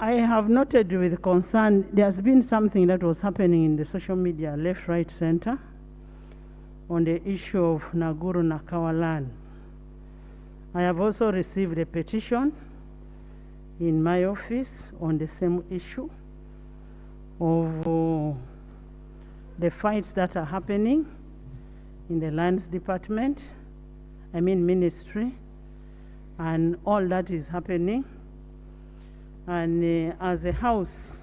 I have noted with concern, there's been something that was happening in the social media, left, right, center, on the issue of Naguru-Nakawa land. I have also received a petition in my office on the same issue of the fights that are happening in the lands department, ministry, and all that is happening. And as a house,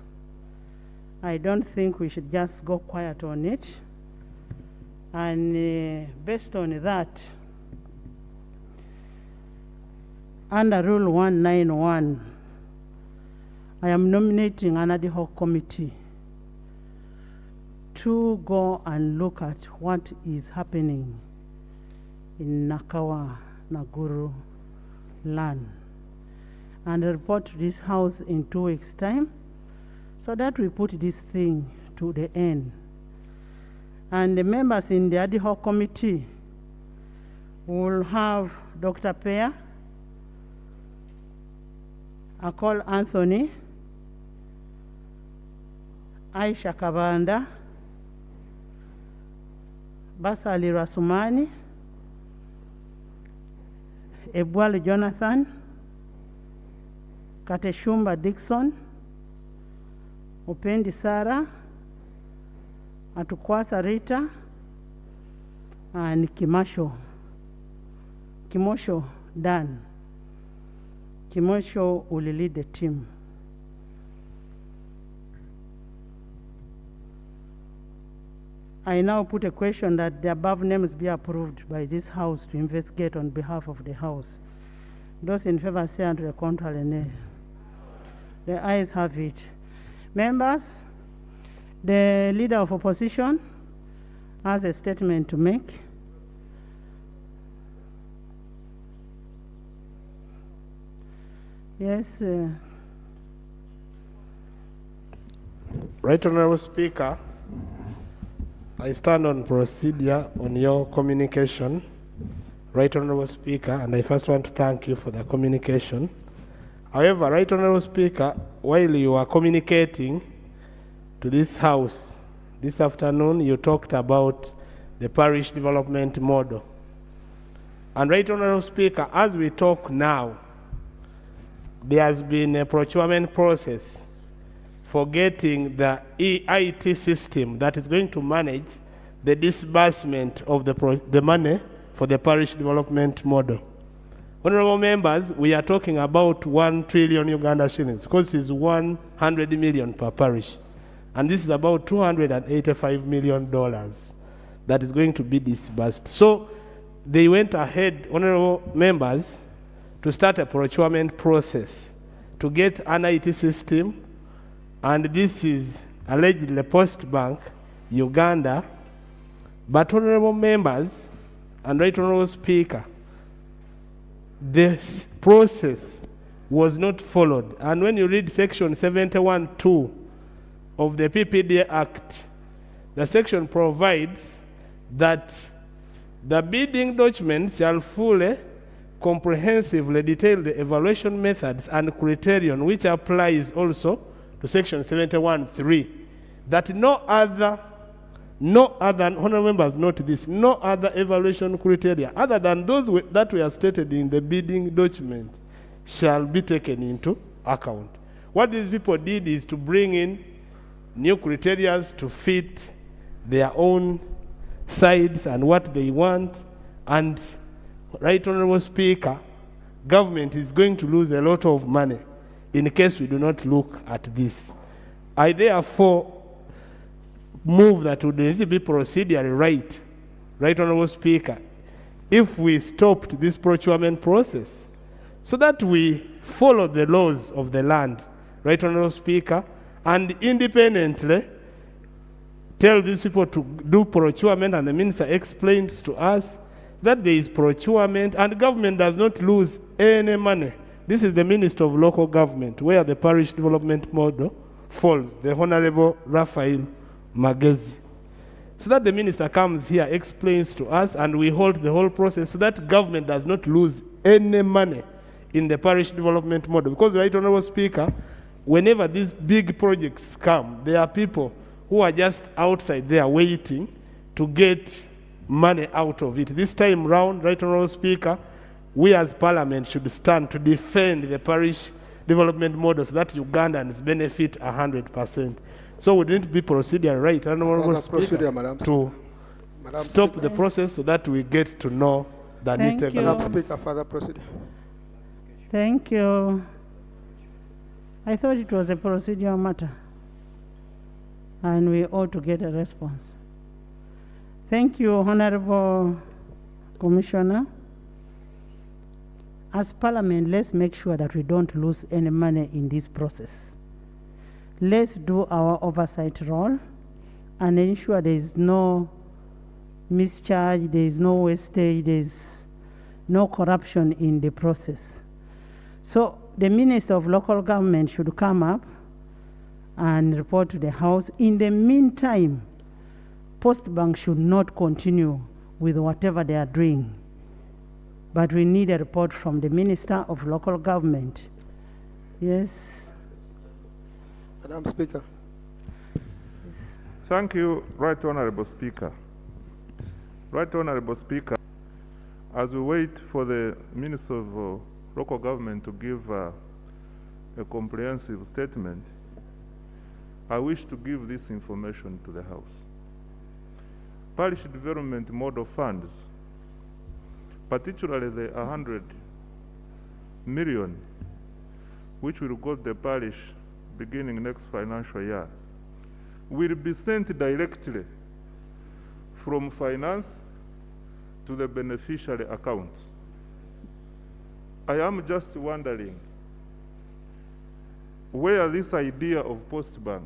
I don't think we should just go quiet on it. And based on that, under Rule 191, I am nominating an ad hoc committee to go and look at what is happening in Nakawa, Naguru land, and report to this house in 2 weeks' time, so that we put this thing to the end. And the members in the ad hoc committee will have Dr. Pear, Akol Anthony, Aisha Kabanda, Basali Rasumani, Ebwali Jonathan, Kateshumba Dixon, Upendi Sarah, Atukwasa Rita, and Kimosho Dan. Kimosho will lead the team. I now put a question that the above names be approved by this house to investigate on behalf of the house. Those in favor say unto the contrary, nay. The ayes have it. Members, the leader of opposition has a statement to make. Yes. Right Honorable Speaker, I stand on procedure on your communication, Right Honorable Speaker, and I first want to thank you for the communication. However, Right Honorable Speaker, while you are communicating to this House this afternoon, you talked about the parish development model. And Right Honorable Speaker, as we talk now, there has been a procurement process for getting the EIT system that is going to manage the disbursement of the money for the parish development model. Honorable members, we are talking about 1 trillion Uganda shillings, because it's 100 million per parish. And this is about $285 million that is going to be disbursed. So they went ahead, honorable members, to start a procurement process to get an IT system, and this is allegedly Post Bank, Uganda. But honorable members and Right Honorable Speaker, this process was not followed. And when you read section 71(2) of the PPDA Act, the section provides that the bidding document shall fully, comprehensively detail the evaluation methods and criterion, which applies also to section 71(3), that no other, honorable members note this, no other evaluation criteria other than those that were stated in the bidding document shall be taken into account. What these people did is to bring in new criteria to fit their own sides and what they want. And Right Honorable Speaker, government is going to lose a lot of money in case we do not look at this. I therefore move that would need to be procedurally right, Right Honorable Speaker, if we stopped this procurement process, so that we follow the laws of the land, Right Honorable Speaker, and independently tell these people to do procurement, and the minister explains to us that there is procurement and government does not lose any money. This is the Minister of Local Government, where the parish development model falls, the Honorable Raphael Magezi. So that the minister comes here, explains to us, and we hold the whole process so that government does not lose any money in the parish development model. Because, Right Honorable Speaker, whenever these big projects come, there are people who are just outside there waiting to get money out of it. This time round, Right Honourable Speaker, we as Parliament should stand to defend the parish development model so that Ugandans benefit 100%. So we need to be procedural, right, Honourable Speaker, to stop the process so that we get to know the Thank you. Madam Speaker, further procedure. Thank you. I thought it was a procedural matter, and we ought to get a response. Thank you, Honorable Commissioner. As Parliament, let's make sure that we don't lose any money in this process. Let's do our oversight role and ensure there is no mischarge, there is no wastage, there is no corruption in the process. So the Minister of Local Government should come up and report to the House. In the meantime, Post Bank should not continue with whatever they are doing. But we need a report from the Minister of Local Government. Yes. Madam Speaker. Yes. Thank you, Right Honourable Speaker. Right Honourable Speaker, as we wait for the Minister of Local Government to give a comprehensive statement, I wish to give this information to the House. Parish Development Model Funds, particularly the 100 million, which will go to the parish beginning next financial year, will be sent directly from finance to the beneficiary accounts. I am just wondering where this idea of Post Bank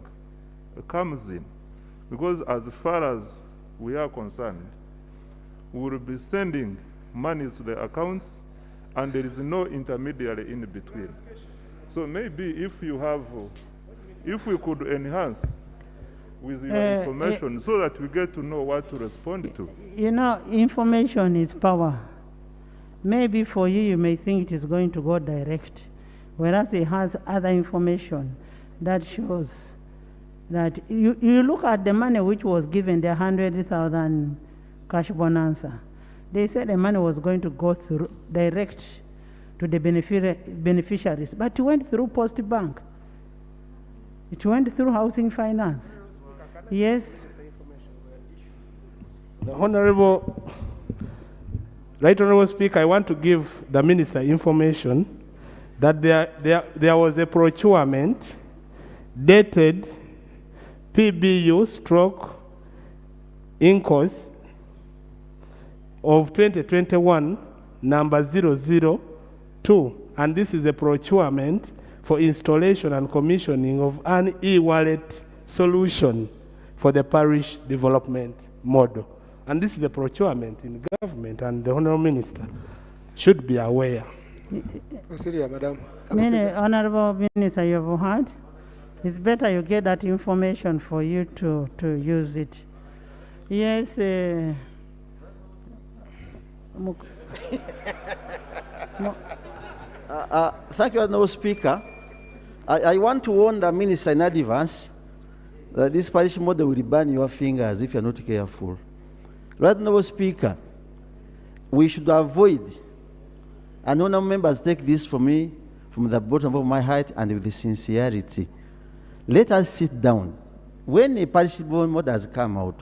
comes in, because as far as we are concerned, we will be sending monies to the accounts and there is no intermediary in between. So maybe if we could enhance with your information so that we get to know what to respond to. You know, information is power. Maybe for you, you may think it is going to go direct, whereas it has other information that shows that you look at the money which was given, the 100,000 cash bonanza. They said the money was going to go through direct to the beneficiaries, but it went through Post Bank. It went through Housing Finance. Yes. The Right Honourable Speaker, I want to give the Minister information that there was a procurement dated PBU/INCOS of 2021 number 002, and this is a procurement for installation and commissioning of an e-wallet solution for the parish development model. And this is a procurement in government, and the Honourable Minister should be aware. Procedure, Madam. Honourable Minister, you have heard? It's better you get that information for you to use it. Yes. Thank you, Honourable Speaker. I want to warn the Minister in advance that this parish model will burn your fingers if you're not careful. Right, Honourable Speaker, we should avoid, and honourable members take this from me, from the bottom of my heart and with sincerity. Let us sit down. When a parish model has come out,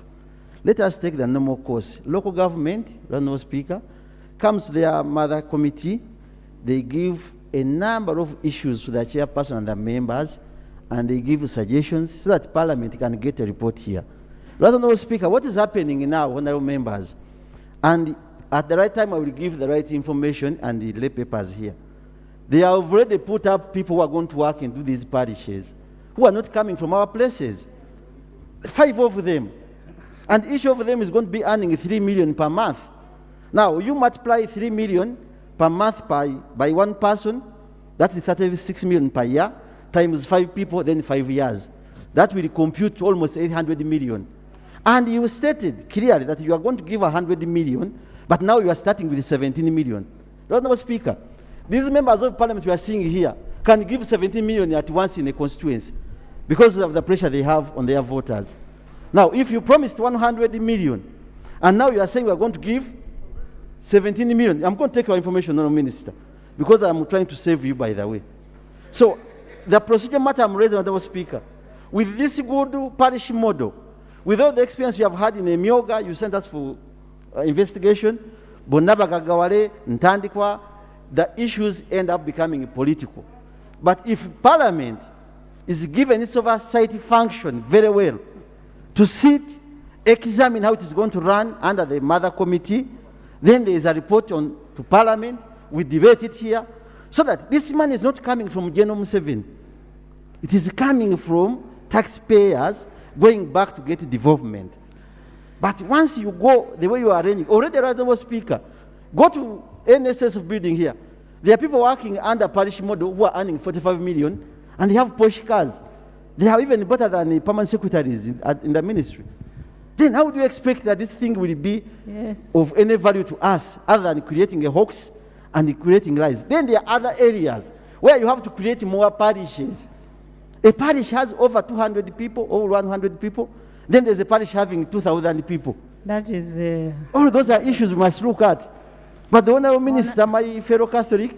let us take the normal course. Local government, Honourable Speaker, comes to their mother committee, they give a number of issues to the chairperson and the members, and they give suggestions so that Parliament can get a report here. Honourable Speaker, what is happening now, honourable members? And at the right time, I will give the right information and the lay papers here. They have already put up people who are going to work into these parishes, who are not coming from our places. 5 of them. And each of them is going to be earning 3 million per month. Now, you multiply 3 million per month by one person, that's 36 million per year, times 5 people, then 5 years. That will compute almost 800 million. And you stated clearly that you are going to give 100 million, but now you are starting with 17 million. Honourable Speaker, these members of Parliament we are seeing here, can give 17 million at once in a constituency because of the pressure they have on their voters. Now, if you promised 100 million, and now you are saying we are going to give 17 million, I'm going to take your information, Honourable Minister, because I'm trying to save you, by the way. So, the procedure matter I'm raising, Madam Speaker, with this good parish model, with all the experience you have had in Emyoga, you sent us for investigation, Bonabagagawale, Ntandikwa, the issues end up becoming political. But if Parliament is given its oversight function very well, to sit, examine how it is going to run under the mother committee, then there is a report on to Parliament, we debate it here, so that this money is not coming from Genome 7. It is coming from taxpayers going back to get development. But once you go the way you are arranging, already the Honourable Speaker, go to NSS building here. There are people working under parish model who are earning 45 million and they have Porsche cars. They are even better than the permanent secretaries in the ministry. Then how do you expect that this thing will be of any value to us other than creating a hoax and creating lies? Then there are other areas where you have to create more parishes. A parish has over 200 people, over 100 people. Then there's a parish having 2,000 people. That is... All those are issues we must look at. But the Honourable Minister, my fellow Catholic,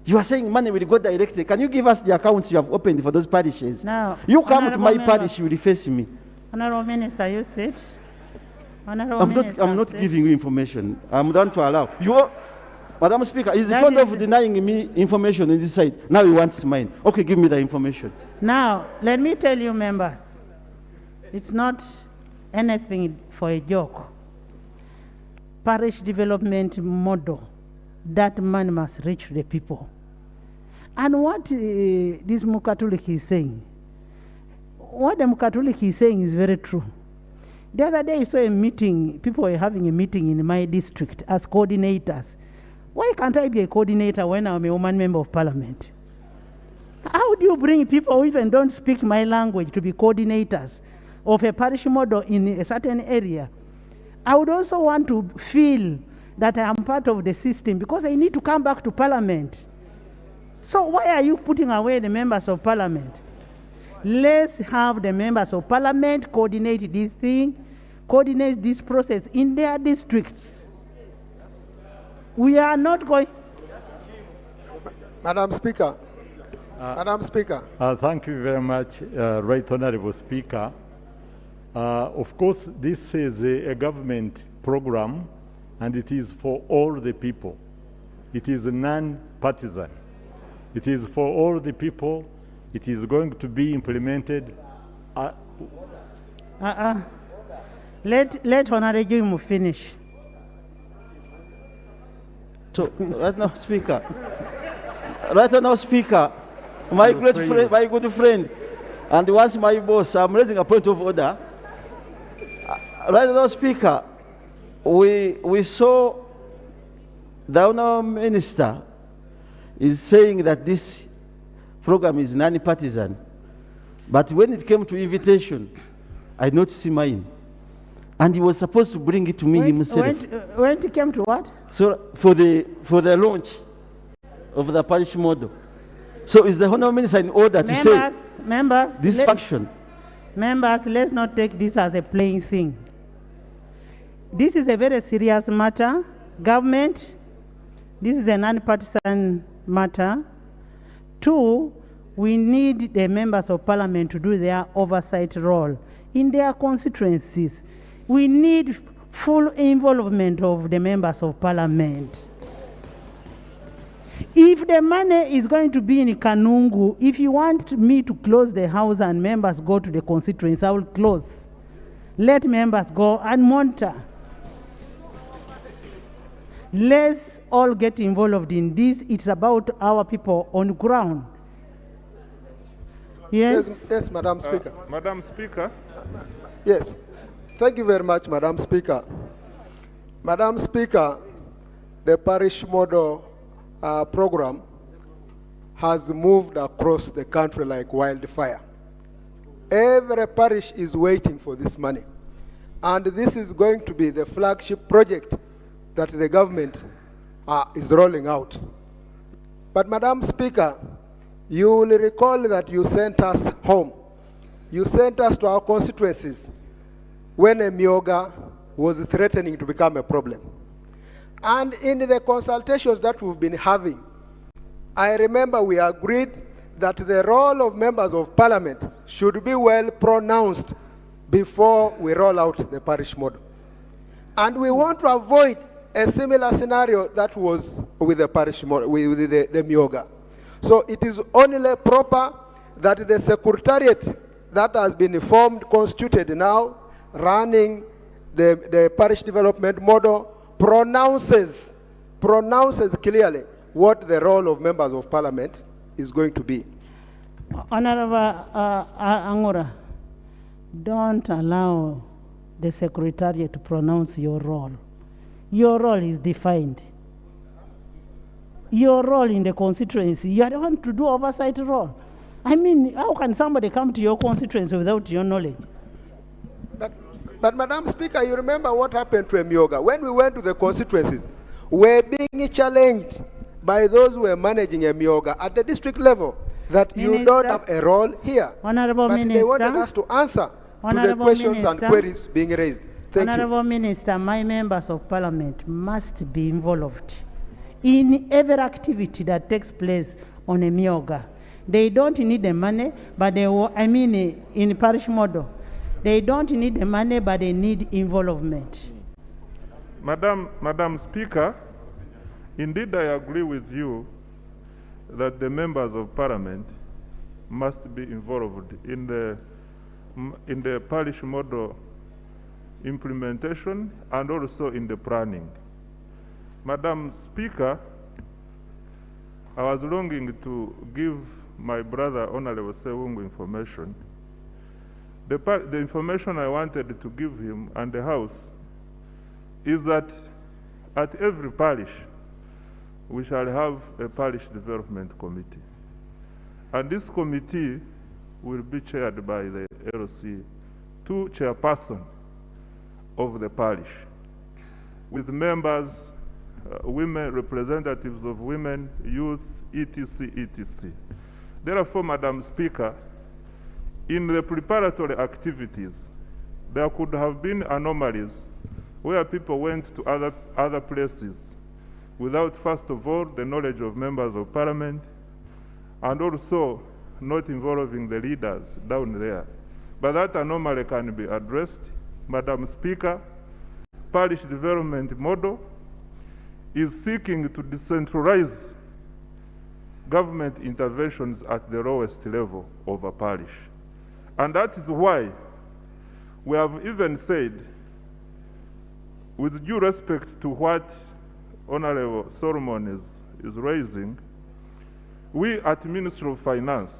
you are saying money will go directly. Can you give us the accounts you have opened for those parishes? Now, you come to my parish, you will face me. Honourable Minister, you sit. I'm not giving you information. I'm going to allow. Madam Speaker, he's fond of denying me information on this side. Now he wants mine. Okay, give me the information. Now, let me tell you, members, it's not anything for a joke. Parish development model, that man must reach the people. And what this Mukatulik is saying, what the Mukatulik is saying is very true. The other day I saw a meeting, people were having a meeting in my district as coordinators. Why can't I be a coordinator when I'm a woman member of parliament? How do you bring people who even don't speak my language to be coordinators of a parish model in a certain area? I would also want to feel that I am part of the system because I need to come back to parliament. So why are you putting away the members of parliament? Let's have the members of parliament coordinate this thing, coordinate this process in their districts. We are not going... Madam Speaker. Madam Speaker. Thank you very much, Right Honourable Speaker. Of course, this is a government program and it is for all the people. It is non-partisan. It is for all the people. It is going to be implemented. Let Honourable finish. So, right now, Speaker. Right now, Speaker, my great friend, my good friend, and once my boss, I'm raising a point of order. Right now, Speaker, we saw the Honourable Minister is saying that this program is non-partisan. But when it came to invitation, I not see mine. And he was supposed to bring it to me himself. When it came to what? So for the launch of the parish model. So is the Honourable Minister in order to say this function? Members, let's not take this as a playing thing. This is a very serious matter. Government, this is a non-partisan matter. Two, we need the members of parliament to do their oversight role in their constituencies. We need full involvement of the members of parliament. If the money is going to be in Kanungu, if you want me to close the house and members go to the constituency, I will close. Let members go and monitor. Let's all get involved in this. It's about our people on the ground. Yes? Yes, Madam Speaker. Madam Speaker. Yes. Thank you very much, Madam Speaker. Madam Speaker, the parish model program has moved across the country like wildfire. Every parish is waiting for this money. And this is going to be the flagship project that the government is rolling out. But Madam Speaker, You will recall that you sent us home. You sent us to our constituencies when a Myoga was threatening to become a problem. And in the consultations that we've been having, I remember we agreed that the role of members of parliament should be well pronounced before we roll out the parish model. And we want to avoid a similar scenario that was with the parish model, with the Myoga. So it is only proper that the secretariat that has been formed, constituted now, running the parish development model, pronounces clearly what the role of members of parliament is going to be. Honorable Angura, don't allow the secretariat to pronounce your role. Your role is defined. Your role in the constituency, you are the one to do oversight role. I mean, how can somebody come to your constituency without your knowledge? But Madam Speaker, you remember what happened to Myoga? When we went to the constituencies, we're being challenged by those who were managing Myoga at the district level that Minister, you don't have a role here. Honorable but Minister, they wanted us to answer to the questions and queries being raised. Thank Honorable you. Minister, my members of parliament must be involved in every activity that takes place on a Myoga. They don't need the money, but they, in parish model, they don't need the money, but they need involvement. Madam Speaker, indeed I agree with you that the members of parliament must be involved in the parish model implementation and also in the planning. Madam Speaker, I was longing to give my brother Honorable Sewungu information. The information I wanted to give him and the House is that at every parish, we shall have a parish development committee. And this committee will be chaired by the LC, two chairpersons of the parish, with members, women, representatives of women, youth, etc., etc. Therefore, Madam Speaker, in the preparatory activities, there could have been anomalies where people went to other places without, first of all, the knowledge of members of parliament, and also not involving the leaders down there. But that anomaly can be addressed. Madam Speaker, parish development model is seeking to decentralize government interventions at the lowest level of a parish. And that is why we have even said, with due respect to what Honorable Solomon is raising, we at Ministry of Finance,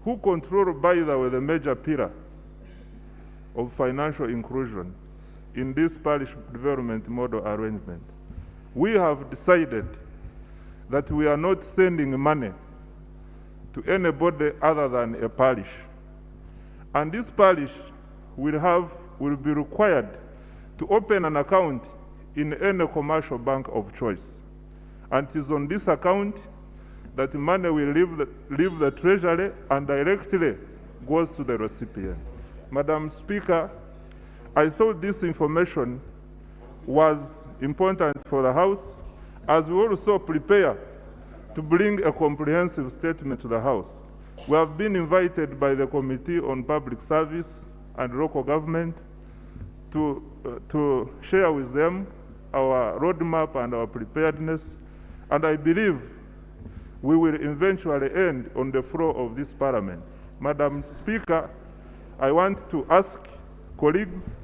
who control, by the way, the major pillar of financial inclusion in this parish development model arrangement, we have decided that we are not sending money to anybody other than a parish. And this parish will be required to open an account in any commercial bank of choice. And it is on this account that money will leave the treasury and directly goes to the recipient. Madam Speaker, I thought this information was important for the House, as we also prepare to bring a comprehensive statement to the House. We have been invited by the Committee on Public Service and Local Government to share with them our roadmap and our preparedness, and I believe we will eventually end on the floor of this Parliament. Madam Speaker, I want to ask colleagues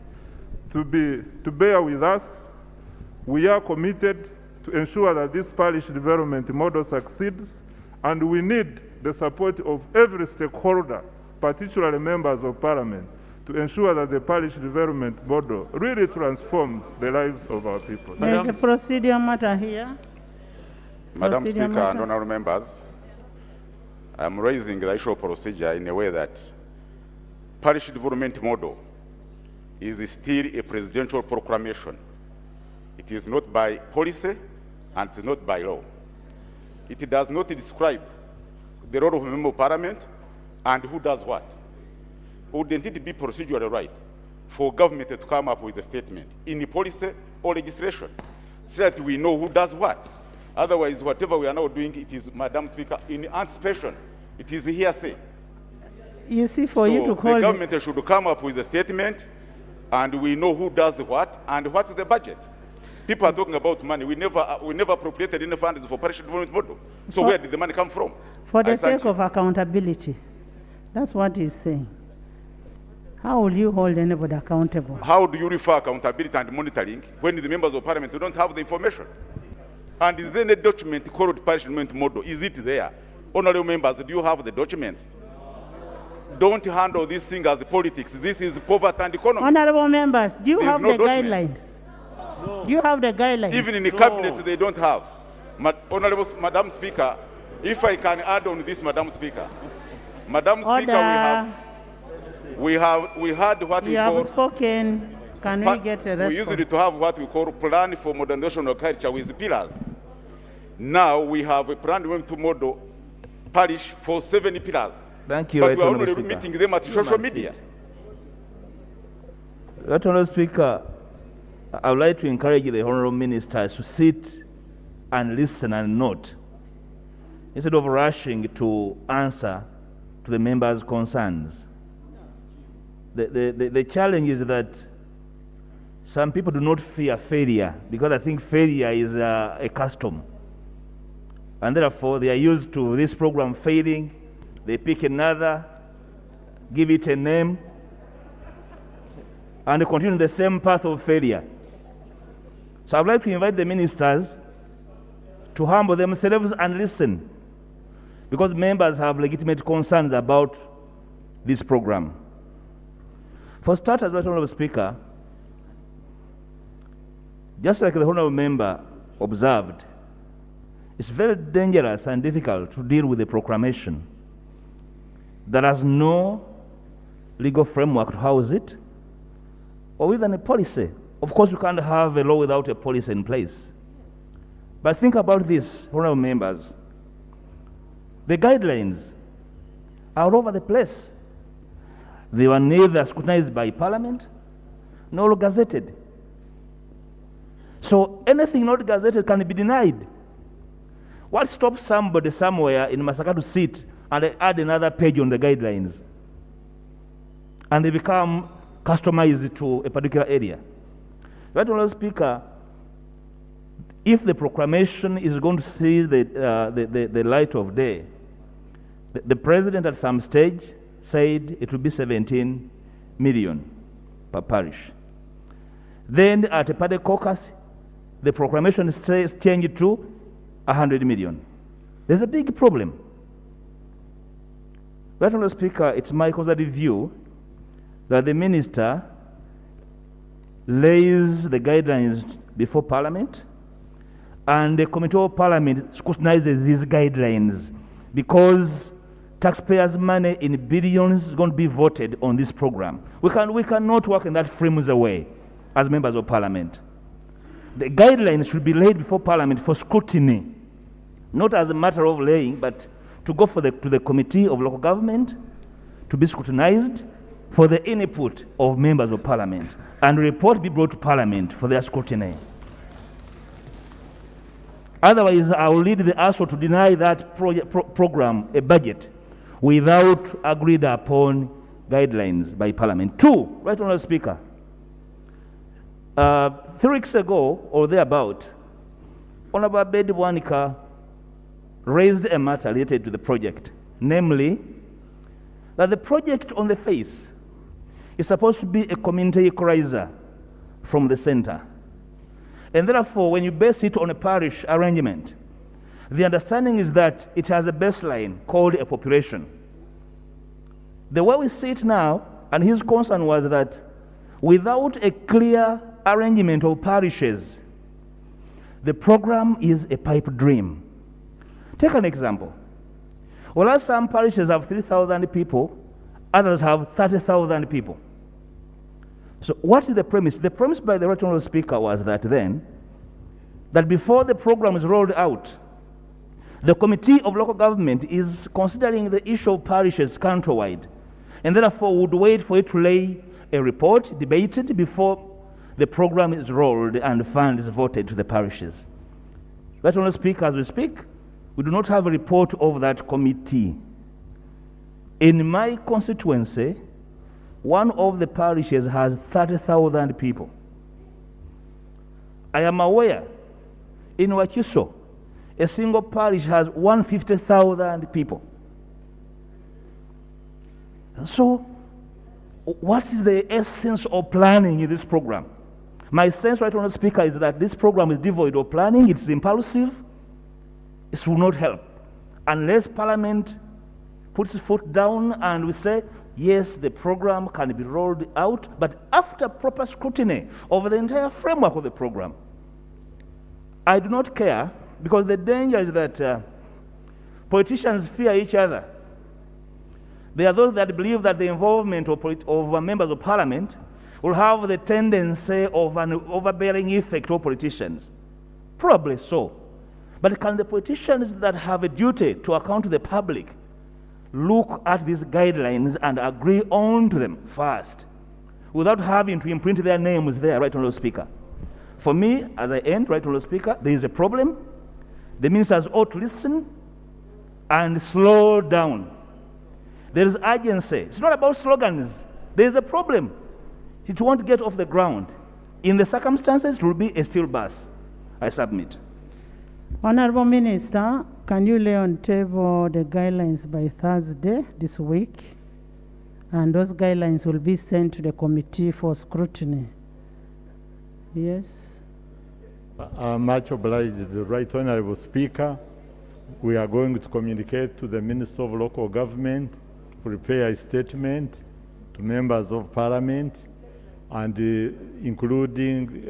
to bear with us. We are committed to ensure that this parish development model succeeds, and we need the support of every stakeholder, particularly members of Parliament, to ensure that the parish development model really transforms the lives of our people. There's a procedural matter here. Madam Speaker and honorable members, I'm raising the issue of procedure in a way that parish development model is still a presidential proclamation. It is not by policy and it is not by law. It does not describe the role of a member of parliament and who does what? Wouldn't it be procedural right for government to come up with a statement in policy or legislation so that we know who does what? Otherwise, whatever we are now doing, it is, Madam Speaker, in anticipation. It is hearsay. You see, for you to call the government should come up with a statement, and we know who does what and what's the budget. People are talking about money. We never appropriated any funds for parish development model. So where did the money come from? For the sake of accountability. That's what he's saying. How will you hold anybody accountable? How do you refer accountability and monitoring when the members of parliament don't have the information? And is there a document called parish development model? Is it there? Honorable members, do you have the documents? Don't handle this thing as politics. This is poverty and economy. Honorable members, do you have the guidelines? No. Do you have the guidelines? Even in the cabinet, they don't have. Honorable Madam Speaker, if I can add on this, Madam Speaker. Madam Speaker, we had what we call... You have spoken. Can we get a response? We used to have what we call plan for modernization of culture with pillars. Now we have a plan to model parish for 7 pillars. Thank you, but we are only meeting them at social media. Right, Honourable Speaker, I would like to encourage the Honourable Ministers to sit and listen and note, instead of rushing to answer to the members' concerns. The challenge is that some people do not fear failure, because I think failure is a custom. And therefore, they are used to this program failing. They pick another, give it a name, and continue the same path of failure. So I'd like to invite the ministers to humble themselves and listen, because members have legitimate concerns about this program. For starters, Honourable Speaker, just like the Honourable Member observed, it's very dangerous and difficult to deal with a proclamation that has no legal framework to house it, or even a policy. Of course, you can't have a law without a policy in place. But think about this, honourable members. The guidelines are all over the place. They were neither scrutinized by Parliament nor gazetted. So anything not gazetted can be denied. What stops somebody somewhere in Masaka to sit and add another page on the guidelines, and they become customized to a particular area? Right, Honourable Speaker, if the proclamation is going to see the light of day, the President at some stage said it will be 17 million per parish. Then at a party caucus, the proclamation says change to 100 million. There's a big problem. Right, Honourable Speaker, it's my conservative view that the minister lays the guidelines before Parliament, and the Committee of Parliament scrutinizes these guidelines, because taxpayers' money in billions is going to be voted on this program. We cannot work in that flimsy way as members of Parliament. The guidelines should be laid before Parliament for scrutiny, not as a matter of laying, but to go to the Committee of Local Government to be scrutinized for the input of members of Parliament, and a report be brought to Parliament for their scrutiny. Otherwise, I will lead the ASO to deny that program a budget without agreed upon guidelines by Parliament. 2, right, Honourable Speaker, 3 weeks ago or thereabout, Honourable Abedi Bwanika raised a matter related to the project, namely that the project on the face is supposed to be a community equalizer from the center. And therefore, when you base it on a parish arrangement, the understanding is that it has a baseline called a population. The way we see it now, and his concern was that without a clear arrangement of parishes, the program is a pipe dream. Take an example. Whereas some parishes have 3,000 people, others have 30,000 people. So what is the premise? The premise by the Right Honourable Speaker was that then, that before the program is rolled out, The Committee of Local Government is considering the issue of parishes countrywide, and therefore would wait for it to lay a report, debated, before the program is rolled and funds voted to the parishes. Right, Honourable Speaker, as we speak, we do not have a report of that committee. In my constituency, one of the parishes has 30,000 people. I am aware in Wakiso, a single parish has 150,000 people. So, what is the essence of planning in this program? My sense, right, Honourable Speaker, is that this program is devoid of planning, it's impulsive, it will not help. Unless Parliament puts its foot down and we say, yes, the program can be rolled out, but after proper scrutiny over the entire framework of the program. I do not care, because the danger is that politicians fear each other. There are those that believe that the involvement of members of Parliament will have the tendency of an overbearing effect on politicians. Probably so. But can the politicians that have a duty to account to the public look at these guidelines and agree on to them first, without having to imprint their names there, right, Honourable Speaker? For me, as I end, right, Honourable Speaker, there is a problem. The ministers ought to listen and slow down. There is urgency. It's not about slogans. There is a problem. It won't get off the ground. In the circumstances, it will be a stillbirth. I submit. Honourable Minister, can you lay on table the guidelines by Thursday this week? And those guidelines will be sent to the committee for scrutiny. Yes? Much obliged, the Right Honourable Speaker. We are going to communicate to the Minister of Local Government, prepare a statement to members of Parliament, and including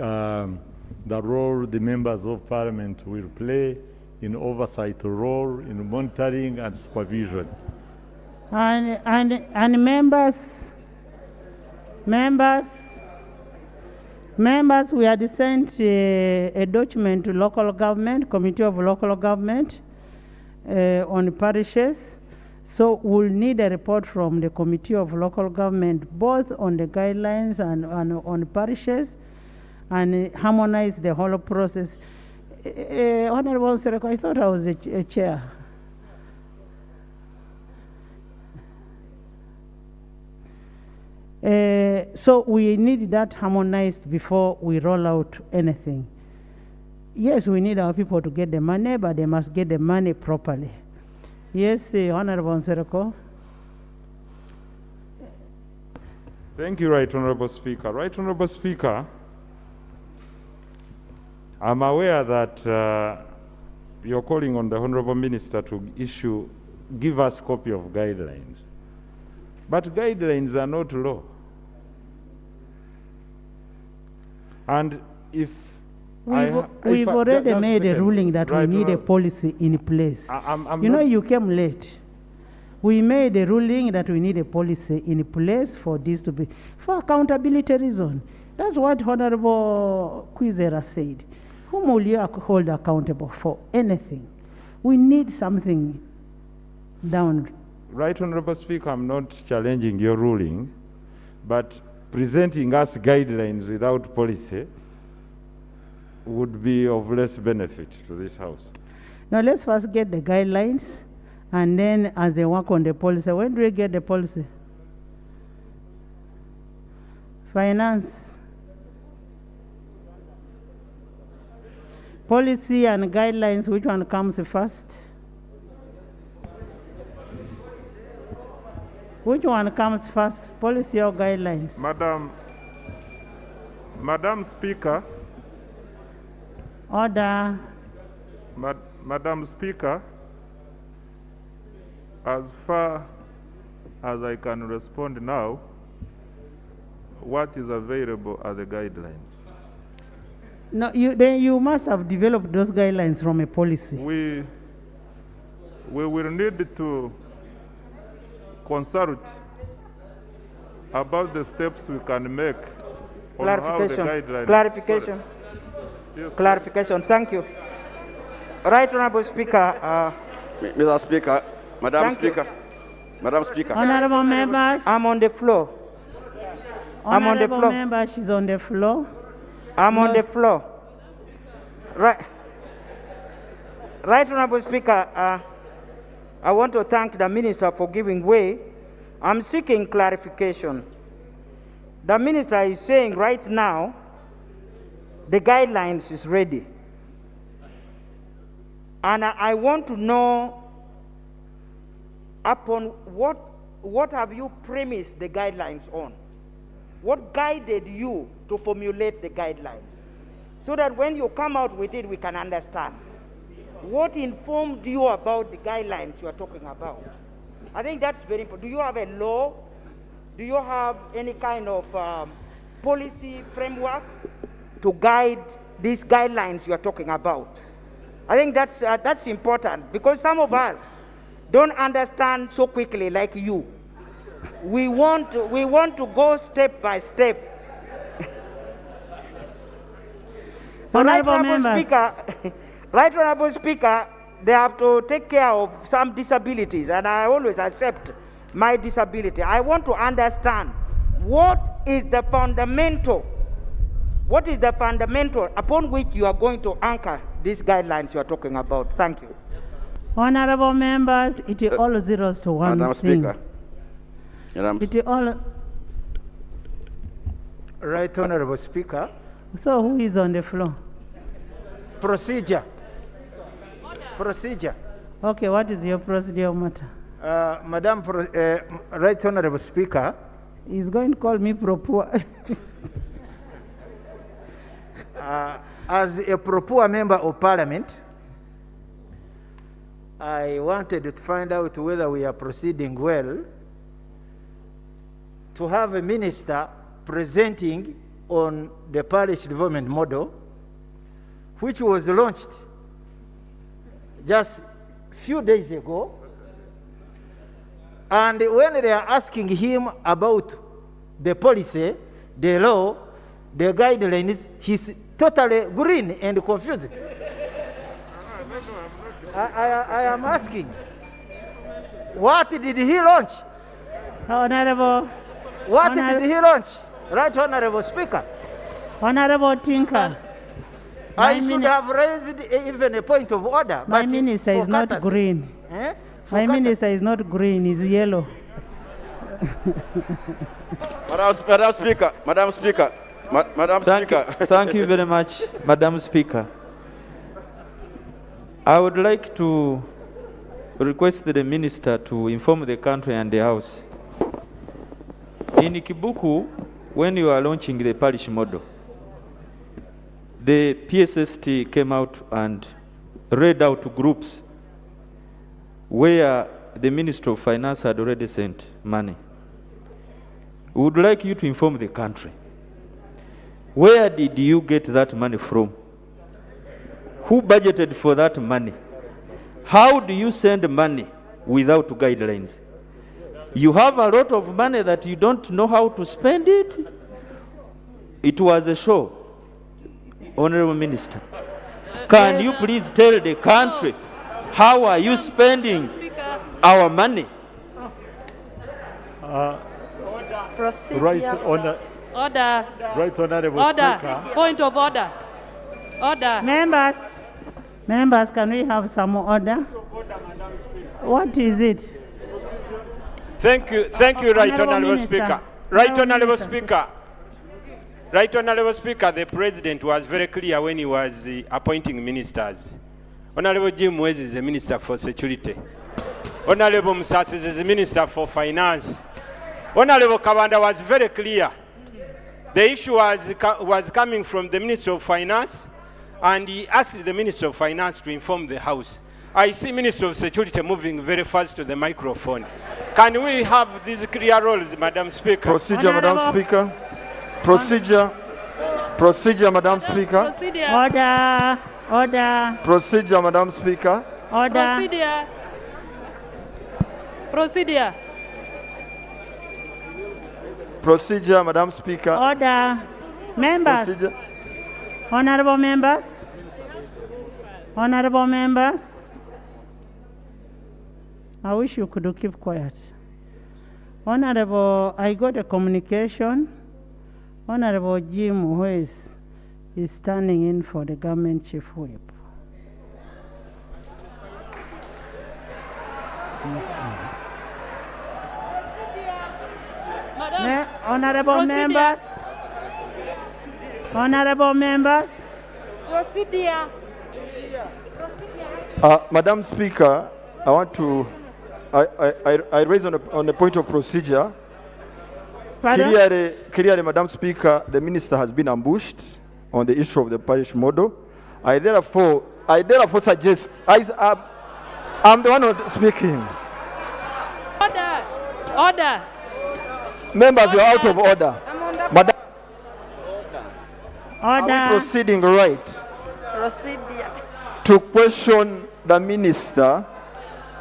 the role the members of Parliament will play in oversight role, in monitoring and supervision. And members, we had sent a document to local government, Committee of Local Government on parishes. So we'll need a report from the Committee of Local Government, both on the guidelines and on parishes, and harmonize the whole process. Honourable Sereko, I thought I was a chair. So we need that harmonized before we roll out anything. Yes, we need our people to get the money, but they must get the money properly. Yes, Honourable Sereko. Thank you, Right Honourable Speaker. Right Honourable Speaker, I'm aware that you're calling on the Honourable Minister to give us a copy of guidelines. But guidelines are not law. And if We've already made a ruling that we need a policy in place. You know, you came late. We made a ruling that we need a policy in place for this to be, for accountability reason. That's what Honorable Kwizera said. Whom will you hold accountable for anything? We need something down. Right Honorable Speaker, I'm not challenging your ruling, but presenting us guidelines without policy would be of less benefit to this House. Now let's first get the guidelines, and then as they work on the policy, when do we get the policy? Finance. Policy and guidelines, which one comes first? Which one comes first, policy or guidelines? Madam Speaker. Order. Madam Speaker, as far as I can respond now, what is available are the guidelines. No, then you must have developed those guidelines from a policy. We will need to consult about the steps we can make on how the guidelines. Clarification. Yes. Clarification. Thank you. Right Honorable Speaker. Mr. Speaker, Madam Speaker. Madam Speaker. Honorable members. I'm on the floor. I'm on the floor. Honorable member, she's on the floor. I'm on the floor. Right Honorable Speaker, I want to thank the Minister for giving way. I'm seeking clarification. The Minister is saying right now the guidelines is ready. And I want to know upon what have you premised the guidelines on? What guided you to formulate the guidelines? So that when you come out with it, we can understand. What informed you about the guidelines you are talking about? I think that's very important. Do you have a law? Do you have any kind of policy framework to guide these guidelines you are talking about? I think that's important, because some of us don't understand so quickly like you. We want to go step by step. So Right Honorable Speaker, they have to take care of some disabilities, and I always accept my disability. I want to understand what is the fundamental upon which you are going to anchor these guidelines you are talking about. Thank you. Honorable members, it all zeros to one Madam thing. Speaker. It all. Right Honorable Speaker. So who is on the floor? Procedure. Okay, what is your procedural matter? Right Honorable Speaker. He's going to call me pro-poor. As a pro-poor member of Parliament, I wanted to find out whether we are proceeding well to have a minister presenting on the parish development model, which was launched just a few days ago. And when they are asking him about the policy, the law, the guidelines, he's totally green and confused. I am asking, what did he launch? Honorable. What did he launch? Right Honorable Speaker. Honorable Tinker. I should have raised even a point of order. My minister is not green. My minister is not green, he's yellow. Madam Speaker. Thank you very much, Madam Speaker. I would like to request the minister to inform the country and the House. In Kibuku, when you are launching the parish model, the PSST came out and read out to groups where the Minister of Finance had already sent money. We would like you to inform the country. Where did you get that money from? Who budgeted for that money? How do you send money without guidelines? You have a lot of money that you don't know how to spend it. It was a show. Honorable Minister, can you please tell the country how are you spending our money? Right Honorable Speaker. Point of order. Order. Members, can we have some order? What is it? Thank you, Right Honorable Speaker. Right Honorable Speaker. Right Honorable Speaker, the President was very clear when he was appointing ministers. Honorable Jim Wes is the Minister for Security. Honorable Musasi is the Minister for Finance. Honorable Kabanda was very clear. The issue was coming from the Minister of Finance, and he asked the Minister of Finance to inform the House. I see Minister of Security moving very fast to the microphone. Can we have these clear roles, Madam Speaker? Procedure, Madam Speaker. Procedure, Madam Speaker. Order. Procedure, Madam Speaker. Order. Procedure, Madam Speaker. Order. Members. Procedure. Honorable members. Honorable members, I wish you could keep quiet. Honorable, I got a communication. Honorable Jim who is standing in for the government chief whip. Honorable members. Honorable members. Procedure. Madam Speaker, I want to, I raise on a point of procedure. Clearly, Madam Speaker, the minister has been ambushed on the issue of the parish model. I therefore suggest, I'm the one speaking. Order. Order. Members, you're out of order. Madam, Order. are we proceeding right? Procedure. To question the minister,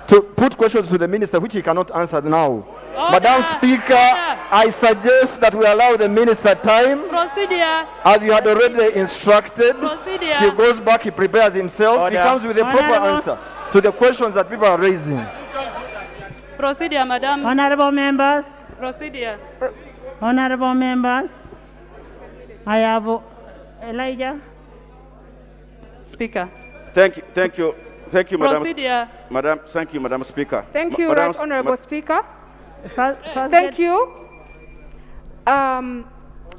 to put questions to the minister which he cannot answer now. Order. Madam Speaker, I suggest that we allow the minister time. Procedure. As you had already instructed. Procedure. He goes back, he prepares himself, Order. he comes with a proper answer to the questions that people are raising. Procedure, Madam. Honorable members. Procedure. Honorable members, I have Elijah. Speaker. Thank you, Madam. Procedure. Madam, thank you, Madam Speaker. Thank you, Madam, Right Honourable Speaker. First Thank you.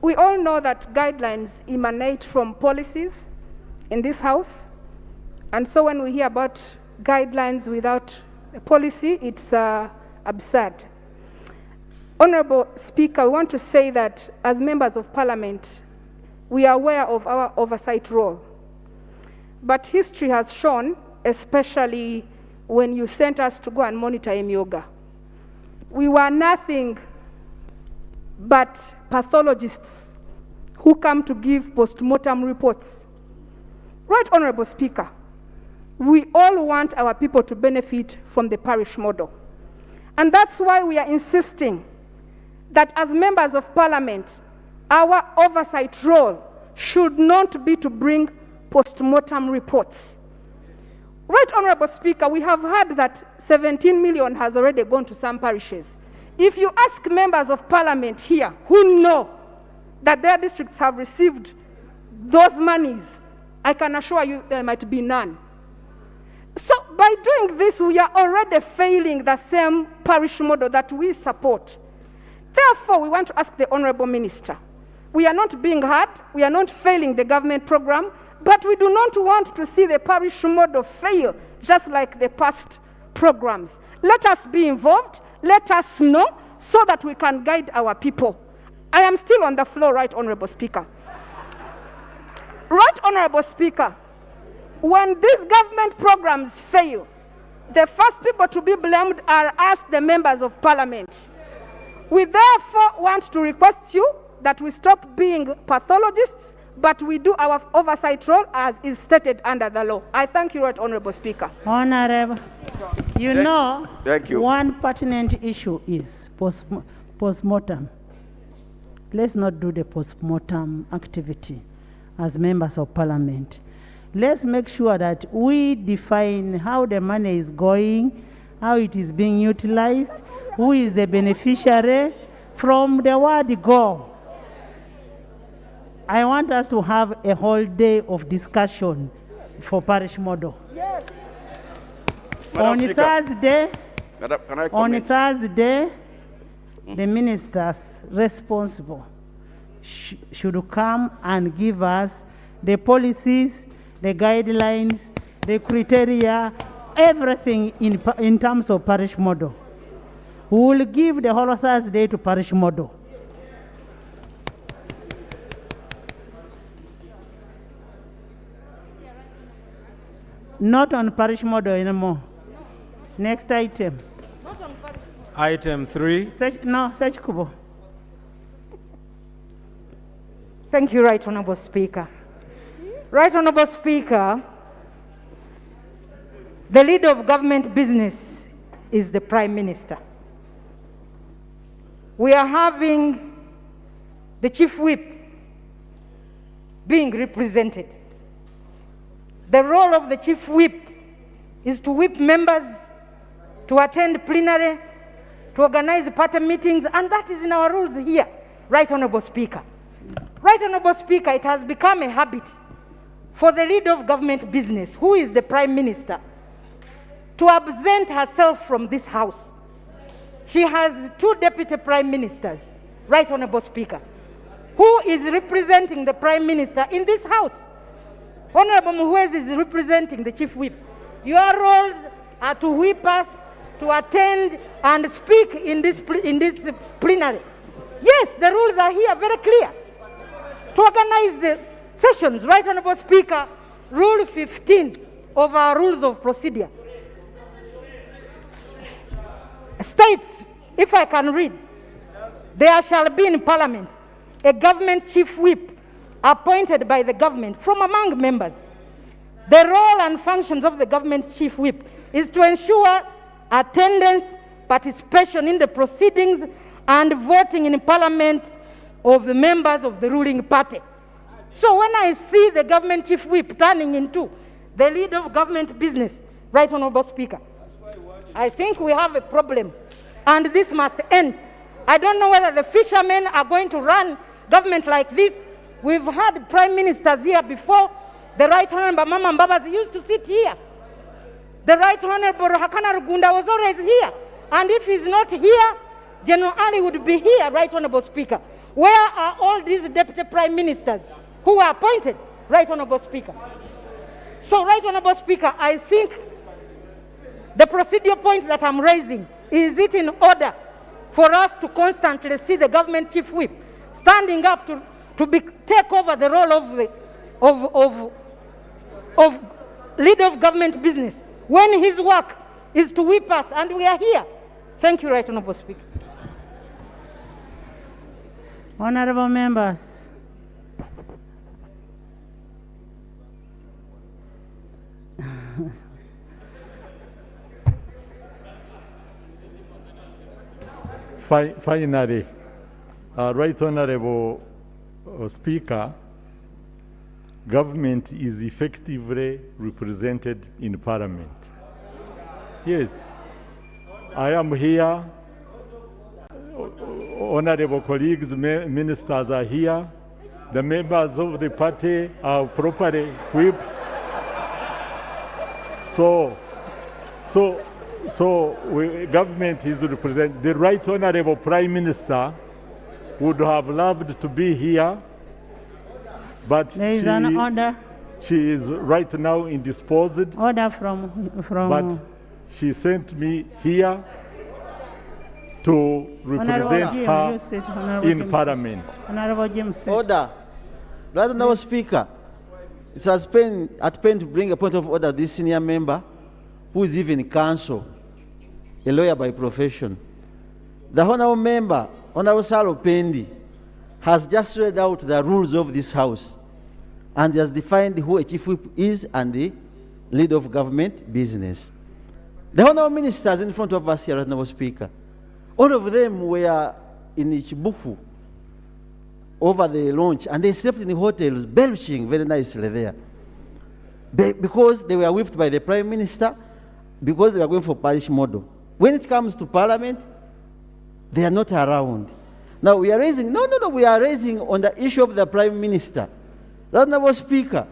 We all know that guidelines emanate from policies in this House. And so when we hear about guidelines without a policy, it's absurd. Honourable Speaker, we want to say that as members of Parliament, we are aware of our oversight role. But history has shown, especially when you sent us to go and monitor Emyoga, we were nothing but pathologists who come to give post-mortem reports. Right, Honourable Speaker, we all want our people to benefit from the parish model. And that's why we are insisting that as members of Parliament, our oversight role should not be to bring post-mortem reports. Right, Honourable Speaker, we have heard that 17 million has already gone to some parishes. If you ask members of Parliament here who know that their districts have received those monies, I can assure you there might be none. So by doing this, we are already failing the same parish model that we support. Therefore, we want to ask the Honourable Minister, we are not being heard, we are not failing the government program, but we do not want to see the parish model fail, just like the past programs. Let us be involved, let us know, so that we can guide our people. I am still on the floor, Right Honourable Speaker. Right Honourable Speaker, when these government programs fail, the first people to be blamed are us, the members of Parliament. We therefore want to request you that we stop being pathologists, but we do our oversight role as is stated under the law. I thank you, Right Honourable Speaker. Honourable, thank you. One pertinent issue is post-mortem. Let's not do the post-mortem activity as members of Parliament. Let's make sure that we define how the money is going, how it is being utilized, who is the beneficiary, from the word go. I want us to have a whole day of discussion for parish model. Yes. On Thursday, the ministers responsible should come and give us the policies, the guidelines, the criteria, everything in terms of parish model. We will give the whole Thursday to parish model. Not on parish model anymore. Next item. Item 3. Search Kubo. Thank you, Right Honourable Speaker. Right Honourable Speaker, the leader of government business is the Prime Minister. We are having the Chief Whip being represented. The role of the chief whip is to whip members, to attend plenary, to organize party meetings, and that is in our rules here, Right Honorable Speaker. Right Honorable Speaker, it has become a habit for the leader of government business, who is the Prime Minister, to absent herself from this House. She has 2 deputy Prime Ministers, Right Honorable Speaker, who is representing the Prime Minister in this House. Honorable Muhwezi is representing the Chief Whip. Your roles are to whip us, to attend and speak in this plenary. Yes, the rules are here very clear. To organize the sessions, Right Honorable Speaker, Rule 15 of our Rules of Procedure states, if I can read, there shall be in Parliament a government chief whip appointed by the government from among members. The role and functions of the government chief whip is to ensure attendance, participation in the proceedings, and voting in Parliament of the members of the ruling party. So when I see the government chief whip turning into the leader of government business, Right Honorable Speaker, I think we have a problem, and this must end. I don't know whether the fishermen are going to run government like this. We've had prime ministers here before. The Right Honorable Mama Mbabas used to sit here. The Right Honorable Hakana Rugunda was always here. And if he's not here, General Ali would be here, Right Honorable Speaker. Where are all these deputy prime ministers who were appointed, Right Honorable Speaker? So, Right Honorable Speaker, I think the procedural point that I'm raising, is it in order for us to constantly see the government chief whip standing up to take over the role of leader of government business when his work is to whip us, and we are here? Thank you, Right Honorable Speaker. Honorable members, finally, Right Honorable Speaker, government is effectively represented in Parliament. Yes, I am here. Honorable colleagues, ministers are here. The members of the party are properly equipped. Government is represented. The Right Honorable Prime Minister would have loved to be here, but there is an order. She is right now indisposed. Order from. But she sent me here to represent her in Parliament. Honorable James. Order. Right Honorable Speaker, it's at pain to bring a point of order this senior member, who is even counsel, a lawyer by profession. The honorable member, Honorable Salo Pendi, has just read out the rules of this House and has defined who a chief whip is and the leader of government business. The honorable ministers in front of us here, Honorable Speaker, all of them were in Ichibuku over the launch, and they slept in the hotels, belching very nicely there. Because they were whipped by the Prime Minister, because they were going for parish model. When it comes to Parliament, they are not around. Now we are raising, we are raising on the issue of the Prime Minister. Honorable Speaker,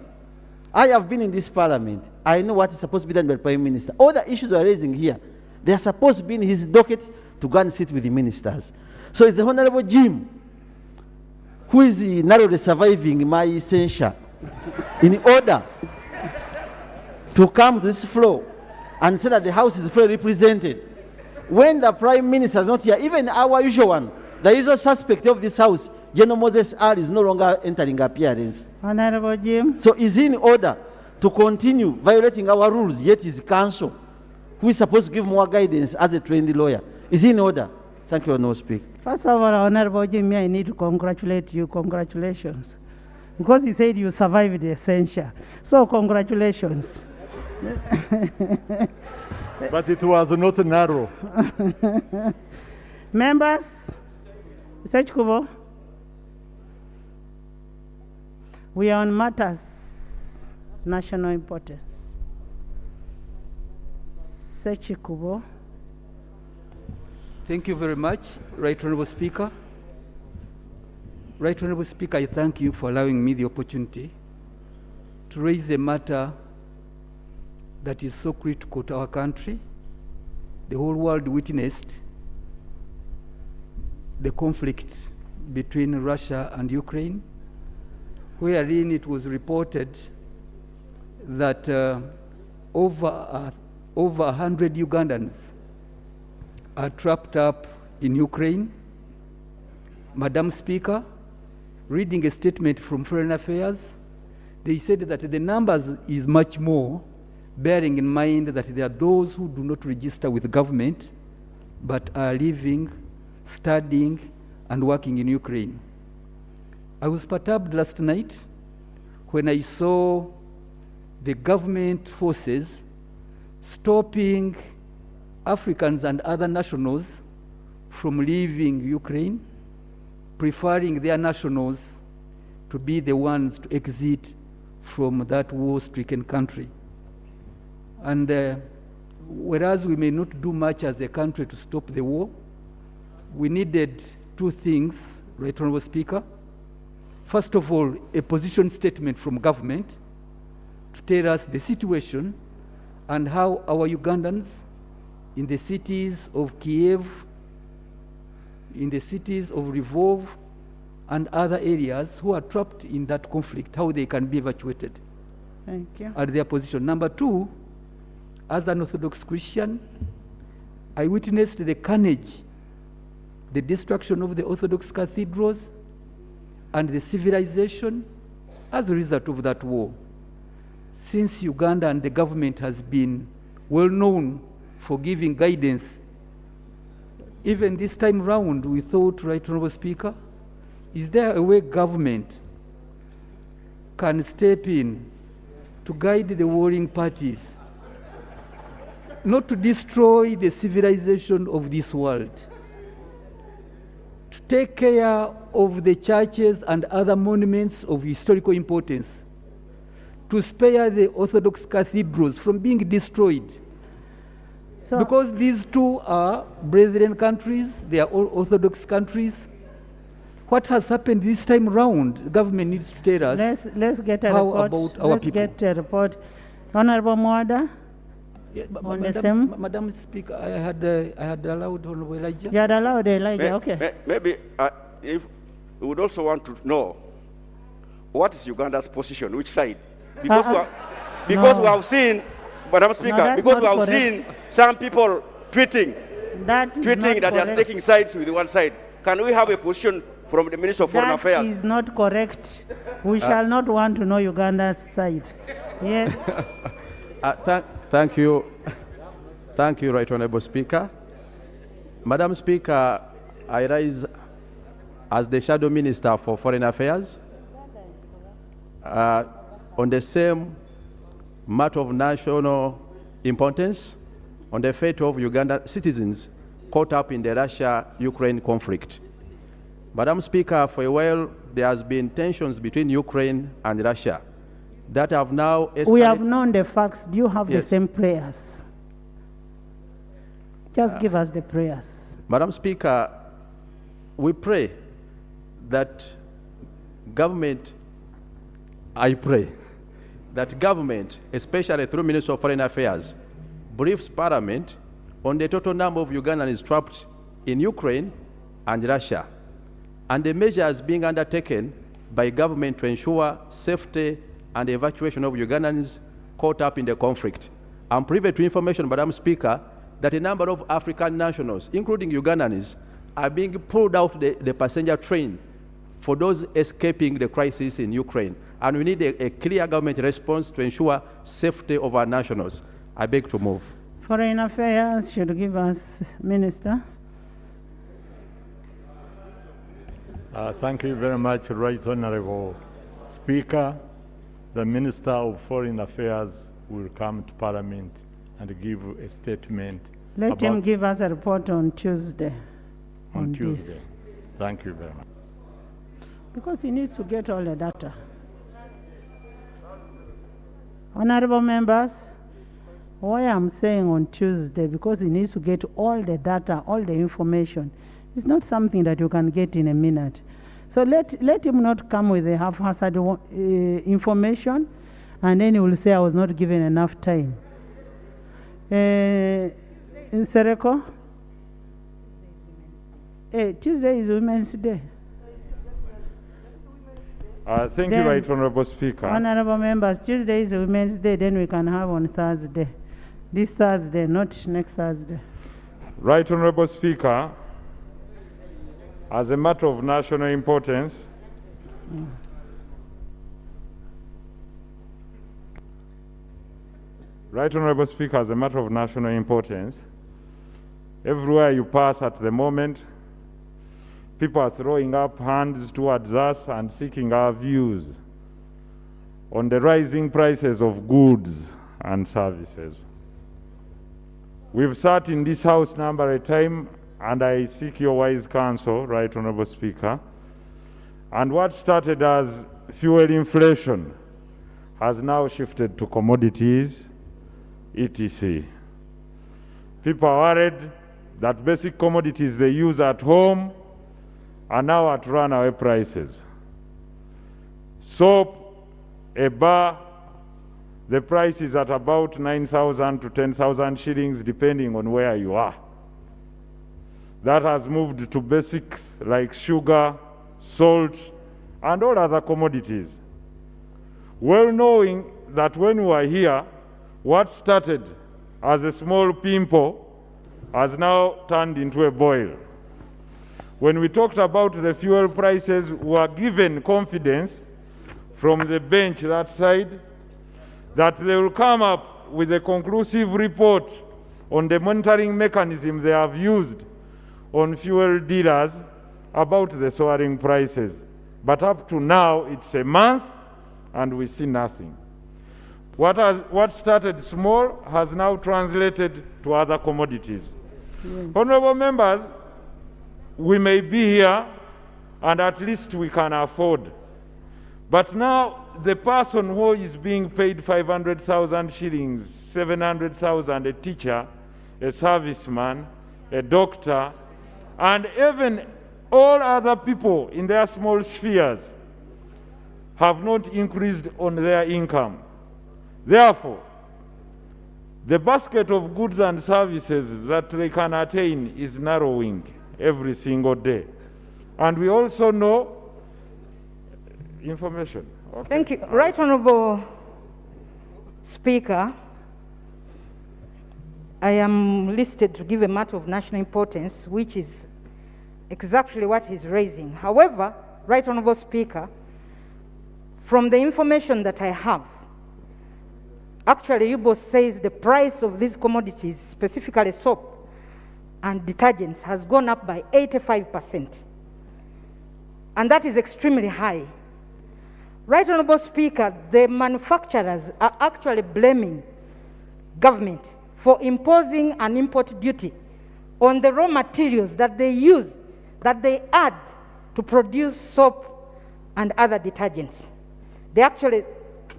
I have been in this Parliament. I know what is supposed to be done by the Prime Minister. All the issues we are raising here, they are supposed to be in his docket to go and sit with the ministers. So it's the Honorable Jim who is narrowly surviving my censure in order to come to this floor and say that the House is fully represented. When the Prime Minister is not here, even our usual one, the usual suspect of this House, General Moses R, is no longer entering appearance. Honorable Jim. So is he in order to continue violating our rules, yet is counsel, who is supposed to give more guidance as a trained lawyer? Is he in order? Thank you, Honorable Speaker. First of all, Honorable Jim, I need to congratulate you. Congratulations. Because he said you survived the censure. So congratulations. But it was not narrow. Members, Sechkubo, we are on matters national importance. Sechikubo. Thank you very much, Right Honourable Speaker. Right Honourable Speaker, I thank you for allowing me the opportunity to raise a matter that is so critical to our country. The whole world witnessed the conflict between Russia and Ukraine, wherein it was reported that over 100 Ugandans are trapped up in Ukraine. Madam Speaker, reading a statement from Foreign Affairs, they said that the numbers is much more, bearing in mind that there are those who do not register with the government but are living, studying, and working in Ukraine. I was perturbed last night when I saw the government forces stopping Africans and other nationals from leaving Ukraine, preferring their nationals to be the ones to exit from that war-stricken country. And whereas we may not do much as a country to stop the war, we needed two things, Right Honourable Speaker. First of all, a position statement from government to tell us the situation and how our Ugandans in the cities of Kiev, in the cities of Lvov, and other areas who are trapped in that conflict, how they can be evacuated. Thank you. At their position. Number two, as an Orthodox Christian, I witnessed the carnage, the destruction of the Orthodox cathedrals, and the civilization as a result of that war. Since Uganda and the government has been well known for giving guidance, even this time round, we thought, Right Honourable Speaker, is there a way government can step in to guide the warring parties, not to destroy the civilization of this world, to take care of the churches and other monuments of historical importance, to spare the Orthodox cathedrals from being destroyed? Because these two are brethren countries, they are all Orthodox countries. What has happened this time round? The government needs to tell us. Let's get a how report. about our let's people. Get a report. Honourable Mwada. Yeah, on the same. Madam Speaker, I had allowed Honourable Elijah. You had allowed Elijah, okay. Maybe if we would also want to know what is Uganda's position, which side? Because we have seen, Madam Speaker, because we have seen some people tweeting that they are taking sides with one side. Can we have a position from the Minister of Foreign Affairs? That is not correct. We shall not want to know Uganda's side. Yes. Thank you. Thank you, Right Honourable Speaker. Madam Speaker, I rise as the Shadow Minister for Foreign Affairs on the same matter of national importance, on the fate of Ugandan citizens caught up in the Russia-Ukraine conflict. Madam Speaker, for a while there has been tensions between Ukraine and Russia that have now escalated. We have known the facts. Do you have the same prayers? Just give us the prayers. Madam Speaker, we pray that government, I pray that government, especially through Minister of Foreign Affairs, briefs Parliament on the total number of Ugandans trapped in Ukraine and Russia, and the measures being undertaken by government to ensure safety and evacuation of Ugandans caught up in the conflict. I'm privy to information, Madam Speaker, that a number of African nationals, including Ugandans, are being pulled out the passenger train for those escaping the crisis in Ukraine. And we need a clear government response to ensure safety of our nationals. I beg to move. Foreign Affairs should give us, Minister. Thank you very much, Right Honourable Speaker. The Minister of Foreign Affairs will come to Parliament and give a statement. Let him give us a report on Tuesday. On Tuesday. This. Thank you very much. Because he needs to get all the data. Honorable members, why I'm saying on Tuesday, because he needs to get all the data, all the information. It's not something that you can get in a minute. So let him not come with a haphazard information, and then he will say I was not given enough time. Sereko? Tuesday is Women's Day. Thank you, Right Honourable Speaker. Honourable members, Tuesday is Women's Day, then we can have on Thursday. This Thursday, not next Thursday. Right Honourable Speaker, as a matter of national importance, Right Honourable Speaker, as a matter of national importance, everywhere you pass at the moment, people are throwing up hands towards us and seeking our views on the rising prices of goods and services. We've sat in this house number of times, and I seek your wise counsel, Right Honourable Speaker. And what started as fuel inflation has now shifted to commodities, etc. People are worried that basic commodities they use at home are now at runaway prices. Soap, a bar, the price is at about 9,000 to 10,000 shillings depending on where you are. That has moved to basics like sugar, salt, and all other commodities. Well knowing that when we are here, what started as a small pimple has now turned into a boil. When we talked about the fuel prices, we were given confidence from the bench that side that they will come up with a conclusive report on the monitoring mechanism they have used on fuel dealers about the soaring prices. But up to now, it's a month and we see nothing. What started small has now translated to other commodities. Yes. Honourable members, we may be here and at least we can afford. But now the person who is being paid 500,000 shillings, 700,000, a teacher, a serviceman, a doctor, and even all other people in their small spheres have not increased on their income. Therefore, the basket of goods and services that they can attain is narrowing every single day. And we also know information. Okay. Thank you. Right Honourable Speaker, I am listed to give a matter of national importance, which is exactly what he's raising. However, Right Honourable Speaker, from the information that I have, actually UBOS says the price of these commodities, specifically soap and detergents, has gone up by 85%. And that is extremely high. Right Honourable Speaker, the manufacturers are actually blaming government for imposing an import duty on the raw materials that they use, that they add to produce soap and other detergents. The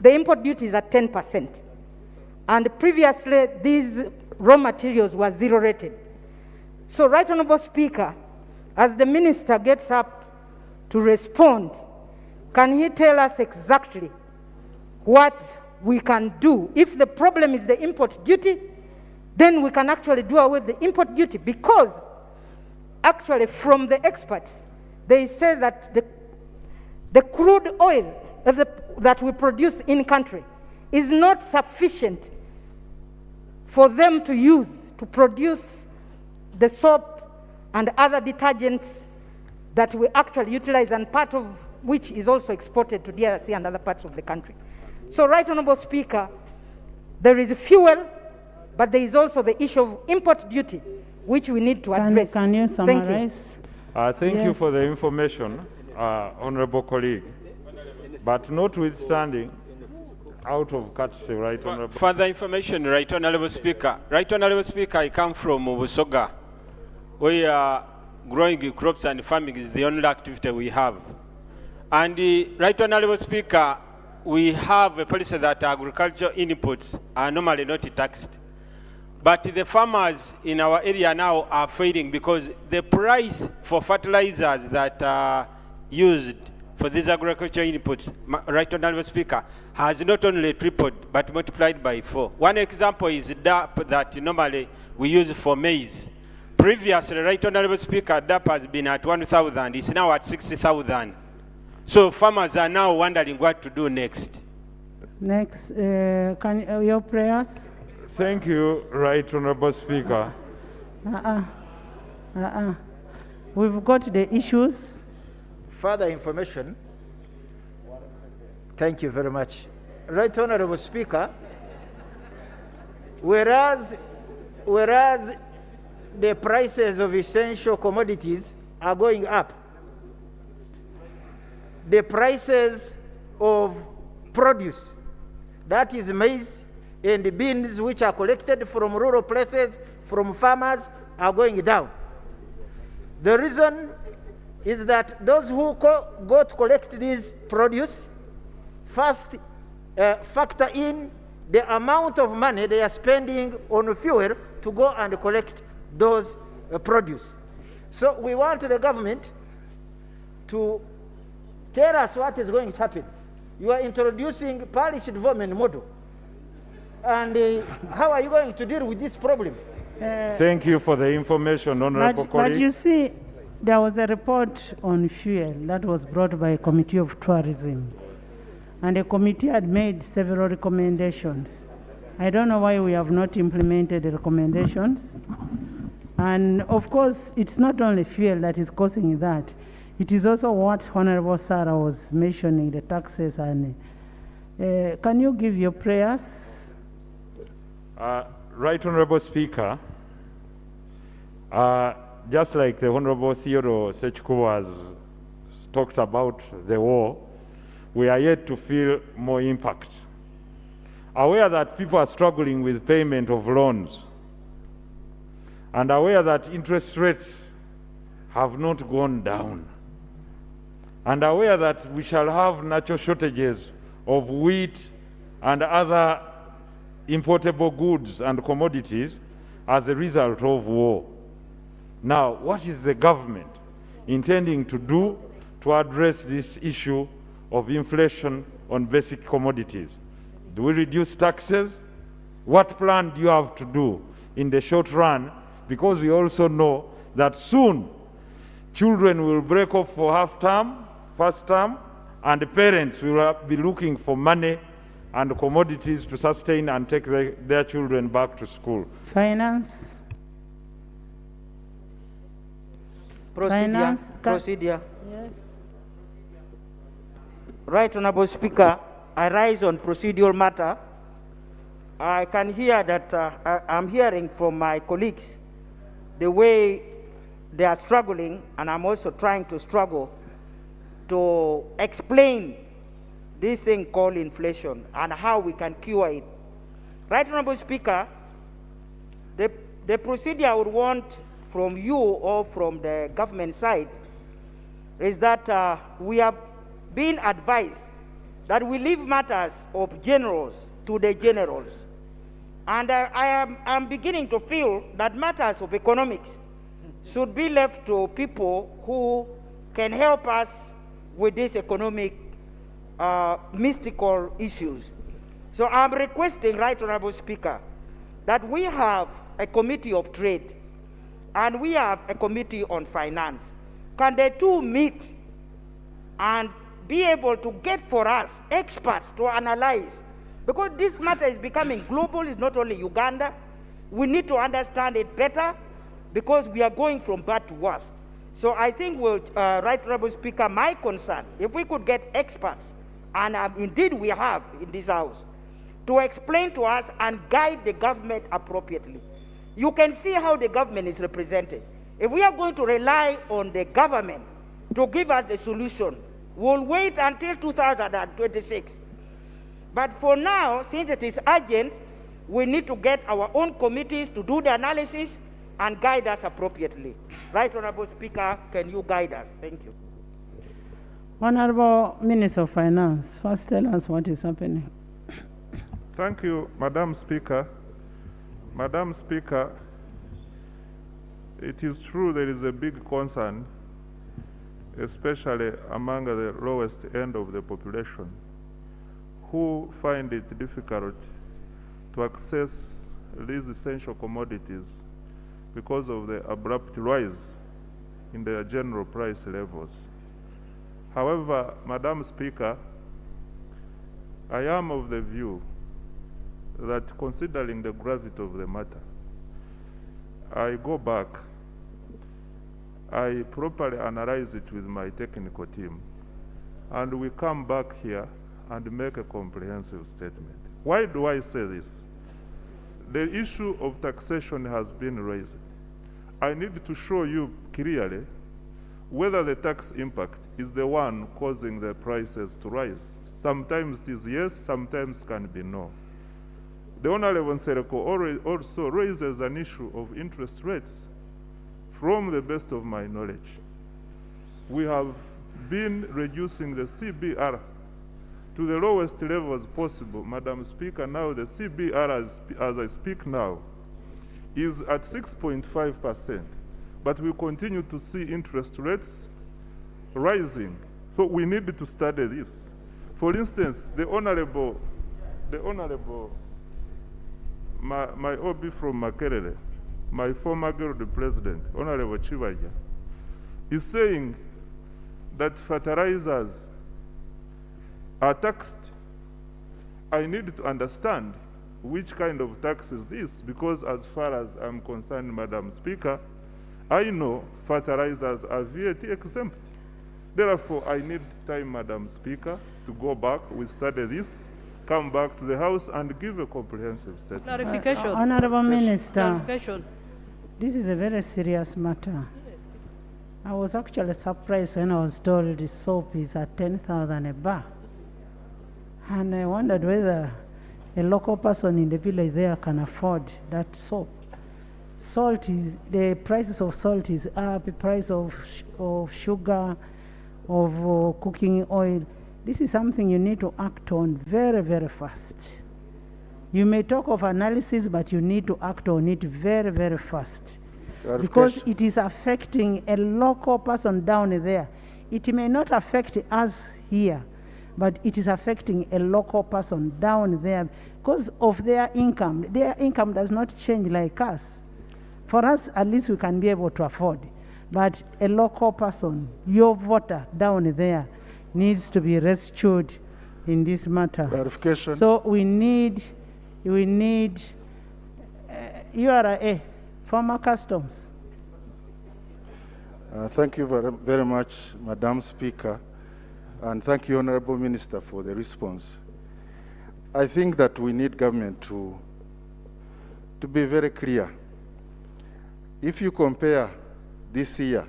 import duty is at 10%. And previously, these raw materials were zero rated. So, Right Honourable Speaker, as the Minister gets up to respond, can he tell us exactly what we can do? If the problem is the import duty, then we can actually do away with the import duty, because actually from the experts, they say that the crude oil that we produce in country is not sufficient for them to use to produce the soap and other detergents that we actually utilize, and part of which is also exported to DRC and other parts of the country. So, Right Honourable Speaker, there is fuel, but there is also the issue of import duty, which we need to address. Can you summarize? Thank you for the information, Honourable colleague. But notwithstanding, out of courtesy, Right Honourable. Further information, Right Honourable Speaker. Right Honourable Speaker, I come from Busoga, where growing crops and farming is the only activity we have. And Right Honourable Speaker, we have a policy that agricultural inputs are normally not taxed. But the farmers in our area now are failing because the price for fertilizers that are used for these agricultural inputs, Right Honourable Speaker, has not only tripled but multiplied by 4. One example is DAP that normally we use for maize. Previously, Right Honourable Speaker, DAP has been at 1,000, it's now at 60,000. So farmers are now wondering what to do next. Next, your prayers? Thank you, Right Honourable Speaker. We've got the issues. Further information. Thank you very much. Right Honourable Speaker, whereas the prices of essential commodities are going up, the prices of produce, that is maize and the beans which are collected from rural places, from farmers, are going down. The reason is that those who go to collect this produce first factor in the amount of money they are spending on fuel to go and collect those produce. So we want the government to tell us what is going to happen. You are introducing parish development model. And how are you going to deal with this problem? Thank you for the information, Honourable colleague. But you see, there was a report on fuel that was brought by a committee of tourism. And the committee had made several recommendations. I don't know why we have not implemented the recommendations. And of course, it's not only fuel that is causing that. It is also what Honourable Sarah was mentioning, the taxes. And can you give your prayers? Right Honourable Speaker, just like the Honourable Theodore Sechku has talked about the war, we are yet to feel more impact. Aware that people are struggling with payment of loans, and aware that interest rates have not gone down, and aware that we shall have natural shortages of wheat and other importable goods and commodities as a result of war. Now, what is the government intending to do to address this issue of inflation on basic commodities? Do we reduce taxes? What plan do you have to do in the short run? Because we also know that soon children will break off for half term, first term, and the parents will be looking for money and commodities to sustain and take their children back to school. Finance. Procedure. Yes. Right Honourable Speaker, I rise on procedural matter. I can hear that I'm hearing from my colleagues the way they are struggling, and I'm also trying to struggle to explain this thing called inflation and how we can cure it. Right Honourable Speaker, the procedure I would want from you or from the government side is that we have been advised that we leave matters of generals to the generals. And I'm beginning to feel that matters of economics should be left to people who can help us with these economic mystical issues. So I'm requesting, Right Honourable Speaker, that we have a committee of trade and we have a committee on finance. Can the two meet and be able to get for us experts to analyze? Because this matter is becoming global, it's not only Uganda. We need to understand it better because we are going from bad to worse. So I think, Right Honourable Speaker, my concern, if we could get experts, and indeed we have in this House, to explain to us and guide the government appropriately. You can see how the government is represented. If we are going to rely on the government to give us the solution, we'll wait until 2026. But for now, since it is urgent, we need to get our own committees to do the analysis and guide us appropriately. Right Honourable Speaker, can you guide us? Thank you. Honorable Minister of Finance, first tell us what is happening. Thank you, Madam Speaker. Madam Speaker, it is true there is a big concern, especially among the lowest end of the population, who find it difficult to access these essential commodities because of the abrupt rise in their general price levels. However, Madam Speaker, I am of the view that considering the gravity of the matter, I go back, I properly analyze it with my technical team, and we come back here and make a comprehensive statement. Why do I say this? The issue of taxation has been raised. I need to show you clearly whether the tax impact is the one causing the prices to rise. Sometimes it is yes, sometimes can be no. The Honorable Nsereko also raises an issue of interest rates. From the best of my knowledge, we have been reducing the CBR to the lowest levels possible. Madam Speaker, now the CBR, as I speak now, is at 6.5%, but we continue to see interest rates rising. So we need to study this. For instance, my OB from Makerere, my former Guild President, Honorable Chivaja, is saying that fertilizers are taxed. I need to understand which kind of tax is this, because as far as I'm concerned, Madam Speaker, I know fertilizers are VAT exempt. Therefore, I need time, Madam Speaker, to go back, we study this, come back to the House and give a comprehensive statement. Clarification. Honorable Minister, Clarification. this is a very serious matter. I was actually surprised when I was told the soap is at 10,000 a bar. And I wondered whether a local person in the village there can afford that soap. The prices of salt is up, the price of sugar, of cooking oil. This is something you need to act on very, very fast. You may talk of analysis, but you need to act on it very, very fast. Because it is affecting a local person down there. It may not affect us here, but it is affecting a local person down there because of their income. Their income does not change like us. For us, at least we can be able to afford. But a local person, your voter down there, needs to be rescued in this matter. Clarification. So we need URA, former customs. Thank you very much, Madam Speaker, and thank you, Honorable Minister, for the response. I think that we need government to be very clear. If you compare this year,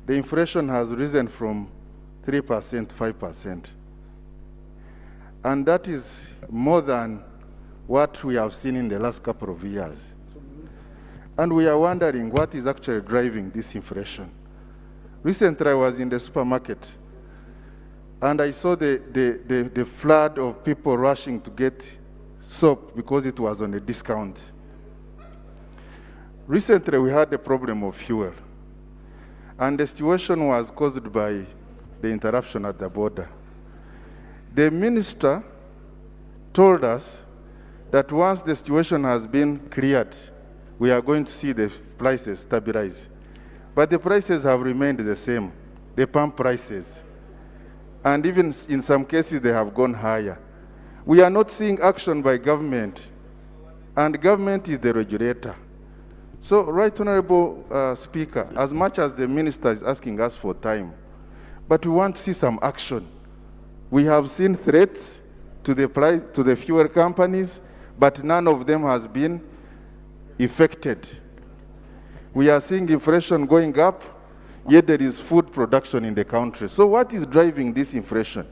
the inflation has risen from 3% to 5%. And that is more than what we have seen in the last couple of years. And we are wondering what is actually driving this inflation. Recently, I was in the supermarket, and I saw the flood of people rushing to get soap because it was on a discount. Recently, we had a problem of fuel, and the situation was caused by the interruption at the border. The minister told us that once the situation has been cleared, we are going to see the prices stabilize. But the prices have remained the same, the pump prices. And even in some cases, they have gone higher. We are not seeing action by government, and government is the regulator. So, Right Honorable Speaker, as much as the minister is asking us for time, but we want to see some action. We have seen threats to the fuel companies, but none of them has been affected. We are seeing inflation going up, yet there is food production in the country. So what is driving this inflation?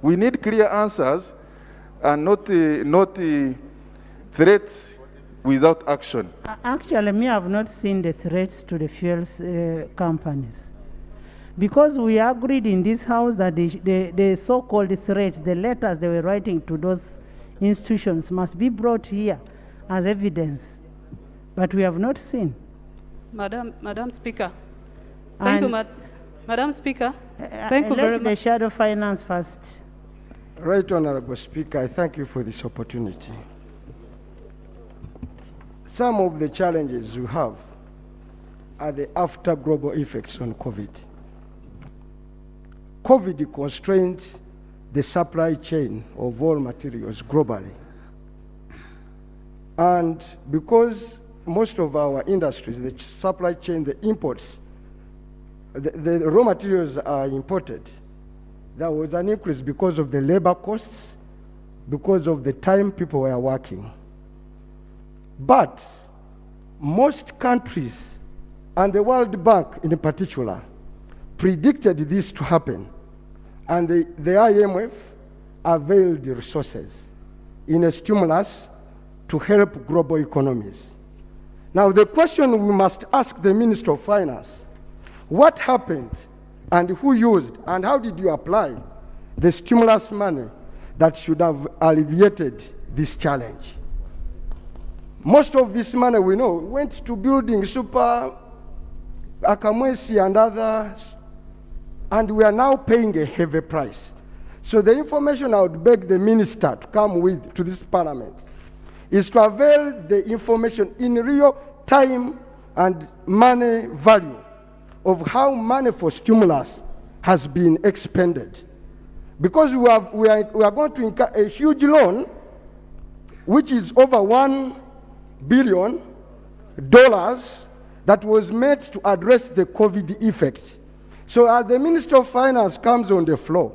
We need clear answers and not threats without action. Actually, me, I have not seen the threats to the fuel companies. Because we agreed in this house that the so-called threats, the letters they were writing to those institutions must be brought here as evidence. But we have not seen. Madam Speaker. Thank you, Madam Speaker. Thank you very much. Let the shadow finance first. Right Honorable Speaker, I thank you for this opportunity. Some of the challenges we have are the after global effects on COVID. COVID constrained the supply chain of all materials globally. And because most of our industries, the supply chain, the imports, the raw materials are imported, there was an increase because of the labor costs, because of the time people were working. But most countries, and the World Bank in particular, predicted this to happen. And the IMF availed the resources in a stimulus to help global economies. Now the question we must ask the Minister of Finance, what happened and who used and how did you apply the stimulus money that should have alleviated this challenge? Most of this money we know went to building Super Akamwesi and others, and we are now paying a heavy price. So the information I would beg the minister to come with to this parliament is to avail the information in real time and money value of how money for stimulus has been expended. Because we are going to incur a huge loan, which is over $1 billion that was made to address the COVID effects. So as the Minister of Finance comes on the floor,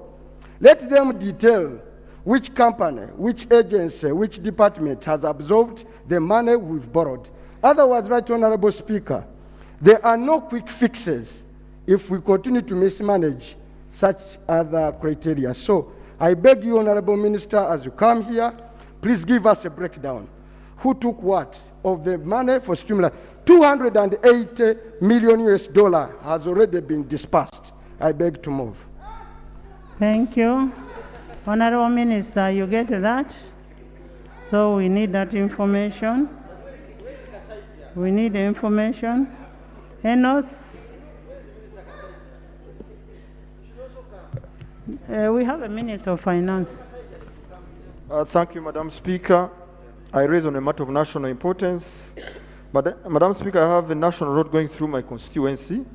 let them detail which company, which agency, which department has absorbed the money we've borrowed. Otherwise, Right Honorable Speaker, there are no quick fixes if we continue to mismanage such other criteria. So I beg you, Honorable Minister, as you come here, please give us a breakdown. Who took what of the money for stimulus? $280 million has already been dispersed. I beg to move. Thank you. Honorable Minister, you get that? So we need that information. We need the information. Enos? We have a Minister of Finance. Thank you, Madam Speaker. I raise on a matter of national importance. But, Madam Speaker, I have a national road going through my constituency.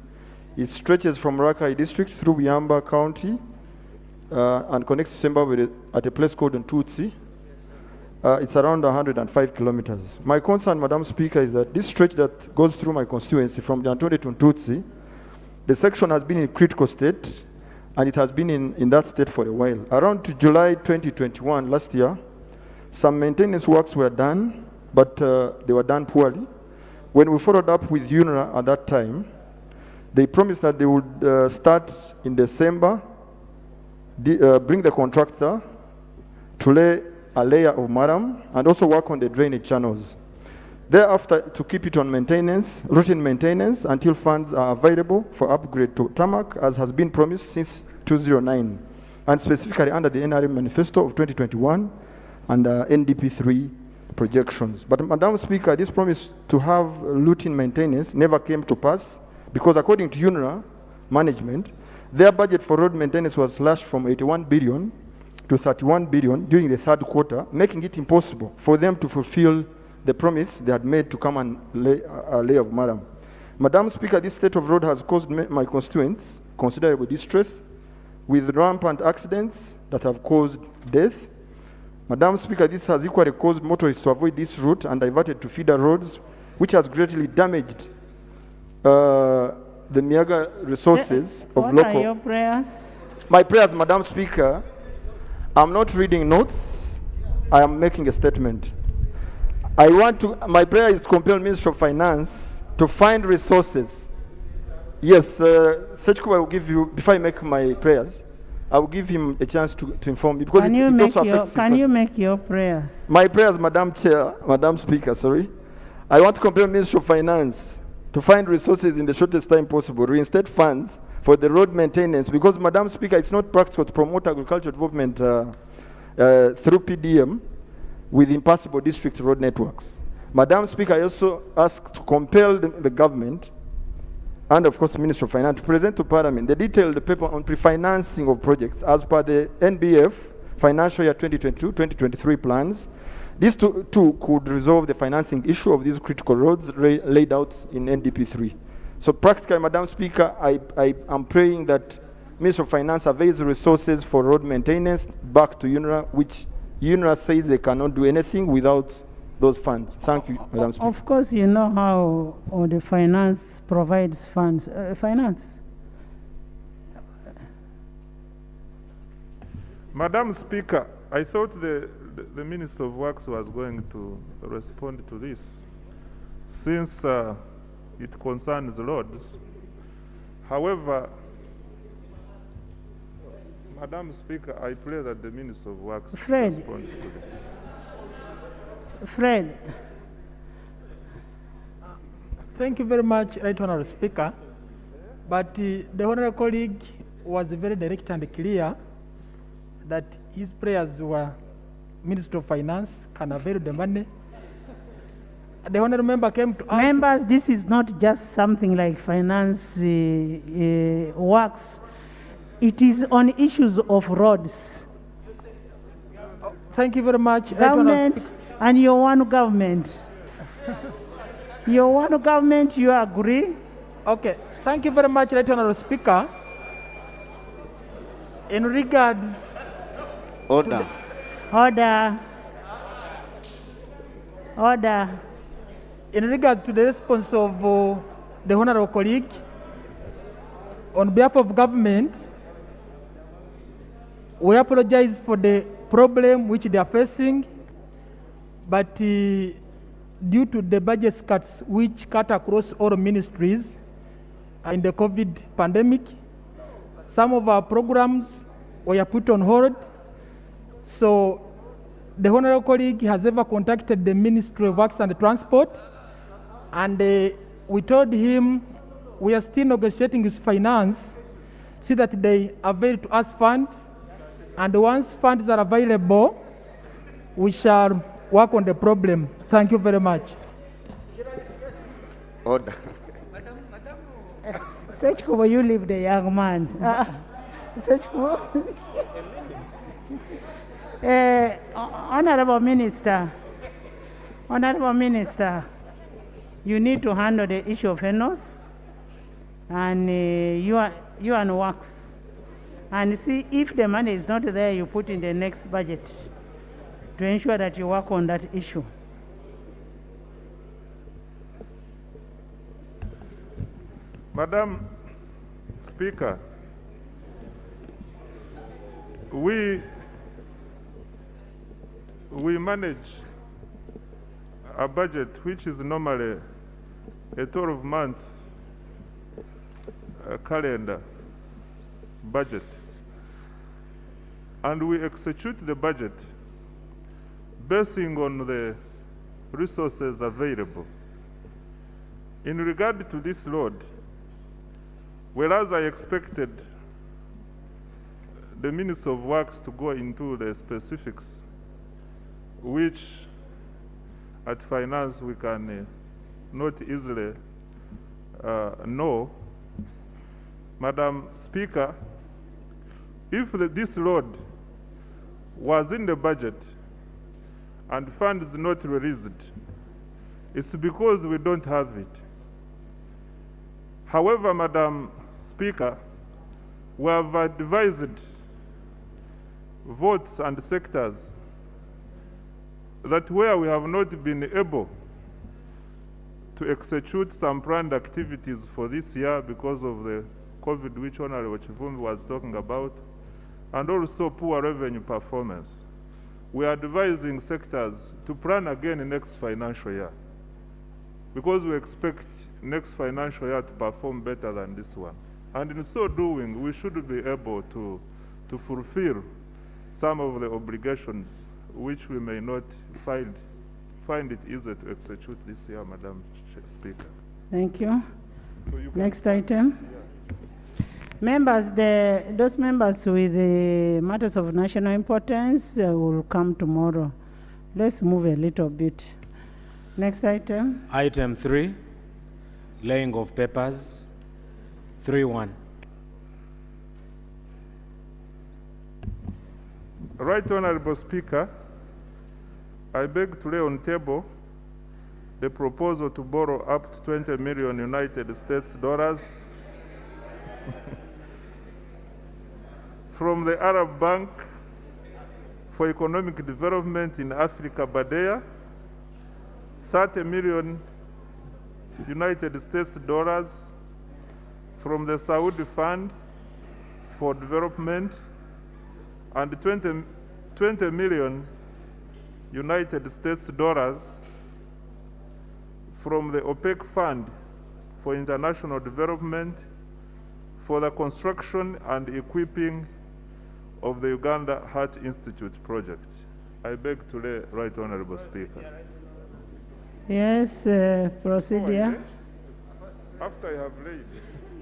It stretches from Rakai district through Biamba County and connects Zimbabwe at a place called Ntutsi. It's around 105 kilometers. My concern, Madam Speaker, is that this stretch that goes through my constituency from Dantone to Ntutsi, the section has been in critical state, and it has been in that state for a while. Around to July 2021, last year, some maintenance works were done, but they were done poorly. When we followed up with UNRA at that time, they promised that they would start in December, bring the contractor to lay a layer of maram and also work on the drainage channels. Thereafter, to keep it on maintenance, routine maintenance, until funds are available for upgrade to tarmac, as has been promised since 2009, and specifically under the NRM manifesto of 2021 and NDP 3 projections. But Madam Speaker, this promise to have routine maintenance never came to pass, because according to UNRA management, their budget for road maintenance was slashed from 81 billion to 31 billion during the third quarter, making it impossible for them to fulfill the promise they had made to come and lay a layer of maram. Madam Speaker, this state of road has caused my constituents considerable distress, with rampant accidents that have caused death. Madam Speaker, this has equally caused motorists to avoid this route and diverted to feeder roads, which has greatly damaged the Miaga resources of local. What are your prayers? My prayers, Madam Speaker, I'm not reading notes, I am making a statement. My prayer is to compel Minister of Finance to find resources. Yes, Sechko, I will give you, before I make my prayers, I will give him a chance to inform me, because can you make your prayers? My prayers, Madam Speaker, sorry. I want to compel Minister of Finance to find resources in the shortest time possible, reinstate funds for the road maintenance, because, Madam Speaker, it's not practical to promote agricultural development through PDM with impassable district road networks. Madam Speaker, I also ask to compel the government and, of course, the Minister of Finance to present to Parliament the detailed paper on pre-financing of projects as per the NBF financial year 2022-2023 plans. These two could resolve the financing issue of these critical roads laid out in NDP3. So practically, Madam Speaker, I am praying that Minister of Finance avails resources for road maintenance back to UNRA, which UNRA says they cannot do anything without those funds. Thank you, Madam Speaker. Of course, you know how the finance provides funds. Finance. Madam Speaker, I thought the Minister of Works was going to respond to this, since it concerns roads. However, Madam Speaker, I pray that the Minister of Works responds to this. Fred. Thank you very much, Right Honourable Speaker. But the Honourable colleague was very direct and clear that his prayers were Minister of Finance can avail the money. The Honourable member came to us. Members, this is not just something like finance works. It is on issues of roads. Thank you very much. Government, and your one government. Your one government, you agree? Okay. Thank you very much, Right Honourable Speaker. In regards... Order. Order. Order. In regards to the response of the Honourable colleague, on behalf of government, we apologize for the problem which they are facing, but due to the budget cuts which cut across all ministries in the COVID pandemic, some of our programs were put on hold. So the Honourable colleague has ever contacted the Ministry of Works and Transport, and we told him we are still negotiating with finance so that they avail to us funds, and once funds are available, we shall work on the problem. Thank you very much. Order. Sechkubo, you leave the young man. Sechkubo. Honourable Minister, you need to handle the issue of NOS and you and Works. And see, if the money is not there, you put in the next budget to ensure that you work on that issue. Madam Speaker, we manage a budget which is normally a 12-month calendar budget, and we execute the budget basing on the resources available. In regard to this load, whereas I expected the Minister of Works to go into the specifics, which at finance we can not easily know. Madam Speaker, if this load was in the budget and funds not released, it's because we don't have it. However, Madam Speaker, we have advised votes and sectors that where we have not been able to execute some planned activities for this year because of the COVID, which Honourable Chivumbi was talking about, and also poor revenue performance, we are advising sectors to plan again in next financial year, because we expect next financial year to perform better than this one. And in so doing, we should be able to fulfill some of the obligations which we may not find it easy to execute this year, Madam Speaker. Thank you. So next item. Members, those members with the matters of national importance will come tomorrow. Let's move a little bit. Next item. Item 3, laying of papers, 3-1. Right Honorable Speaker, I beg to lay on table the proposal to borrow up to 20 million United States dollars from the Arab Bank for Economic Development in Africa, BADEA, 30 million United States dollars from the Saudi Fund for Development, and 20 million United States dollars from the OPEC Fund for International Development for the construction and equipping of the Uganda Heart Institute project. I beg to lay Right Honorable Speaker. Yes, procedure. After I have laid.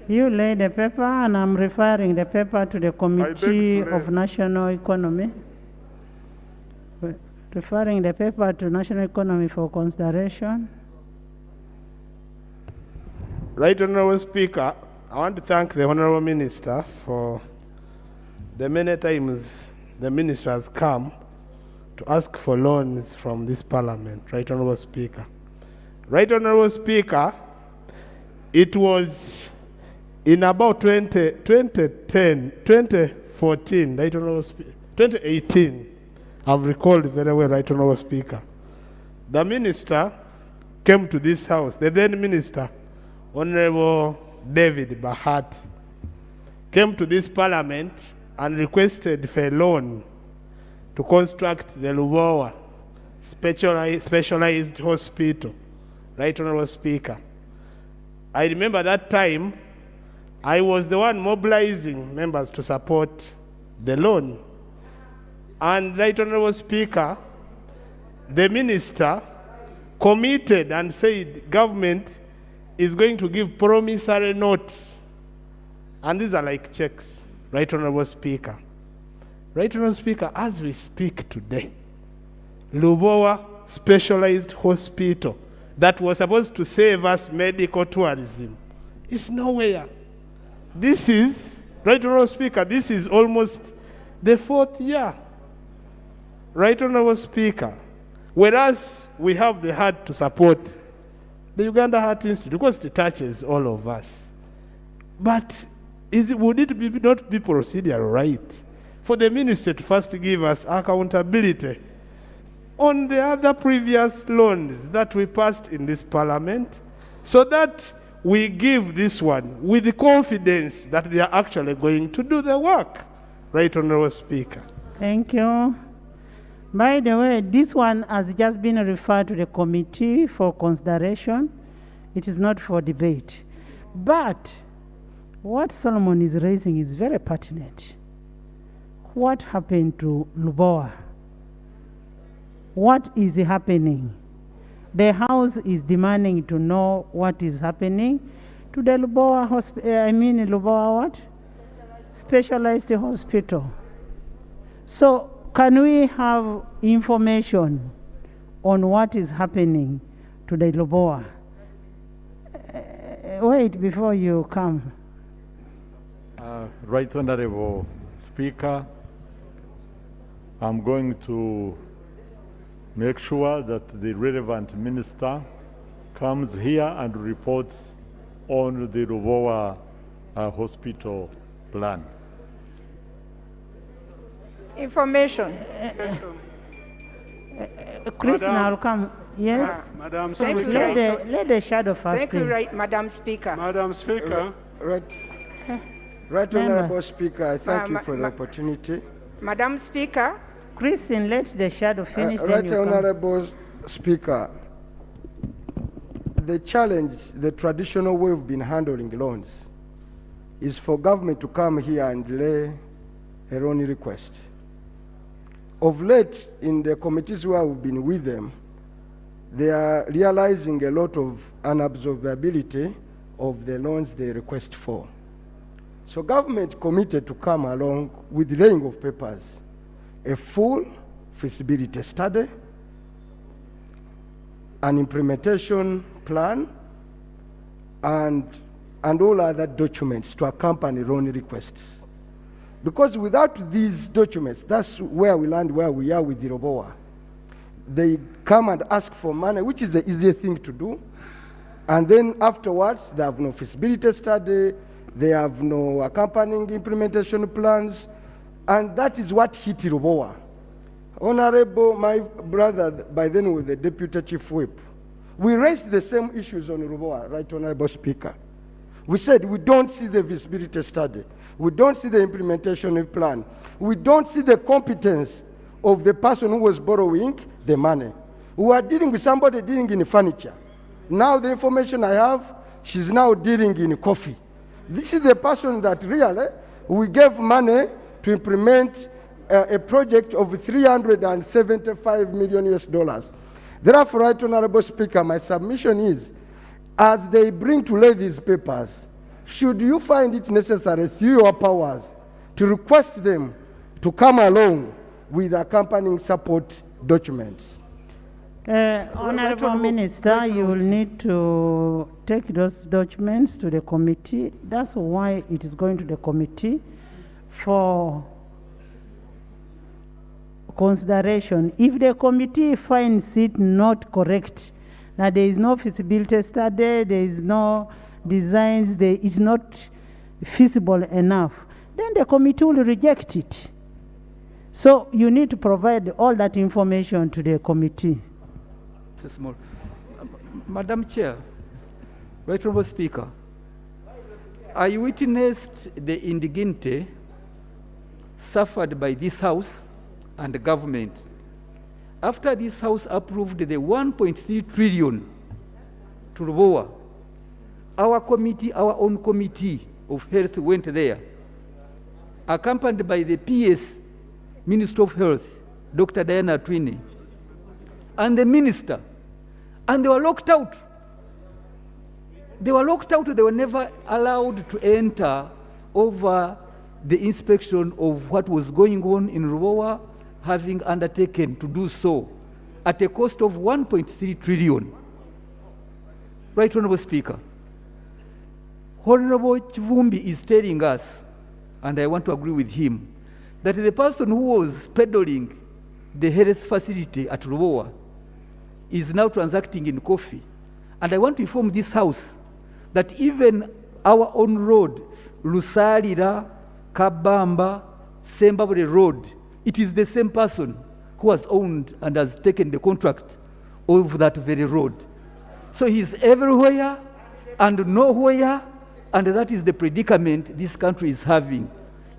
You lay the paper, and I'm referring the paper to the Committee of National Economy. Referring the paper to National Economy for consideration. Right Honorable Speaker, I want to thank the Honorable Minister for the many times the Minister has come to ask for loans from this Parliament. Right Honorable Speaker. Right Honorable Speaker, it was in about 2014, Right Honorable Speaker, 2018, I've recalled very well, Right Honorable Speaker. The Minister came to this house, the then Minister, Honorable David Bahati, came to this Parliament and requested for a loan to construct the Lubowa specialized hospital. Right Honorable Speaker. I remember that time, I was the one mobilizing members to support the loan. And Right Honorable Speaker, the Minister committed and said government is going to give promissory notes. And these are like checks, Right Honorable Speaker. Right Honorable Speaker, as we speak today, Lubowa Specialized Hospital that was supposed to save us medical tourism is nowhere. This is, Right Honorable Speaker, this is almost the 4th year. Right Honorable Speaker, whereas we have the heart to support the Uganda Heart Institute because it touches all of us. But would it not be procedural right for the ministry to first give us accountability on the other previous loans that we passed in this Parliament, so that we give this one with the confidence that they are actually going to do the work? Right Honorable Speaker. Thank you. By the way, this one has just been referred to the committee for consideration. It is not for debate. But what Solomon is raising is very pertinent. What happened to Lubowa? What is happening? The House is demanding to know what is happening to the Lubowa Lubowa what? Specialized hospital. So can we have information on what is happening to the Lubowa? Wait before you come. Right Honorable Speaker, I'm going to make sure that the relevant minister comes here and reports on the Lubowa hospital plan. Information. Krishna will come. Yes. Madam Speaker. Let the shadow first. Thank you, Madam Speaker. Madam Speaker. Right Honorable Speaker, I thank you for the opportunity. Madam Speaker. Christine, let the shadow finish. Right Honorable Speaker, the challenge, the traditional way we've been handling loans is for government to come here and lay a loan request. Of late, in the committees where we've been with them, they are realizing a lot of unabsorbability of the loans they request for. So government committed to come along with laying of papers, a full feasibility study, an implementation plan, and all other documents to accompany loan requests. Because without these documents, that's where we land where we are with the Roboa. They come and ask for money, which is the easiest thing to do. And then afterwards, they have no feasibility study, they have no accompanying implementation plans, and that is what hit Roboa. Honorable, my brother, by then was the Deputy Chief Whip. We raised the same issues on Roboa, right, Honorable Speaker. We said we don't see the feasibility study. We don't see the implementation plan. We don't see the competence of the person who was borrowing the money. We are dealing with somebody dealing in furniture. Now the information I have, she's now dealing in coffee. This is the person that really we gave money to implement a project of 375 million US dollars. Therefore, Right Honorable Speaker, my submission is, as they bring to lay these papers, should you find it necessary through your powers to request them to come along with accompanying support documents? Honorable Minister, you will need to take those documents to the committee. That's why it is going to the committee for consideration. If the committee finds it not correct, that there is no feasibility study, there is no designs, it's not feasible enough, then the committee will reject it. So you need to provide all that information to the committee. Small. Madam Chair, Right Honorable Speaker, I witnessed the indignity suffered by this House and the government after this House approved the 1.3 trillion to Roboa. Our committee, our own committee of health went there, accompanied by the PS Minister of Health, Dr. Diana Twini, and the minister, and they were locked out. They were locked out. They were never allowed to enter over the inspection of what was going on in Roboa, having undertaken to do so at a cost of 1.3 trillion. Right Honorable Speaker, Honorable Chivumbi is telling us, and I want to agree with him, that the person who was peddling the health facility at Roboa is now transacting in coffee. And I want to inform this House that even our own road, Lusalira, Kabamba, Sembabure Road, it is the same person who has owned and has taken the contract of that very road. So he's everywhere and nowhere, and that is the predicament this country is having.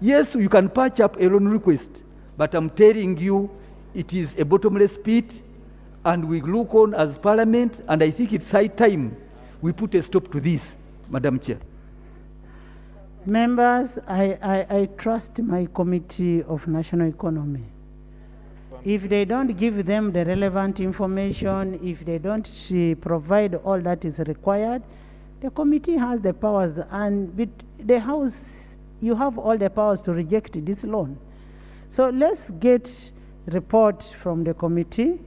Yes, you can patch up a loan request, but I'm telling you, it is a bottomless pit, and we look on as Parliament, and I think it's high time we put a stop to this, Madam Chair. Members, I trust my Committee of National Economy. If they don't give them the relevant information, if they don't provide all that is required, the committee has the powers, and with the House, you have all the powers to reject this loan. So let's get report from the committee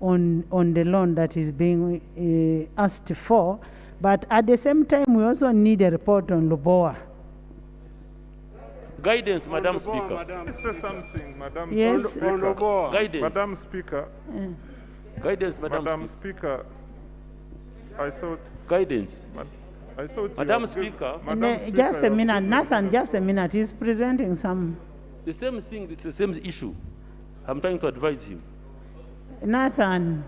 on the loan that is being asked for, but at the same time, we also need a report on Roboa. Guidance, Madam Speaker. Madam, say something, Madam Yes. Speaker. Guidance. Madam Speaker. Guidance, Madam Speaker. I thought. Guidance. I thought. Madam Speaker. Just a minute, Nathan, just a minute. He's presenting some. The same thing, it's the same issue. I'm trying to advise him. Nathan.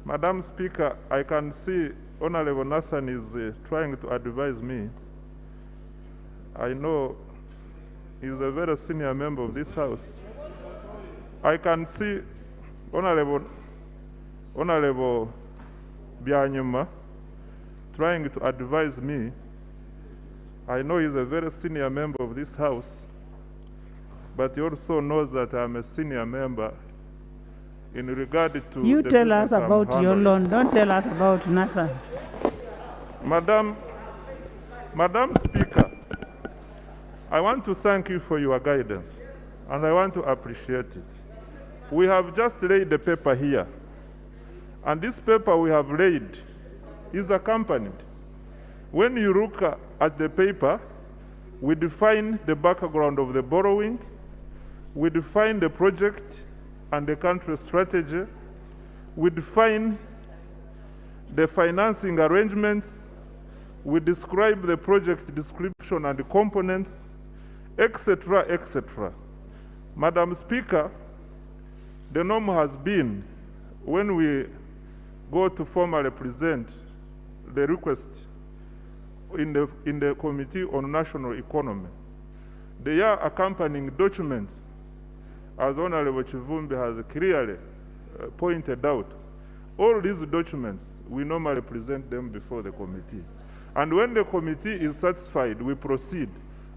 Madam Speaker, I can see Honorable Nathan is trying to advise me. I know he's a very senior member of this House. I can see Honorable Byanyuma trying to advise me. I know he's a very senior member of this House, but he also knows that I'm a senior member in regard to You the tell us business I'm about your handling. loan. Don't tell us about nothing. Madam Speaker, I want to thank you for your guidance, and I want to appreciate it. We have just laid the paper here, and this paper we have laid is accompanied. When you look at the paper, we define the background of the borrowing, we define the project and the country strategy, we define the financing arrangements, we describe the project description and the components, etc., etc. Madam Speaker, the norm has been, when we go to formally present the request in the Committee on National Economy, they are accompanying documents, as Honorable Chivumbi has clearly pointed out. All these documents, we normally present them before the committee. And when the committee is satisfied, we proceed.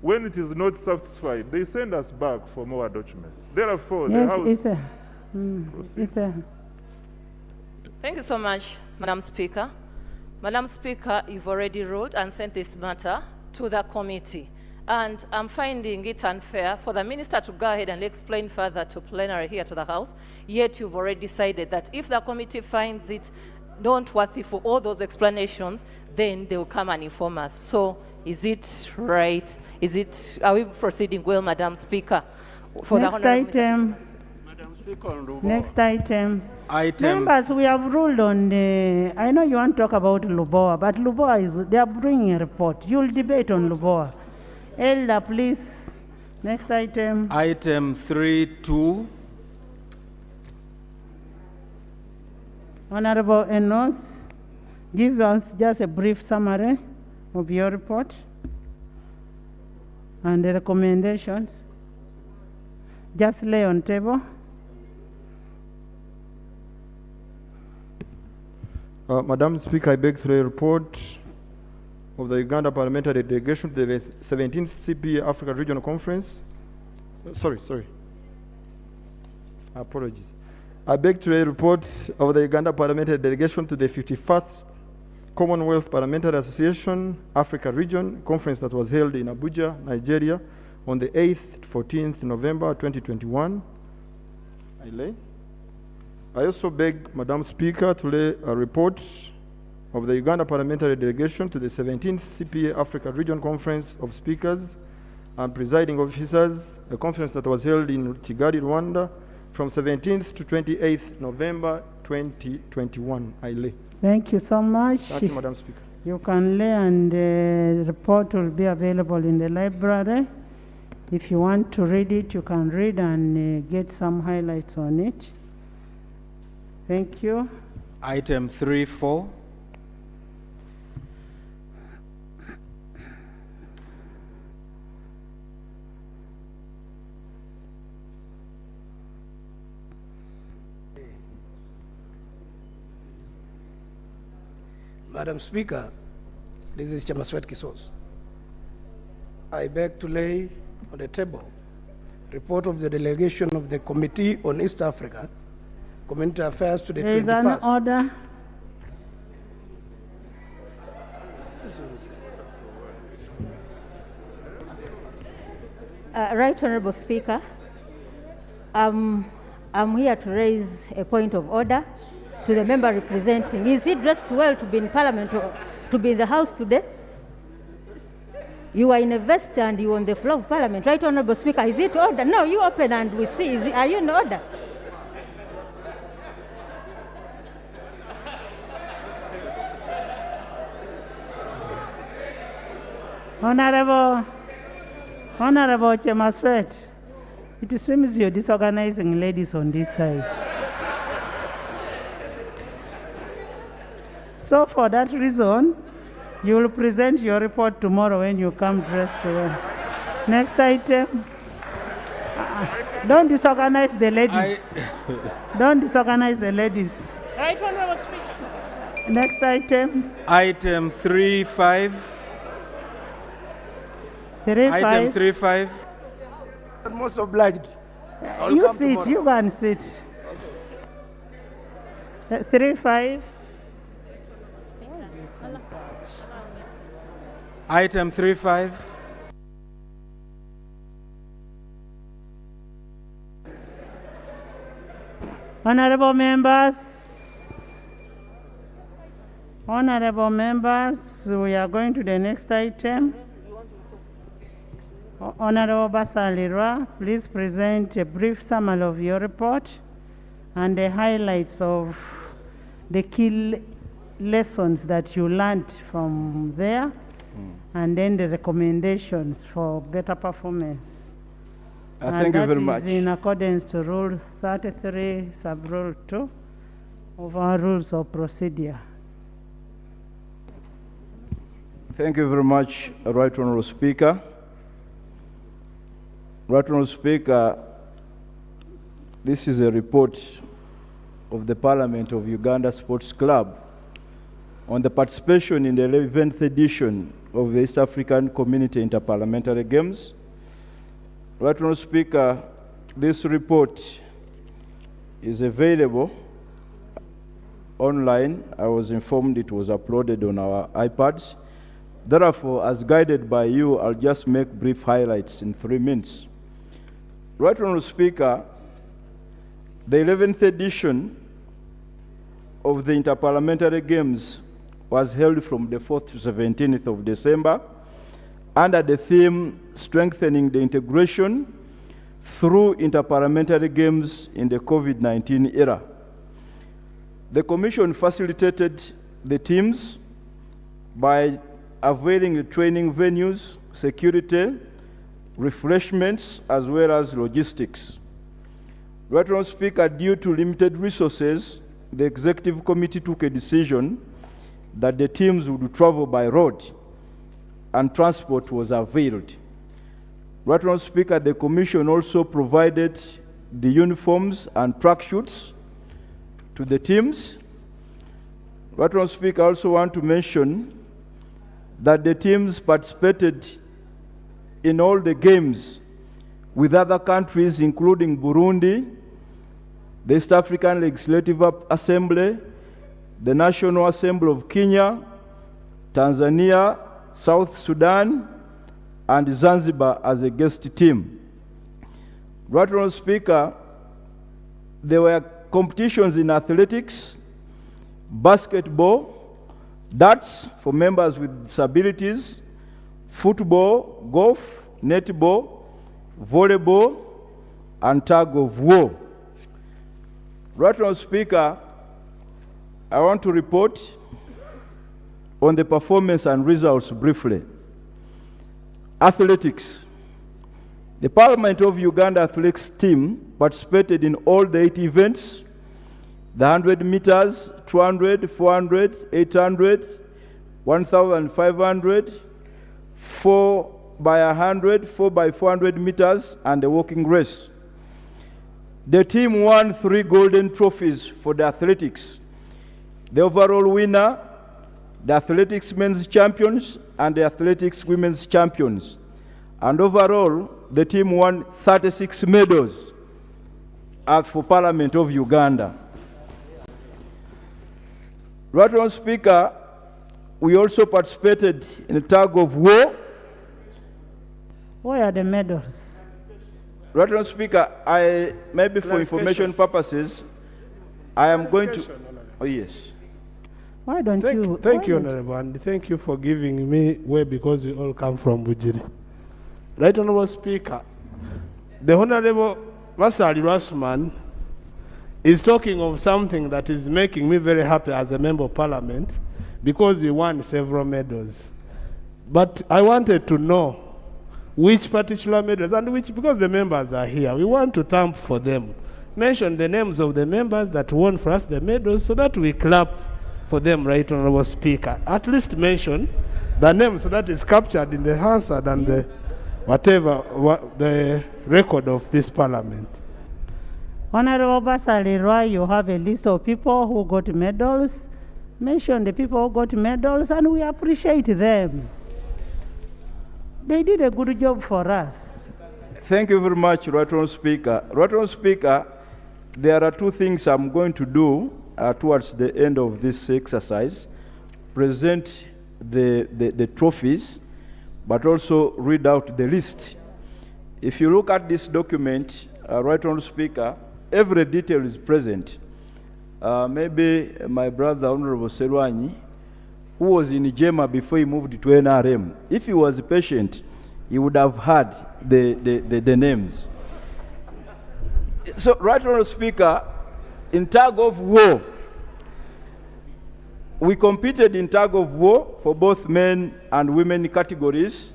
When it is not satisfied, they send us back for more documents. Therefore, Yes, the House... Ether. Ether. Thank you so much, Madam Speaker. Madam Speaker, you've already wrote and sent this matter to the committee. And I'm finding it unfair for the minister to go ahead and explain further to plenary here to the House, yet you've already decided that if the committee finds it not worthy for all those explanations, then they'll come and inform us. So is it right? Are we proceeding well, Madam Speaker? For Next the item. Next item. Members, we have ruled on the, I know you want to talk about Luboa, but Luboa they are bringing a report. You'll debate on Luboa. Elder, please. Next item. Item 3.2. Honorable Enos, give us just a brief summary of your report and the recommendations. Just lay on table. Madam Speaker, I beg to lay a report of the Uganda Parliamentary Delegation to the 17th CPA Africa Regional Conference. Sorry. Apologies. I beg to lay a report of the Uganda Parliamentary Delegation to the 51st Commonwealth Parliamentary Association Africa Region Conference that was held in Abuja, Nigeria on the 8th to 14th November 2021. I also beg Madam Speaker to lay a report of the Uganda Parliamentary Delegation to the 17th CPA Africa Region Conference of Speakers and Presiding Officers, a conference that was held in Kigali, Rwanda, from 17th to 28th November 2021. I lay. Thank you so much. Thank you, Madam Speaker. You can lay, and the report will be available in the library. If you want to read it, you can read and get some highlights on it. Thank you. Item 3.4. Madam Speaker, this is Chamaswet Kisos. I beg to lay on the table report of the delegation of the Committee on East Africa, Community Affairs to the 21st. There is an order. Right Honorable Speaker, I'm here to raise a point of order to the member representing. Is he dressed well to be in Parliament or to be in the House today? You are in a vest and you are on the floor of Parliament. Right Honorable Speaker, is it order? No, you open and we see. Are you in order? Honorable Chemaswet, it seems you're disorganizing ladies on this side. So for that reason, you will present your report tomorrow when you come dressed well. Next item. Don't disorganize the ladies. Don't disorganize the ladies. Right Honorable Speaker. Next item. Item 3.5. Item 3.5. I'm most obliged. You sit, you go and sit. 35. Item 35. Honorable members, we are going to the next item. Honorable Basalirwa, please present a brief summary of your report and the highlights of the key lessons that you learned from there, and then the recommendations for better performance. Thank you very much. That is in accordance to Rule 33, Sub-Rule 2 of our Rules of Procedure. Thank you very much, Right Honourable Speaker. Right Honourable Speaker, this is a report of the Parliament of Uganda Sports Club on the participation in the 11th edition of the East African Community Inter-parliamentary Games. Right Honourable Speaker, this report is available online. I was informed it was uploaded on our iPads. Therefore, as guided by you, I'll just make brief highlights in 3 minutes. Right Honourable Speaker, the 11th edition of the Inter-parliamentary Games was held from the 4th to 17th of December under the theme Strengthening the Integration through Inter-parliamentary Games in the COVID-19 era. The Commission facilitated the teams by availing the training venues, security, refreshments, as well as logistics. Right Honourable Speaker, due to limited resources, the Executive Committee took a decision that the teams would travel by road and transport was availed. Right Honourable Speaker, the Commission also provided the uniforms and tracksuits to the teams. Right Honourable Speaker, I also want to mention that the teams participated in all the games with other countries, including Burundi, the East African Legislative Assembly, the National Assembly of Kenya, Tanzania, South Sudan, and Zanzibar as a guest team. Right Honourable Speaker, there were competitions in athletics, basketball, darts for members with disabilities, football, golf, netball, volleyball, and tug of war. Right Honourable Speaker, I want to report on the performance and results briefly. Athletics. The Parliament of Uganda athletics team participated in all the 8 events: the 100 meters, 200, 400, 800, 1,500, 4x100, 4x400 meters, and the walking race. The team won 3 golden trophies for the athletics. The overall winner, the athletics men's champions, and the athletics women's champions. And overall, the team won 36 medals for Parliament of Uganda. Right Honourable Speaker, we also participated in a tug of war. Where are the medals? Right Honourable Speaker, maybe for information purposes, I am going to... Oh, yes. Why don't you... Thank you, Honourable, and thank you for giving me way, because we all come from Bujiri. Right Honourable Speaker, the Honourable Vasali Rasman is talking of something that is making me very happy as a Member of Parliament, because we won several medals. But I wanted to know which particular medals, and which, because the members are here, we want to thank for them. Mention the names of the members that won for us the medals so that we clap for them, Right Honourable Speaker. At least mention the names so that is captured in the Hansard and the the record of this Parliament. Honourable Basalirwa, you have a list of people who got medals. Mention the people who got medals, and we appreciate them. They did a good job for us. Thank you very much, Right Honourable Speaker. Right Honourable Speaker, there are 2 things I'm going to do towards the end of this exercise, present the trophies, but also read out the list. If you look at this document, Right Honourable Speaker, every detail is present. Maybe my brother, Honourable Serwanyi, who was in Jema before he moved to NRM, if he was patient, he would have had the names. So, Right Honourable Speaker, in tug of war, we competed in tug of war for both men and women categories,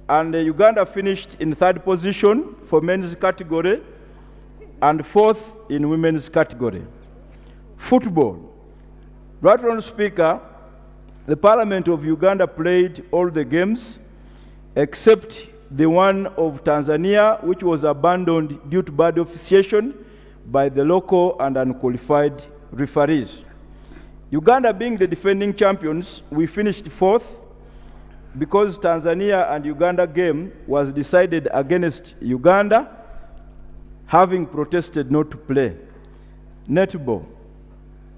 and Uganda finished in 3rd position for men's category and 4th in women's category. Football. Right Honourable Speaker, the Parliament of Uganda played all the games except the one of Tanzania, which was abandoned due to bad officiation by the local and unqualified referees. Uganda being the defending champions, we finished 4th because Tanzania and Uganda game was decided against Uganda, having protested not to play. Netball.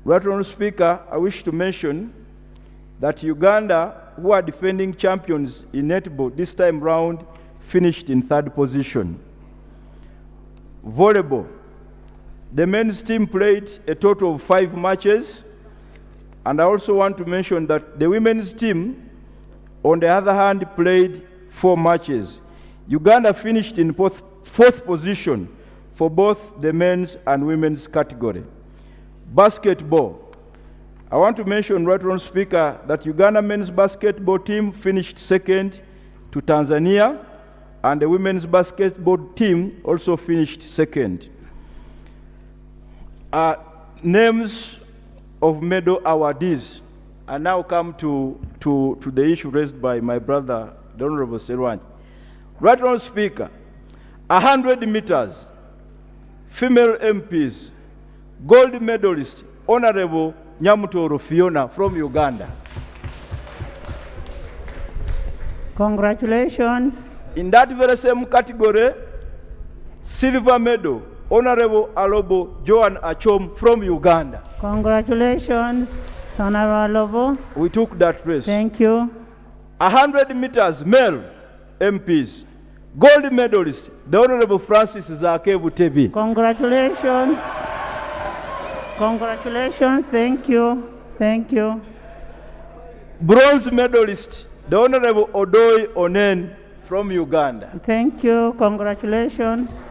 Right Honourable Speaker, I wish to mention that Uganda, who are defending champions in netball this time round, finished in 3rd position. Volleyball. The men's team played a total of 5 matches, and I also want to mention that the women's team, on the other hand, played 4 matches. Uganda finished in 4th position for both the men's and women's category. Basketball. I want to mention, Right Honourable Speaker, that Uganda men's basketball team finished 2nd to Tanzania, and the women's basketball team also finished 2nd. Names of medal awardees. I now come to the issue raised by my brother, the Honourable Serwanyi. Right Honourable Speaker, 100 meters, female MPs, gold medalist, Honourable Nyamutoro Fiona from Uganda. Congratulations. In that very same category, silver medal, Honourable Alobo Joan Achom from Uganda. Congratulations, Honourable Alobo. We took that race. Thank you. 100 meters, male MPs, gold medalist, the Honourable Francis Zake Butebi. Congratulations. Congratulations. Thank you. Thank you. Bronze medalist, the Honourable Odoi Onen from Uganda. Thank you. Congratulations.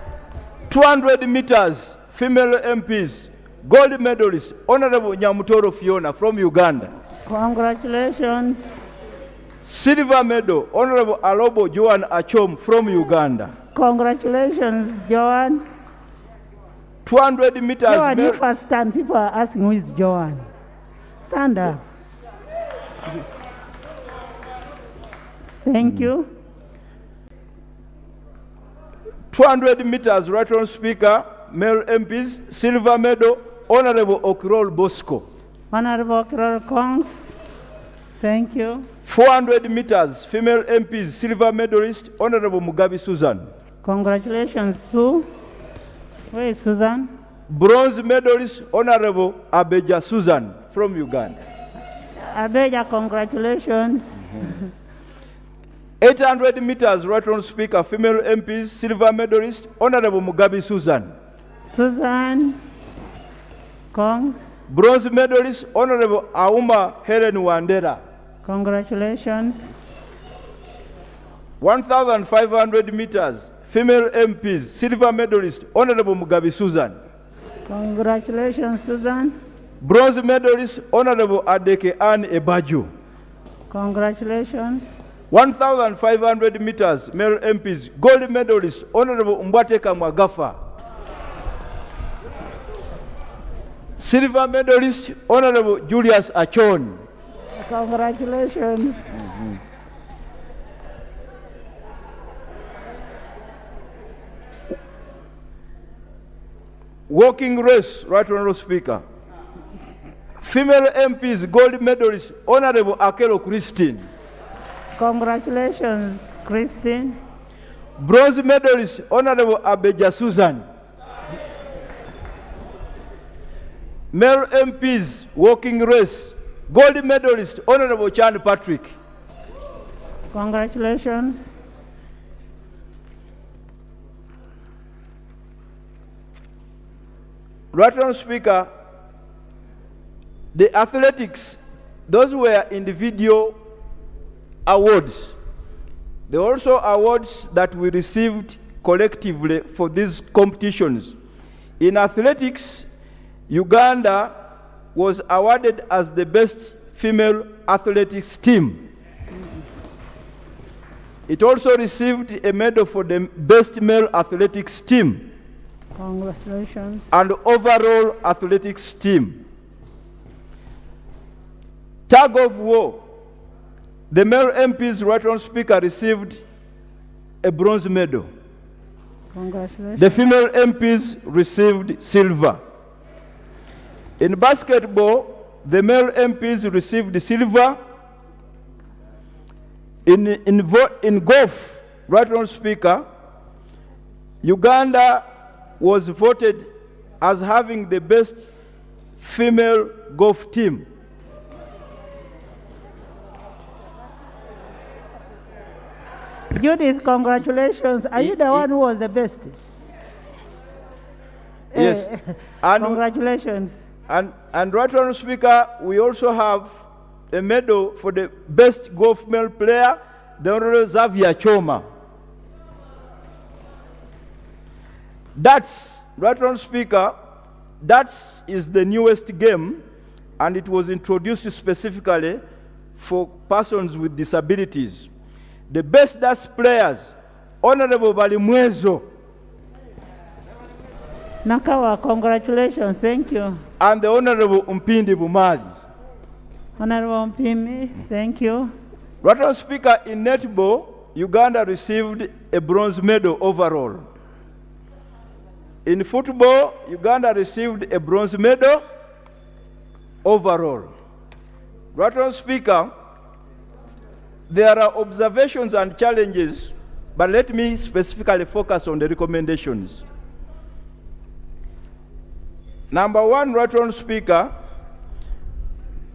200 meters, female MPs, gold medalist, Honourable Nyamutoro Fiona from Uganda. Congratulations. Silver medal, Honourable Alobo Joan Achom from Uganda. Congratulations, Joan. 200 meters. Joan, you first stand. People are asking who is Joan. Stand up. Thank you. 200 meters, Right Honourable Speaker, male MPs, silver medal, Honourable Okirol Bosco. Honourable Okirol Kongs. Thank you. 400 meters, female MPs, silver medalist, Honourable Mugabe Susan. Congratulations, Sue. Where is Susan? Bronze medalist, Honourable Abeja Susan from Uganda. Abeja, congratulations. 800 meters, Right Honourable Speaker, female MPs, silver medalist, Honourable Mugabe Susan. Susan Kongs. Bronze medalist, Honourable Auma Helen Wandera. Congratulations. 1,500 meters, female MPs, silver medalist, Honourable Mugabe Susan. Congratulations, Susan. Bronze medalist, Honourable Adeke Anne Ebaju. Congratulations. 1,500 meters, male MPs, gold medalist, Honourable Mbwateka Mwagafa. Silver medalist, Honourable Julius Achon. Congratulations. Walking race, Right Honourable Speaker. Female MPs, gold medalist, Honourable Akelo Christine. Congratulations, Christine. Bronze medalist, Honourable Abeja Susan. male MPs walking race, gold medalist, Honorable Chan Patrick. Congratulations. Right Honourable Speaker, the athletics, those were individual awards. There were also awards that we received collectively for these competitions. In athletics, Uganda was awarded as the best female athletics team. It also received a medal for the best male athletics team. Congratulations. And overall athletics team. Tug of war. The male MP's Right Honourable Speaker received a bronze medal. Congratulations. The female MPs received silver. In basketball, the male MPs received silver. In golf, Right Honourable Speaker, Uganda was voted as having the best female golf team. Judith, congratulations. Are you the one who was the best? Yes. And congratulations. And Right Honourable Speaker, we also have a medal for the best golf male player, the Honourable Xavier Choma. That's, Right Honourable Speaker, that is the newest game, and it was introduced specifically for persons with disabilities. The best darts players, Honourable Balimwezo. Nakawa, congratulations, thank you. And the Honourable Mpindi Bumali. Honourable Mpindi, thank you. Right Honourable Speaker, in netball, Uganda received a bronze medal overall. In football, Uganda received a bronze medal overall. Right Honourable Speaker, there are observations and challenges, but let me specifically focus on the recommendations. Number one, Right Honourable Speaker,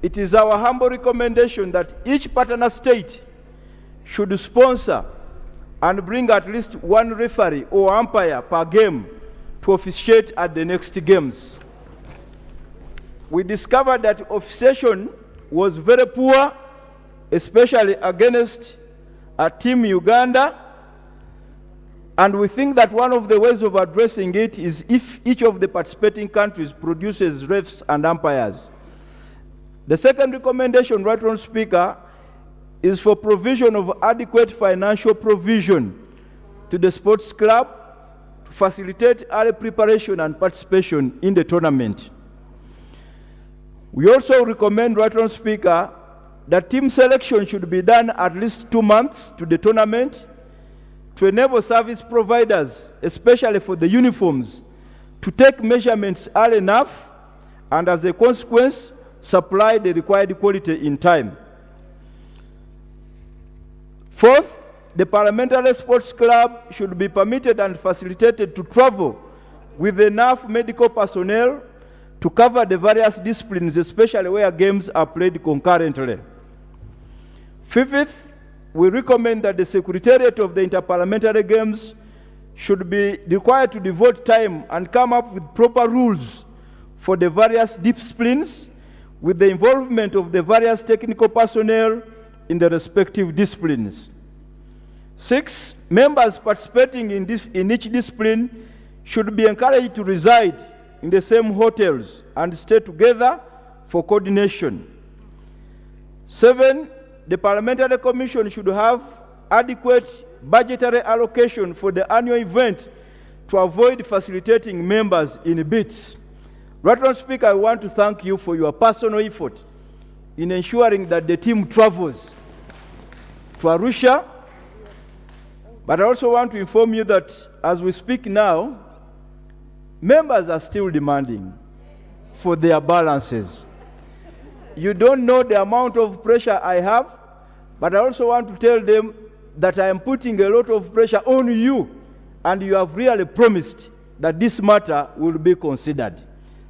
it is our humble recommendation that each partner state should sponsor and bring at least one referee or umpire per game to officiate at the next games. We discovered that officiation was very poor, especially against Team Uganda, and we think that one of the ways of addressing it is if each of the participating countries produces refs and umpires. The second recommendation, Right Honourable Speaker, is for provision of adequate financial provision to the sports club to facilitate early preparation and participation in the tournament. We also recommend, Right Honourable Speaker, that team selection should be done at least 2 months to the tournament to enable service providers, especially for the uniforms, to take measurements early enough and as a consequence, supply the required quality in time. Fourth, the Parliamentary Sports Club should be permitted and facilitated to travel with enough medical personnel to cover the various disciplines, especially where games are played concurrently. Fifth, we recommend that the Secretariat of the Inter-parliamentary Games should be required to devote time and come up with proper rules for the various disciplines with the involvement of the various technical personnel in the respective disciplines. 6, members participating in each discipline should be encouraged to reside in the same hotels and stay together for coordination. 7, the Parliamentary Commission should have adequate budgetary allocation for the annual event to avoid facilitating members in bits. Right Honourable Speaker, I want to thank you for your personal effort in ensuring that the team travels to Arusha, but I also want to inform you that as we speak now, members are still demanding for their balances. You don't know the amount of pressure I have, but I also want to tell them that I am putting a lot of pressure on you, and you have really promised that this matter will be considered.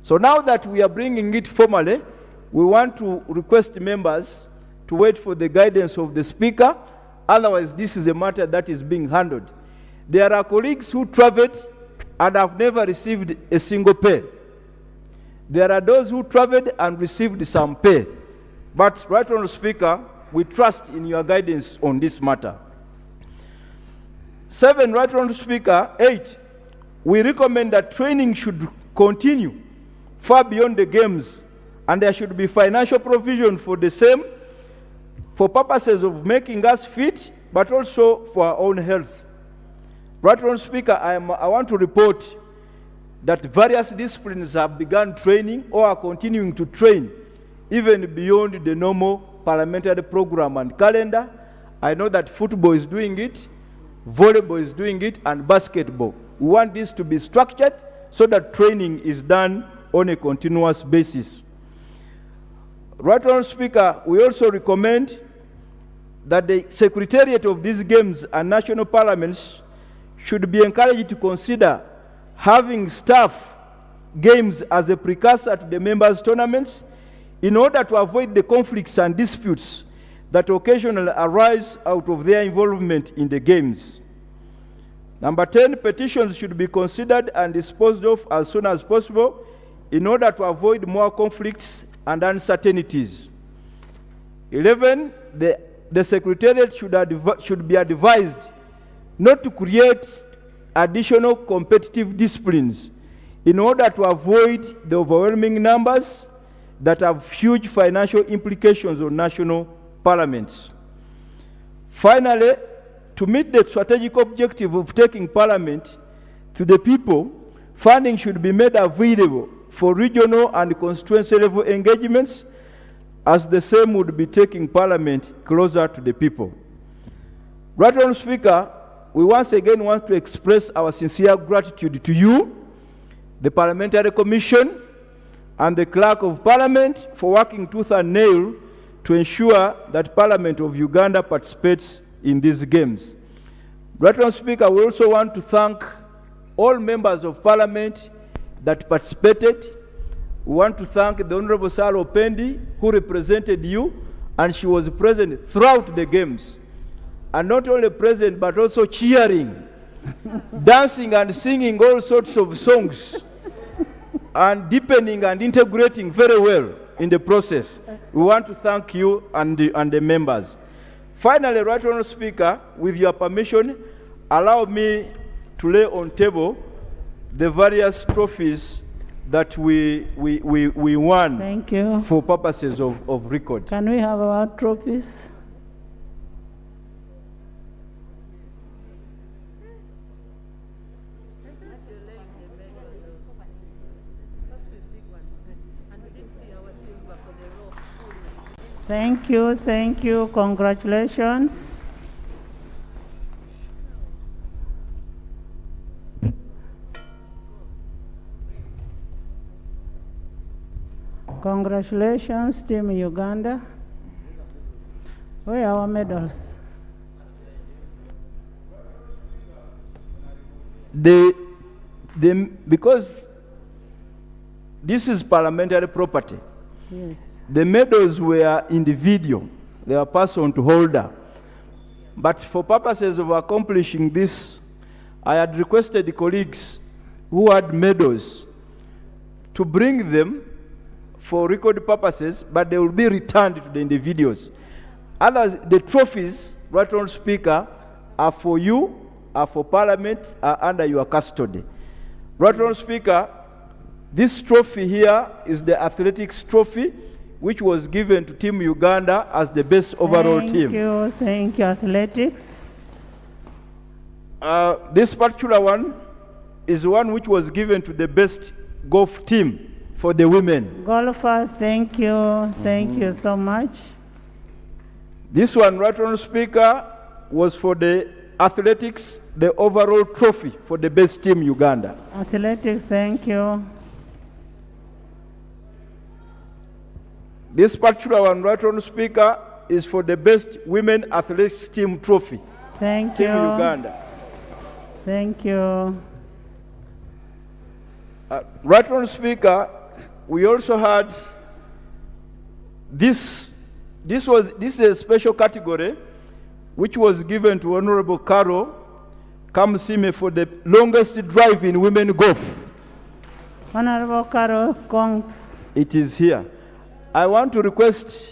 So now that we are bringing it formally, we want to request members to wait for the guidance of the Speaker. Otherwise, this is a matter that is being handled. There are colleagues who traveled and have never received a single pay. There are those who traveled and received some pay. But, Right Honourable Speaker, we trust in your guidance on this matter. 7, Right Honourable Speaker. 8, we recommend that training should continue far beyond the games, and there should be financial provision for the same, for purposes of making us fit, but also for our own health. Right Honourable Speaker, I want to report that various disciplines have begun training or are continuing to train, even beyond the normal parliamentary program and calendar. I know that football is doing it, volleyball is doing it, and basketball. We want this to be structured so that training is done on a continuous basis. Right Honourable Speaker, we also recommend that the Secretariat of these games and national parliaments should be encouraged to consider having staff games as a precursor to the members' tournaments in order to avoid the conflicts and disputes that occasionally arise out of their involvement in the games. Number 10, petitions should be considered and disposed of as soon as possible in order to avoid more conflicts and uncertainties. 11, the Secretariat should be advised not to create additional competitive disciplines in order to avoid the overwhelming numbers that have huge financial implications on national parliaments. Finally, to meet the strategic objective of taking Parliament to the people, funding should be made available for regional and constituency level engagements, as the same would be taking Parliament closer to the people. Right Honourable Speaker, we once again want to express our sincere gratitude to you, the Parliamentary Commission, and the Clerk of Parliament for working tooth and nail to ensure that Parliament of Uganda participates in these games. Right Honourable Speaker, we also want to thank all members of Parliament that participated. We want to thank the Honourable Sarah Opendi, who represented you, and she was present throughout the games. And not only present, but also cheering, dancing and singing all sorts of songs, and deepening and integrating very well in the process. We want to thank you and the members. Finally, Right Honourable Speaker, with your permission, allow me to lay on table the various trophies that we won. Thank you. For purposes of record. Can we have our trophies? Thank you, congratulations. Congratulations, Team Uganda. Where are our medals? Because this is parliamentary property, yes. The medals were individual. They were passed on to holder. But for purposes of accomplishing this, I had requested the colleagues who had medals to bring them for record purposes, but they will be returned to the individuals. Others, the trophies, Right Honourable Speaker, are for you, are for Parliament, are under your custody. Right Honourable Speaker, this trophy here is the athletics trophy, which was given to Team Uganda as the best overall team. Thank you, athletics. This particular one is one which was given to the best golf team for the women. Golfer, thank you so much. This one, Right Honourable Speaker, was for the athletics, the overall trophy for the best team Uganda. Athletics, thank you. This particular one, Right Honourable Speaker, is for the best women athletics team trophy. Thank Team you. Uganda. Thank you. Right Honourable Speaker, we also had this is a special category which was given to Honorable Carol Kamsime for the longest drive in women golf. Honorable Carol Kongs. It is here. I want to request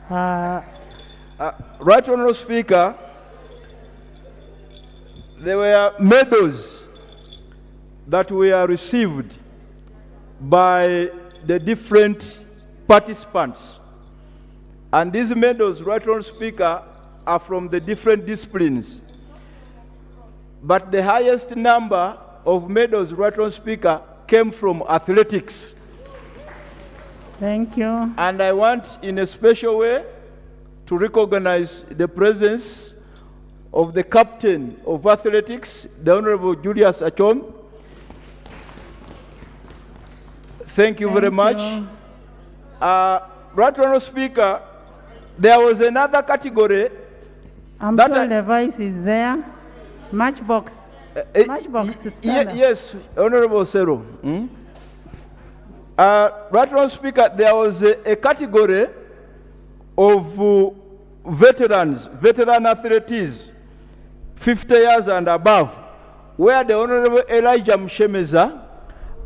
Right Honorable Speaker, there were medals that were received by the different participants. And these medals, Right Honorable Speaker, are from the different disciplines. But the highest number of medals, Right Honorable Speaker, came from athletics. Thank you. And I want, in a special way, to recognize the presence of the captain of athletics, the Honorable Julius Achom. Thank you very much. Right Honorable Speaker, there was another category. I'm told the vice is there. Matchbox. Matchbox is standard. Yes, Honorable Sero. Right Honorable Speaker, there was a category of veteran athletes, 50 years and above, where the Honorable Elijah Mshemeza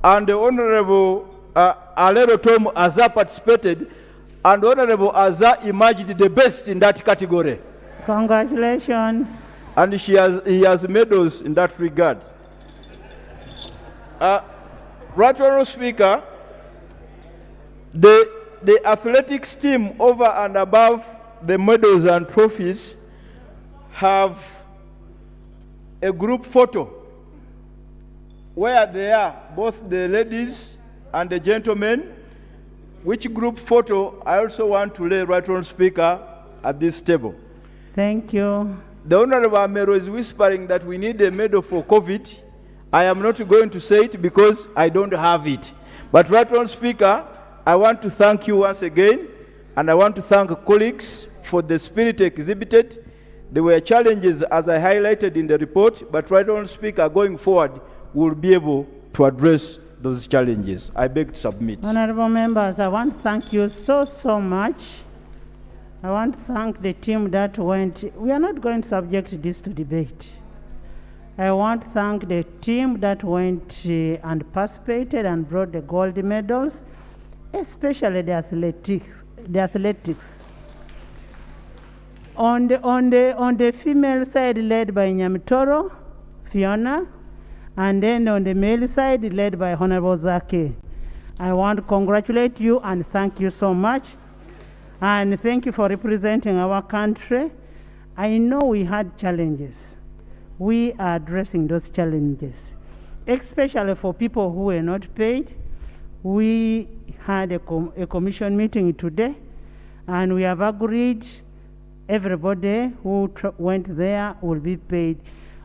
and the Honorable Alero Tom Azza participated, and Honorable Azza emerged the best in that category. Congratulations. And he has medals in that regard. Right Honorable Speaker, the athletics team over and above the medals and trophies have a group photo where they are, both the ladies and the gentlemen. Which group photo I also want to lay Right Honorable Speaker at this table. Thank you. The Honorable Amero is whispering that we need a medal for COVID. I am not going to say it because I don't have it. But Right Honorable Speaker, I want to thank you once again, and I want to thank colleagues for the spirit exhibited. There were challenges, as I highlighted in the report, but Right Honorable Speaker, going forward, we'll be able to address those challenges. I beg to submit. Honorable members, I want to thank you so much. I want to thank the team that went. We are not going to subject this to debate. I want to thank the team that went and participated and brought the gold medals, especially the athletics. On the female side, led by Nyamitoro, Fiona, and then on the male side, led by Honorable Zake. I want to congratulate you and thank you so much. And thank you for representing our country. I know we had challenges. We are addressing those challenges, especially for people who were not paid. We had a commission meeting today, and we have agreed everybody who went there will be paid.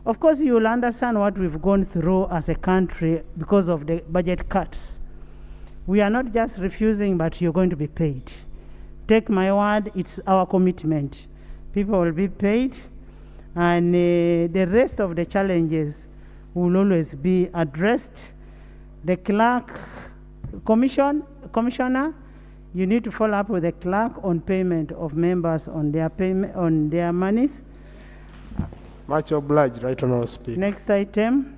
Of course, you will understand what we've gone through as a country because of the budget cuts. We are not just refusing, but you're going to be paid. Take my word, it's our commitment. People will be paid, and the rest of the challenges will always be addressed. The clerk, commissioner, you need to follow up with the clerk on payment of members on their monies. Much obliged, Right Honorable Speaker. Next item.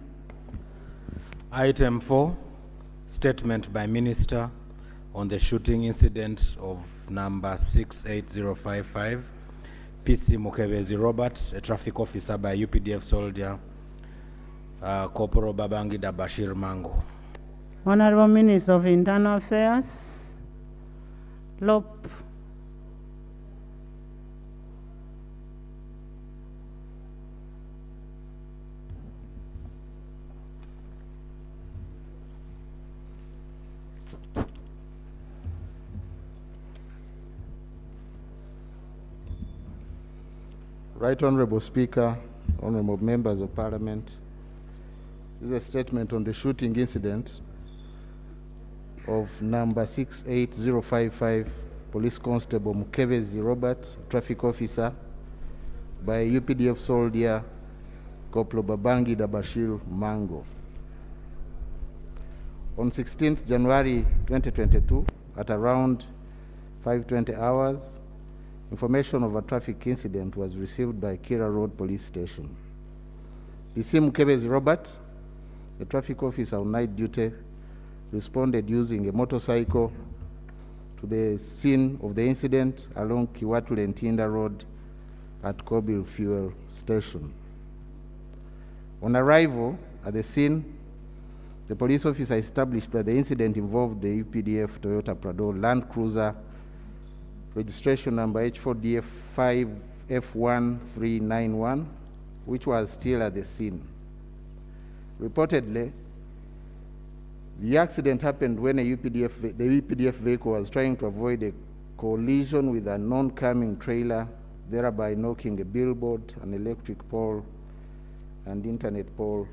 Item 4, statement by Minister on the shooting incident of number 68055, PC Mukebezi Robert, a traffic officer by UPDF soldier, Corporal Babangida Bashir Mango. Honorable Minister of Internal Affairs, Lop. Right Honorable Speaker, honorable members of Parliament, this is a statement on the shooting incident of number 68055, Police Constable Mukebezi Robert, traffic officer, by UPDF soldier Koplo Babangi Dabashir Mango. On 16th January 2022, at around 5:20 hours, information of a traffic incident was received by Kira Road Police Station. PC Mukebezi Robert, the traffic officer on night duty, responded using a motorcycle to the scene of the incident along Kiwatu Lentinda Road at Kobil Fuel Station. On arrival at the scene, the police officer established that the incident involved the UPDF Toyota Prado Land Cruiser, registration number H4DF5F1391, which was still at the scene. Reportedly, the accident happened when the UPDF vehicle was trying to avoid a collision with an oncoming trailer, thereby knocking a billboard, an electric pole, and internet pole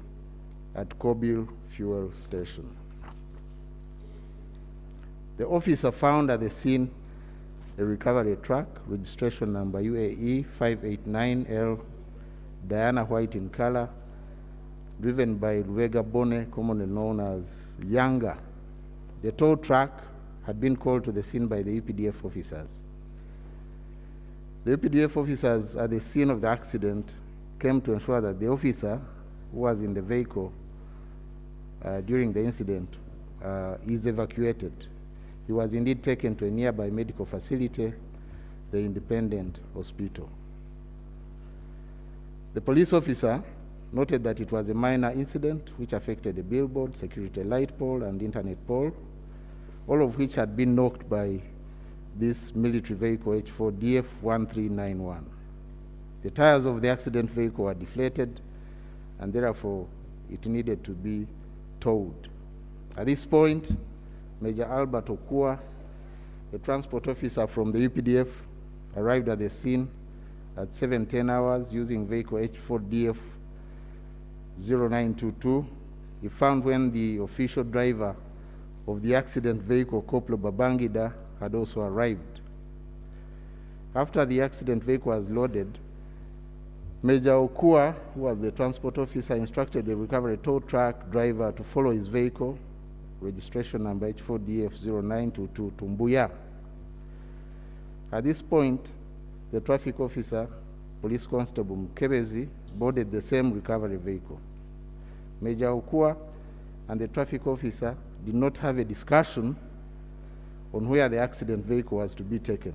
at Kobil Fuel Station. The officer found at the scene a recovery truck, registration number UAE 589L, Diana White in color, driven by Luega Bone, commonly known as Yanga. The tow truck had been called to the scene by the UPDF officers. The UPDF officers at the scene of the accident came to ensure that the officer who was in the vehicle during the incident is evacuated. He was indeed taken to a nearby medical facility, the Independent Hospital. The police officer noted that it was a minor incident which affected a billboard, security light pole, and internet pole, all of which had been knocked by this military vehicle H4DF1391. The tires of the accident vehicle were deflated, and therefore it needed to be towed. At this point, Major Albert Okua, the transport officer from the UPDF, arrived at the scene at 7:10 hours using vehicle H4DF0922. He found when the official driver of the accident vehicle, Koplo Babangida, had also arrived. After the accident vehicle was loaded, Major Okua, who was the transport officer, instructed the recovery tow truck driver to follow his vehicle, registration number H4DF0922, to Mbuya. At this point, the traffic officer, Police Constable Mkebezi, boarded the same recovery vehicle. Major Okua and the traffic officer did not have a discussion on where the accident vehicle was to be taken.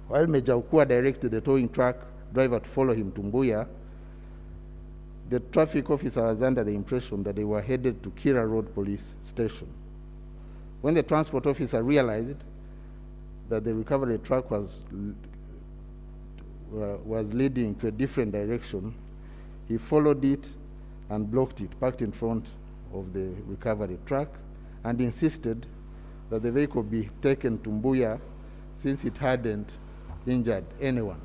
While Major Okua directed the towing truck driver to follow him to Mbuya, the traffic officer was under the impression that they were headed to Kira Road Police Station. When the transport officer realized that the recovery truck was leading to a different direction, he followed it and blocked it, parked in front of the recovery truck, and insisted that the vehicle be taken to Mbuya since it hadn't injured anyone.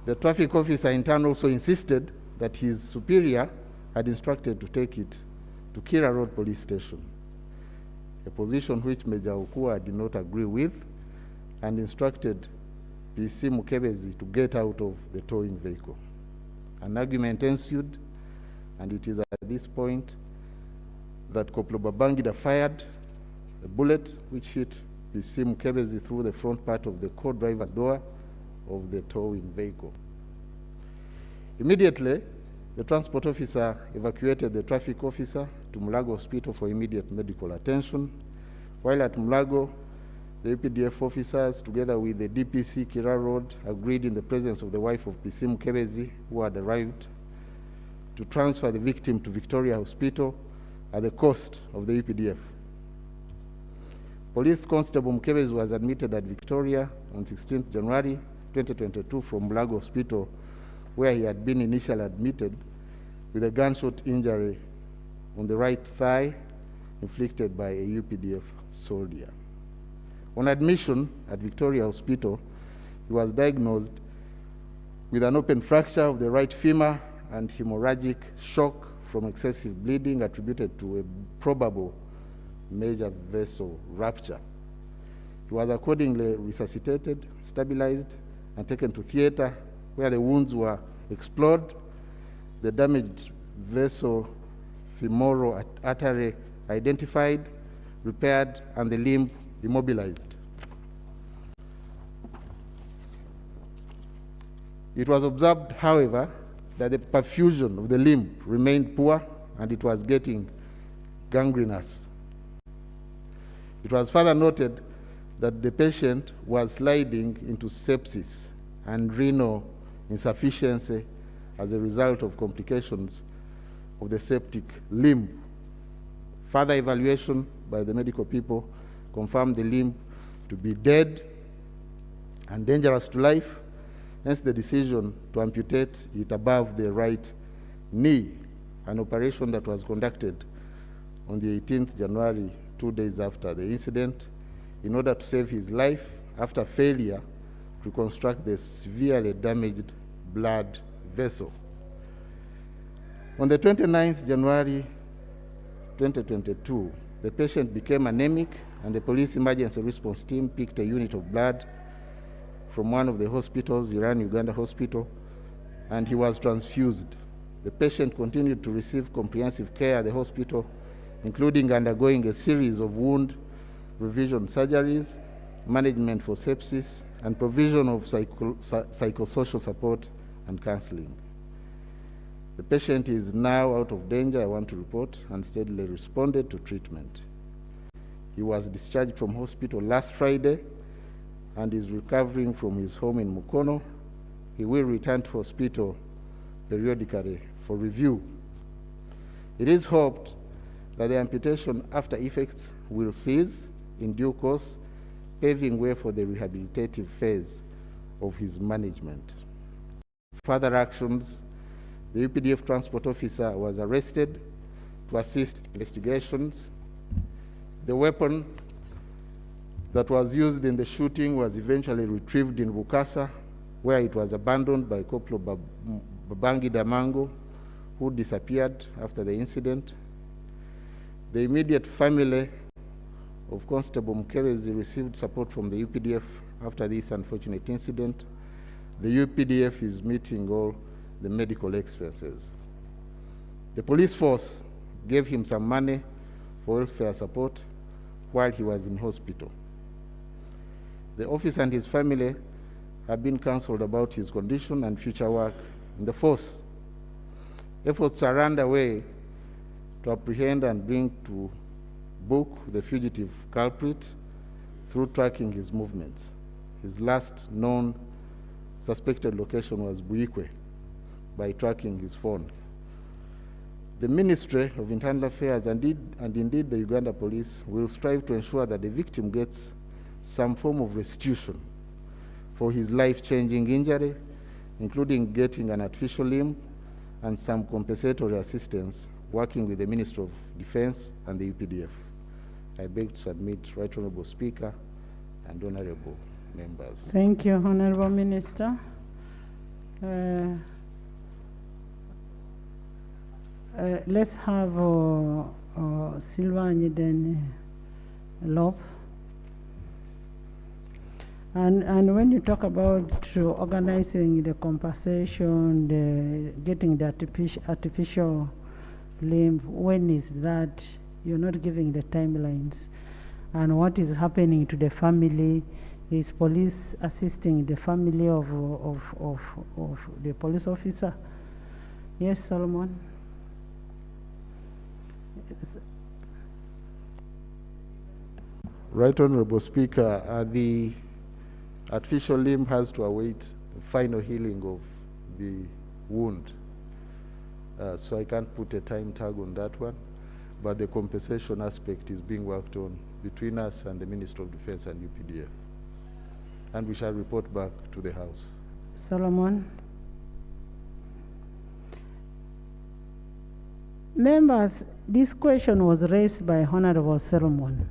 The traffic officer in turn also insisted that his superior had instructed to take it to Kira Road Police Station, a position which Major Okua did not agree with, and instructed PC Mukebezi to get out of the towing vehicle. An argument ensued, and it is at this point that Koplo Babangida fired a bullet which hit PC Mukebezi through the front part of the co-driver's door of the towing vehicle. Immediately, the transport officer evacuated the traffic officer to Mulago Hospital for immediate medical attention. While at Mulago, the UPDF officers, together with the DPC Kira Road, agreed in the presence of the wife of PC Mukebezi, who had arrived, to transfer the victim to Victoria Hospital at the cost of the UPDF. Police Constable Mukebezi was admitted at Victoria on 16th January 2022 from Mulago Hospital, where he had been initially admitted with a gunshot injury on the right thigh inflicted by a UPDF soldier. On admission at Victoria Hospital, he was diagnosed with an open fracture of the right femur and hemorrhagic shock from excessive bleeding attributed to a probable major vessel rupture. He was accordingly resuscitated, stabilized, and taken to theater, where the wounds were explored, the damaged vessel femoral artery identified, repaired, and the limb immobilized. It was observed, however, that the perfusion of the limb remained poor and it was getting gangrenous. It was further noted that the patient was sliding into sepsis and renal insufficiency as a result of complications of the septic limb. Further evaluation by the medical people confirmed the limb to be dead and dangerous to life, hence the decision to amputate it above the right knee, an operation that was conducted on the 18th January, 2 days after the incident, in order to save his life after failure to reconstruct the severely damaged blood vessel. On the 29th January 2022, the patient became anemic and the police emergency response team picked a unit of blood from one of the hospitals, Uganda Hospital, and he was transfused. The patient continued to receive comprehensive care at the hospital, including undergoing a series of wound revision surgeries, management for sepsis, and provision of psychosocial support and counseling. The patient is now out of danger, I want to report, and steadily responded to treatment. He was discharged from hospital last Friday and is recovering from his home in Mukono. He will return to hospital periodically for review. It is hoped that the amputation after effects will cease in due course, paving way for the rehabilitative phase of his management. Further actions: the UPDF transport officer was arrested to assist investigations. The weapon that was used in the shooting was eventually retrieved in Bukasa, where it was abandoned by Corporal Babangi Damango, who disappeared after the incident. The immediate family of Constable Mkewezi received support from the UPDF after this unfortunate incident. The UPDF is meeting all the medical expenses. The police force gave him some money for welfare support while he was in hospital. The officer and his family have been counseled about his condition and future work in the force. Efforts are underway to apprehend and bring to book the fugitive culprit through tracking his movements. His last known suspected location was Buikwe by tracking his phone. The Ministry of Internal Affairs and indeed the Uganda Police will strive to ensure that the victim gets some form of restitution for his life-changing injury, including getting an artificial limb and some compensatory assistance, working with the Ministry of Defense and the UPDF. I beg to submit, Right Honourable Speaker and Honourable Members. Thank you, Honourable Minister. Let's have Silva and then Lop. And when you talk about organizing the compensation, getting the artificial limb, when is that? You're not giving the timelines. And what is happening to the family? Is police assisting the family of the police officer? Yes, Solomon. Right Honourable Speaker, the artificial limb has to await the final healing of the wound. So I can't put a time tag on that one, but the compensation aspect is being worked on between us and the Ministry of Defense and UPDF. And we shall report back to the House. Solomon. Members, this question was raised by Honourable Solomon.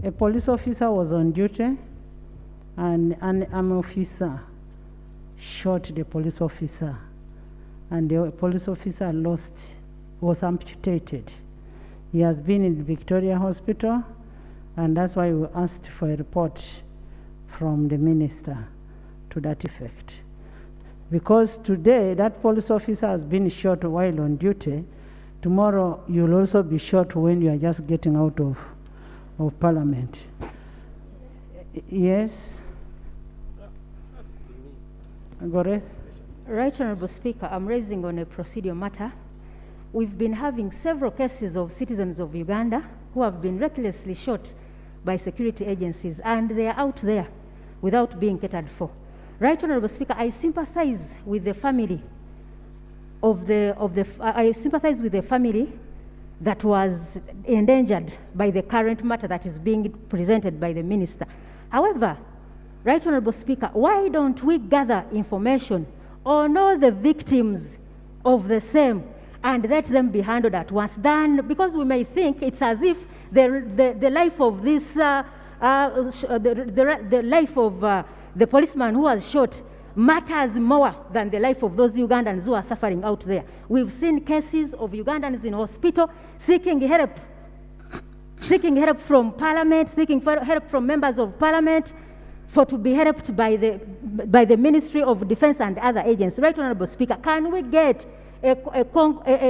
A police officer was on duty and an army officer shot the police officer, and the police officer was amputated. He has been in Victoria Hospital, and that's why we asked for a report from the minister to that effect. Because today that police officer has been shot while on duty. Tomorrow you'll also be shot when you are just getting out of Parliament. Yes? Goreth? Right Honourable Speaker, I'm raising on a procedural matter. We've been having several cases of citizens of Uganda who have been recklessly shot by security agencies, and they are out there without being catered for. Right Honourable Speaker, I sympathize with the family I sympathize with the family that was endangered by the current matter that is being presented by the Minister. However, Right Honourable Speaker, why don't we gather information on all the victims of the same and let them be handled at once? Because we may think it's as if the life of this, the life of the policeman who was shot matters more than the life of those Ugandans who are suffering out there. We've seen cases of Ugandans in hospital seeking help from Parliament, seeking help from members of Parliament to be helped by the Ministry of Defence and other agencies. Right Honourable Speaker, can we get a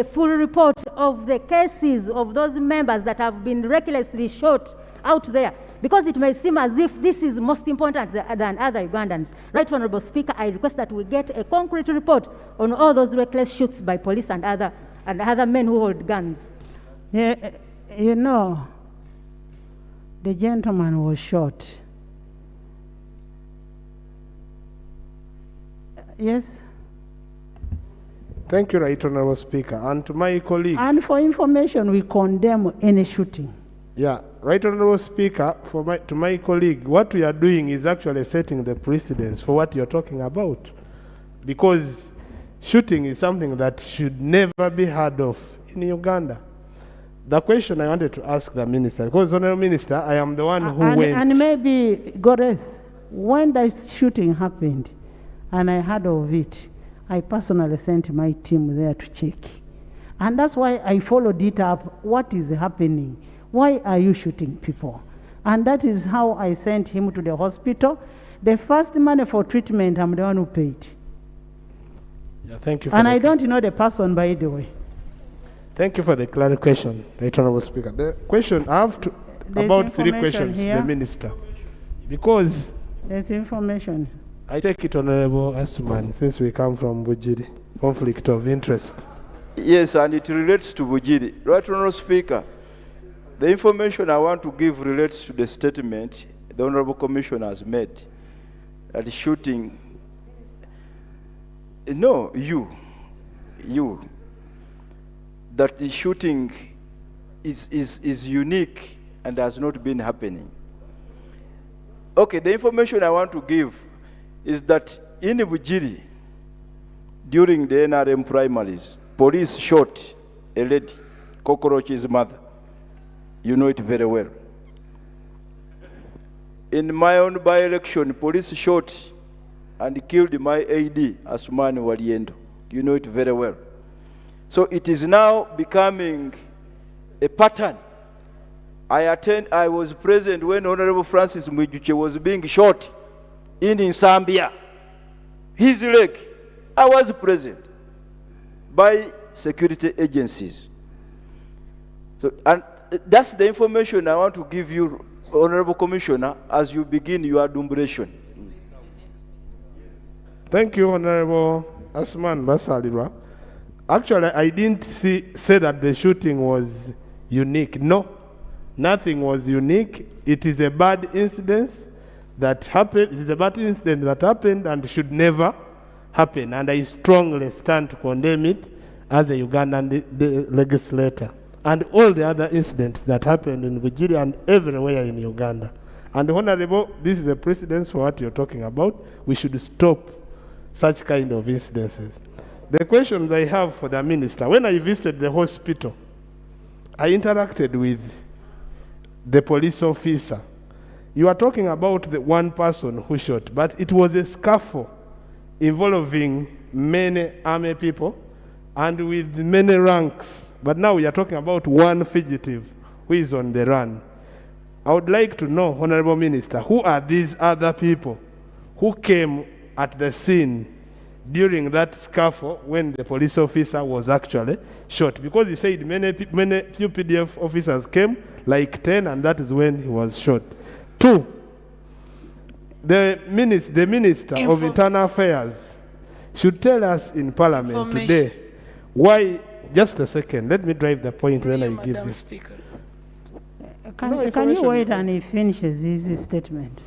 full report of the cases of those members that have been recklessly shot out there? Because it may seem as if this is most important than other Ugandans. Right Honourable Speaker, I request that we get a concrete report on all those reckless shoots by police and other men who hold guns. Yeah, you know, the gentleman was shot. Yes? Thank you, Right Honourable Speaker. And to my colleague. And for information, we condemn any shooting. Yeah, Right Honourable Speaker, to my colleague, what we are doing is actually setting the precedence for what you're talking about. Because shooting is something that should never be heard of in Uganda. The question I wanted to ask the Minister, because Honourable Minister, I am the one who went. And maybe, Goreth, when the shooting happened and I heard of it, I personally sent my team there to check. And that's why I followed it up. What is happening? Why are you shooting people? And that is how I sent him to the hospital. The first money for treatment, I'm the one who paid. Yeah, thank you. And I don't know the person, by the way. Thank you for the clarification, Right Honourable Speaker. The question, I have about 3 questions to the Minister. Because there's information. I take it, Honourable Asuman, since we come from Bujiri, conflict of interest. Yes, and it relates to Bujiri. Right Honourable Speaker, the information I want to give relates to the statement the Honourable Commissioner has made that the shooting, no, you, that the shooting is unique and has not been happening. Okay, the information I want to give is that in Bujiri, during the NRM primaries, police shot a lady, Cockroach's mother. You know it very well. In my own by-election, police shot and killed my AD, Asumani Waliendo. You know it very well. So it is now becoming a pattern. I was present when Honorable Francis Mwijuche was being shot in Zambia. His leg, I was present by security agencies. So, and that's the information I want to give you, Honorable Commissioner, as you begin your deliberation. Thank you, Honorable Asman Basalirwa. Actually, I didn't say that the shooting was unique. No, nothing was unique. It is a bad incident that happened. It is a bad incident that happened and should never happen. And I strongly stand to condemn it as a Ugandan legislator. And all the other incidents that happened in Nigeria and everywhere in Uganda. And Honorable, this is a precedence for what you're talking about. We should stop such kind of incidences. The questions I have for the Minister, when I visited the hospital, I interacted with the police officer. You are talking about the one person who shot, but it was a scuffle involving many army people and with many ranks. But now we are talking about one fugitive who is on the run. I would like to know, Honorable Minister, who are these other people who came at the scene during that scuffle when the police officer was actually shot, because he said many UPDF officers came, like 10, and that is when he was shot. 2, the Minister of Internal Affairs should tell us in Parliament today why. Just a second, let me drive the point, then I give you. Speaker. Can you wait and he finishes his statement?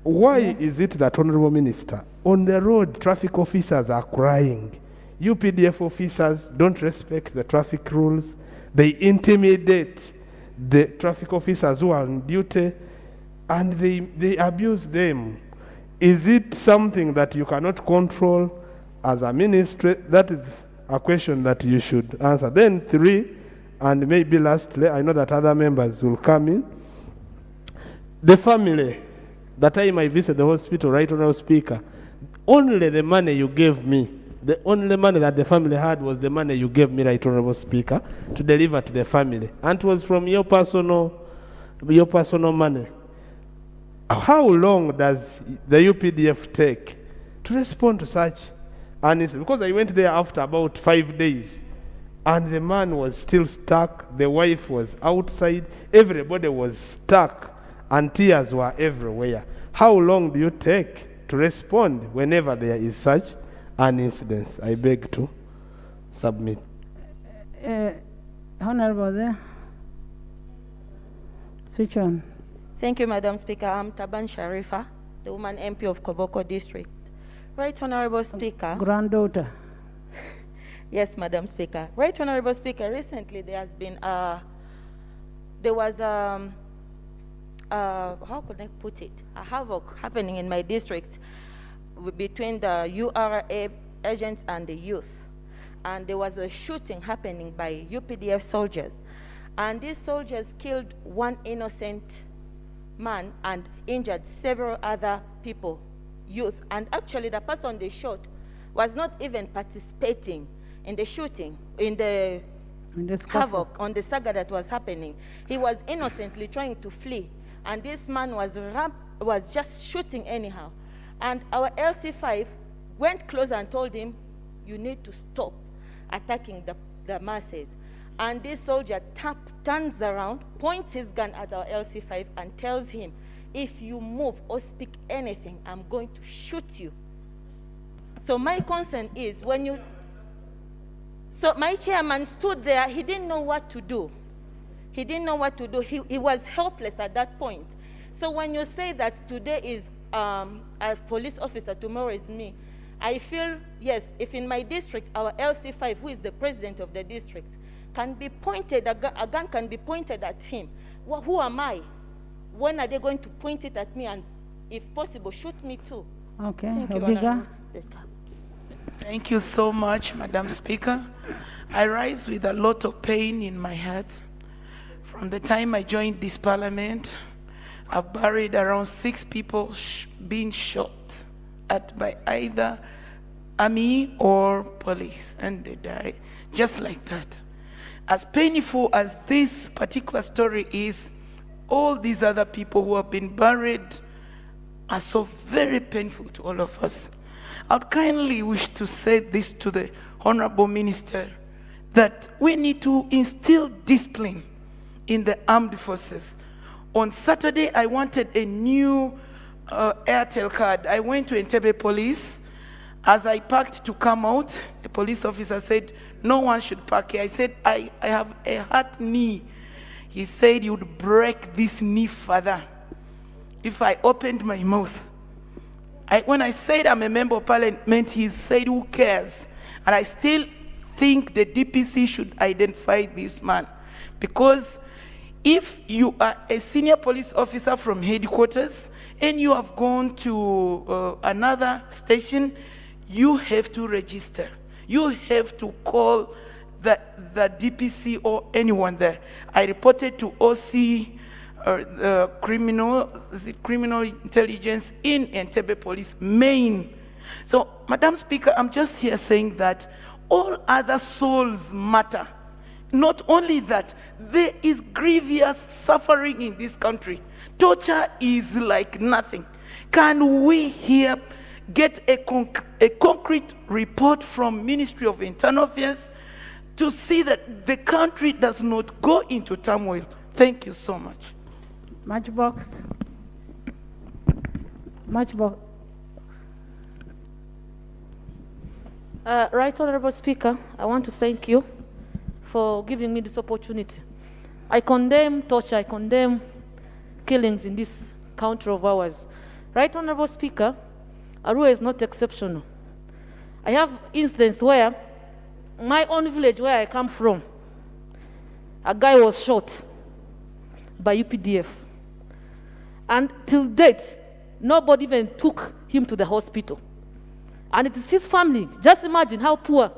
Why is it that, Honorable Minister, on the road traffic officers are crying? UPDF officers don't respect the traffic rules. They intimidate the traffic officers who are on duty, and they abuse them. Is it something that you cannot control as a ministry? That is a question that you should answer. Then 3, and maybe lastly, I know that other members will come in. The family, that time I visited the hospital, Right Honourable Speaker, only the money you gave me, the only money that the family had was the money you gave me, Right Honourable Speaker, to deliver to the family. And it was from your personal money. How long does the UPDF take to respond to such? And it's because I went there after about 5 days, and the man was still stuck, the wife was outside, everybody was stuck, and tears were everywhere. How long do you take to respond whenever there is such an incident? I beg to submit. Honorable there. Switch on. Thank you, Madam Speaker. I'm Taban Sharifa, the woman MP of Koboko District. Right Honorable Speaker. Granddaughter. Yes, Madam Speaker. Right Honorable Speaker, recently there has been, there was, how could I put it, a havoc happening in my district between the URA agents and the youth. And there was a shooting happening by UPDF soldiers. And these soldiers killed one innocent man and injured several other people, youth. And actually the person they shot was not even participating in the shooting, in the havoc, on the saga that was happening. He was innocently trying to flee, and this man was just shooting anyhow. And our LC5 went close and told him, you need to stop attacking the masses. And this soldier turns around, points his gun at our LC5 and tells him, if you move or speak anything, I'm going to shoot you. So my concern is when you... So my chairman stood there, he didn't know what to do. He didn't know what to do. He was helpless at that point. So when you say that today is a police officer, tomorrow is me, I feel, yes, if in my district, our LC5, who is the president of the district, can be pointed, a gun can be pointed at him. Well, who am I? When are they going to point it at me and, if possible, shoot me too? Okay, Thank you, Obiga. Honorable Speaker. Thank you so much, Madam Speaker. I rise with a lot of pain in my heart. From the time I joined this parliament, I've buried around 6 people being shot at by either army or police, and they die just like that. As painful as this particular story is, all these other people who have been buried are so very painful to all of us. I would kindly wish to say this to the Honorable Minister, that we need to instill discipline in the armed forces. On Saturday, I wanted a new Airtel card. I went to Entebbe Police. As I parked to come out, the police officer said, no one should park here. I said, I have a hurt knee. He said, you would break this knee further if I opened my mouth. When I said I'm a member of parliament, he said, who cares? And I still think the DPC should identify this man. Because if you are a senior police officer from headquarters and you have gone to another station, you have to register. You have to call the DPC or anyone there. I reported to OC, the criminal intelligence in Entebbe Police, Maine. So, Madam Speaker, I'm just here saying that all other souls matter. Not only that, there is grievous suffering in this country. Torture is like nothing. Can we here get a concrete report from Ministry of Internal Affairs to see that the country does not go into turmoil. Thank you so much. Matchbox. Matchbox. Right Honorable Speaker, I want to thank you for giving me this opportunity. I condemn torture, I condemn killings in this country of ours. Right Honorable Speaker, Arua is not exceptional. I have instances where my own village where I come from, a guy was shot by UPDF. And till date, nobody even took him to the hospital. And it is his family. Just imagine how poor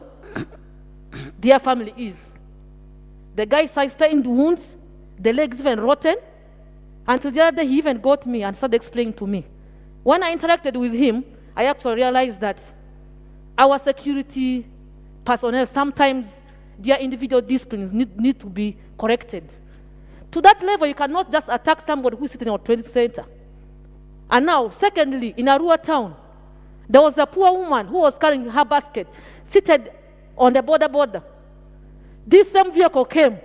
their family is. The guy sustained wounds, the legs even rotten. Until the other day, he even got me and started explaining to me. When I interacted with him, I actually realized that our security personnel, sometimes their individual disciplines need to be corrected. To that level, you cannot just attack somebody who's sitting in a training center. And now, secondly, in Arua town, there was a poor woman who was carrying her basket, seated on the border. This same vehicle came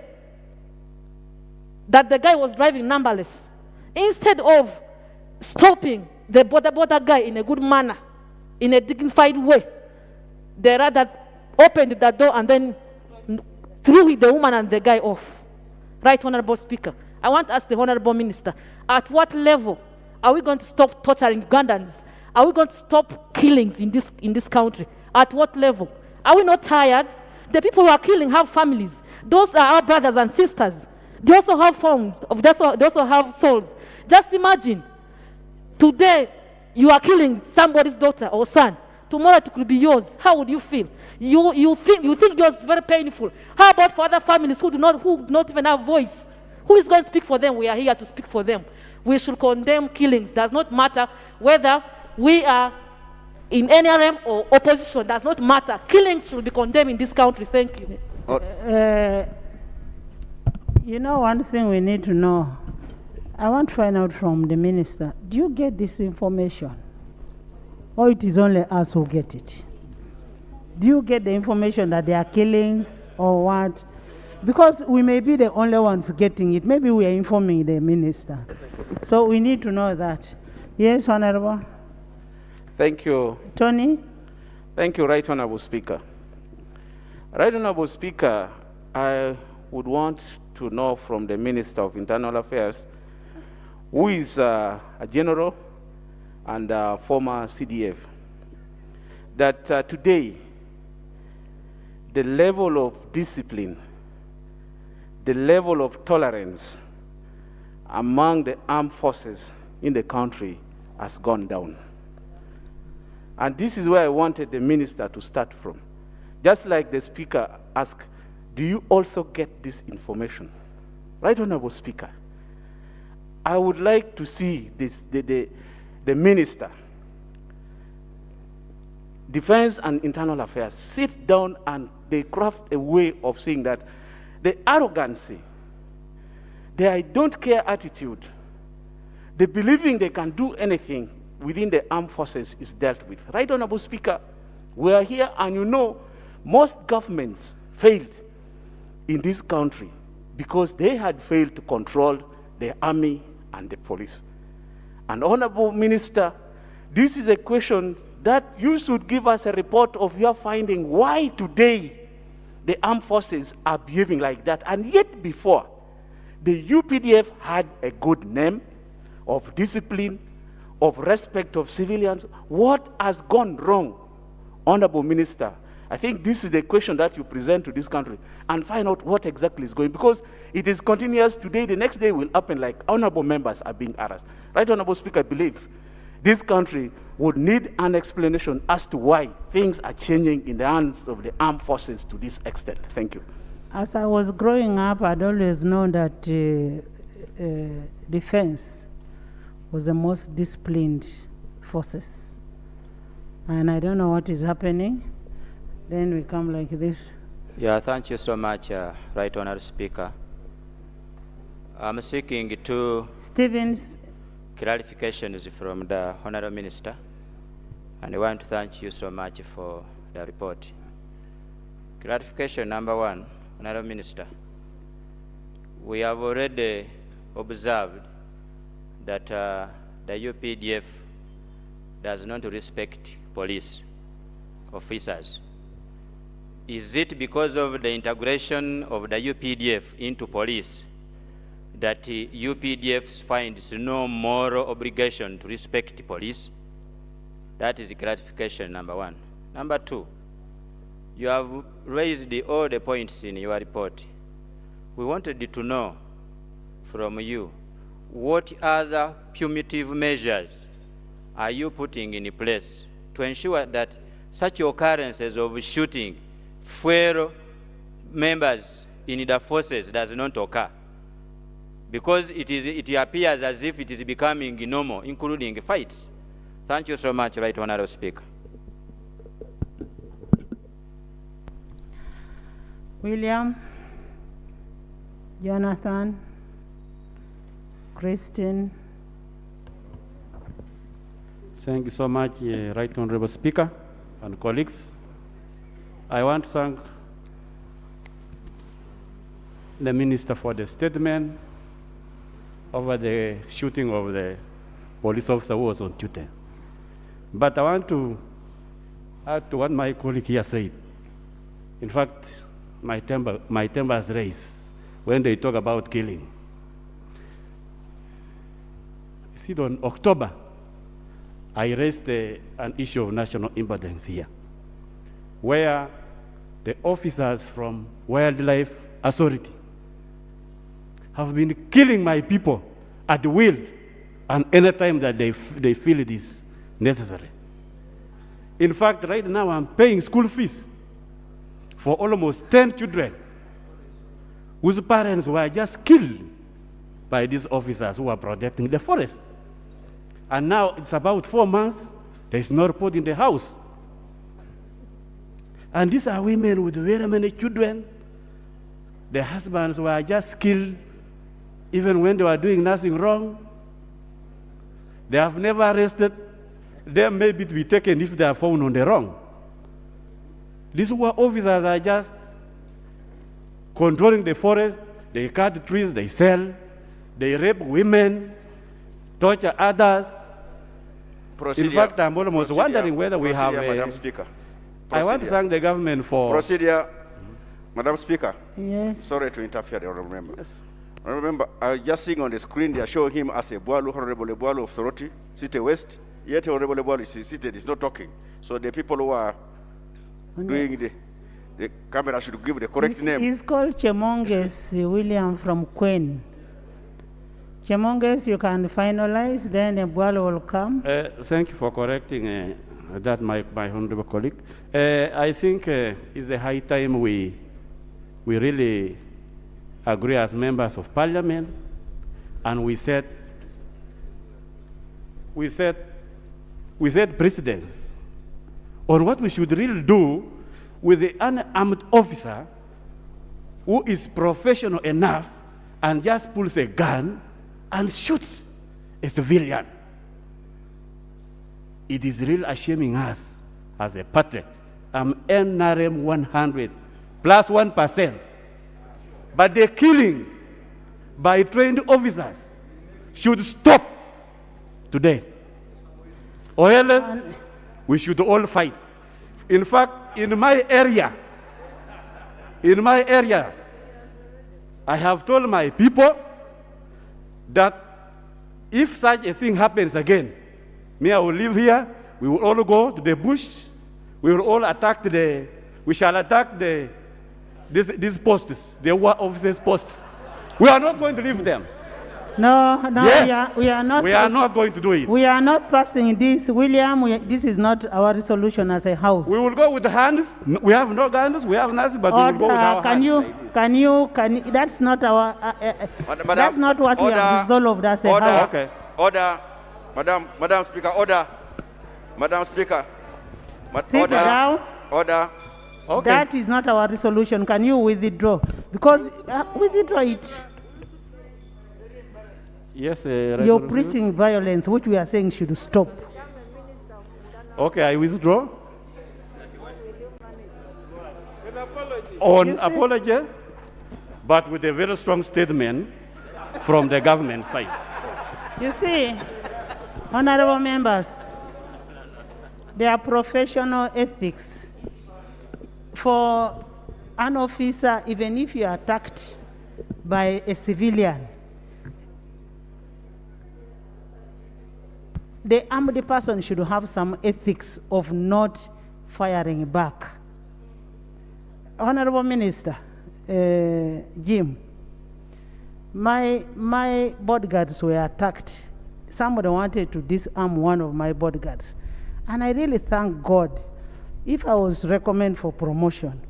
that the guy was driving numberless. Instead of stopping the border guy in a good manner, in a dignified way, they rather opened the door and then threw the woman and the guy off. Right, Honorable Speaker. I want to ask the Honorable Minister, at what level are we going to stop torturing Ugandans? Are we going to stop killings in this country? At what level? Are we not tired? The people who are killing have families. Those are our brothers and sisters. They also have phones. They also have souls. Just imagine, today you are killing somebody's daughter or son. Tomorrow it could be yours. How would you feel? You think yours is very painful. How about for other families who do not even have voice? Who is going to speak for them? We are here to speak for them. We should condemn killings. Does not matter whether we are in NRM or opposition. Does not matter. Killings should be condemned in this country. Thank you. You know, one thing we need to know. I want to find out from the minister. Do you get this information? Or it is only us who get it? Do you get the information that there are killings or what? Because we may be the only ones getting it. Maybe we are informing the minister. So we need to know that. Yes, Honorable. Thank you. Tony? Thank you, Right Honorable Speaker. Right Honorable Speaker, I would want to know from the Minister of Internal Affairs, who is a general and a former CDF, that today, the level of discipline, the level of tolerance among the armed forces in the country has gone down. And this is where I wanted the minister to start from. Just like the speaker asked, do you also get this information? Right, Honorable Speaker, I would like to see this, the minister, Defense and Internal Affairs, sit down and they craft a way of saying that the arrogancy, the I don't care attitude, the believing they can do anything within the armed forces is dealt with. Right, Honorable Speaker, we are here and you know most governments failed in this country because they had failed to control the army and the police. And Honorable Minister, this is a question that you should give us a report of your finding why today the armed forces are behaving like that. And yet before, the UPDF had a good name of discipline, of respect of civilians. What has gone wrong, Honorable Minister? I think this is the question that you present to this country and find out what exactly is going, because it is continuous today, the next day will happen like honorable members are being harassed. Right, Honorable Speaker, I believe this country would need an explanation as to why things are changing in the hands of the armed forces to this extent. Thank you. As I was growing up, I'd always known that defense was the most disciplined forces. And I don't know what is happening. Then we come like this. Yeah, thank you so much, Right Honourable Speaker. I'm seeking two Stevens clarifications from the Honourable Minister. And I want to thank you so much for the report. Clarification number one, Honorable Minister. We have already observed that the UPDF does not respect police officers. Is it because of the integration of the UPDF into police that UPDF finds no moral obligation to respect police? That is clarification number one. Number two, you have raised all the points in your report. We wanted to know from you, what other punitive measures are you putting in place to ensure that such occurrences of shooting fellow members in the forces does not occur? Because it appears as if it is becoming normal, including fights. Thank you so much, Right Honorable Speaker. William, Jonathan, Christine. Thank you so much, Right Honorable Speaker and colleagues. I want to thank the Minister for the statement over the shooting of the police officer who was on duty. But I want to add to what my colleague here said. In fact, my temper is raised when they talk about killing. See, on October, I raised an issue of national importance here, where the officers from Wildlife Authority have been killing my people at will and any time that they feel it is necessary. In fact, right now I'm paying school fees for almost 10 children whose parents were just killed by these officers who are protecting the forest. And now it's about 4 months, there is no report in the house. And these are women with very many children. Their husbands were just killed even when they were doing nothing wrong. They have never arrested. They may be taken if they are found on the wrong. These officers are just controlling the forest. They cut trees, they sell, they rape women, torture others. In fact, I'm almost wondering whether we have a... Madam Speaker. I want to thank the government for... Procedure. Madam Speaker. Yes. Sorry to interfere, Honourable Member. Yes. Honourable Member, I was just seeing on the screen, they are showing him as a Boalu, Honourable Boalu of Soroti, City West. Yet Honourable Boalu is seated, is not talking. So the people who are doing the camera should give the correct name. He's called Chemonges William from Queen. Chemonges, you can finalize, then Boalu will come. Thank you for correcting that, my honourable colleague. I think it's a high time we really agree as members of parliament, and we set precedents on what we should really do with the unarmed officer who is professional enough and just pulls a gun and shoots a civilian. It is really shaming us as a party. I'm NRM 100 plus 1%. But the killing by trained officers should stop today. Or else we should all fight. In fact, in my area, I have told my people that if such a thing happens again, I will live here, we will all go to the bush, we will all attack we shall attack these posts, the war officers' posts. We are not going to leave them. No, yes, we are not. We are not going to do it. We are not passing this, William. This is not our resolution as a house. We will go with the hands. We have no guns. We have nothing, but we will go with our hands. Can you? That's not our. That's not what we have resolved as a house. Okay. Order, Madam Speaker. Order, Madam Speaker. Sit down. Order. Okay. That is not our resolution. Can you withdraw? Because withdraw it. Yes, you're preaching violence, which we are saying should stop. Okay, I withdraw. On apology, but with a very strong statement from the government side. You see, honorable members, there are professional ethics. For an officer, even if you are attacked by a civilian, the armed person should have some ethics of not firing back. Honorable Minister, Jim, my bodyguards were attacked. Somebody wanted to disarm one of my bodyguards. And I really thank God. If I was recommended for promotion,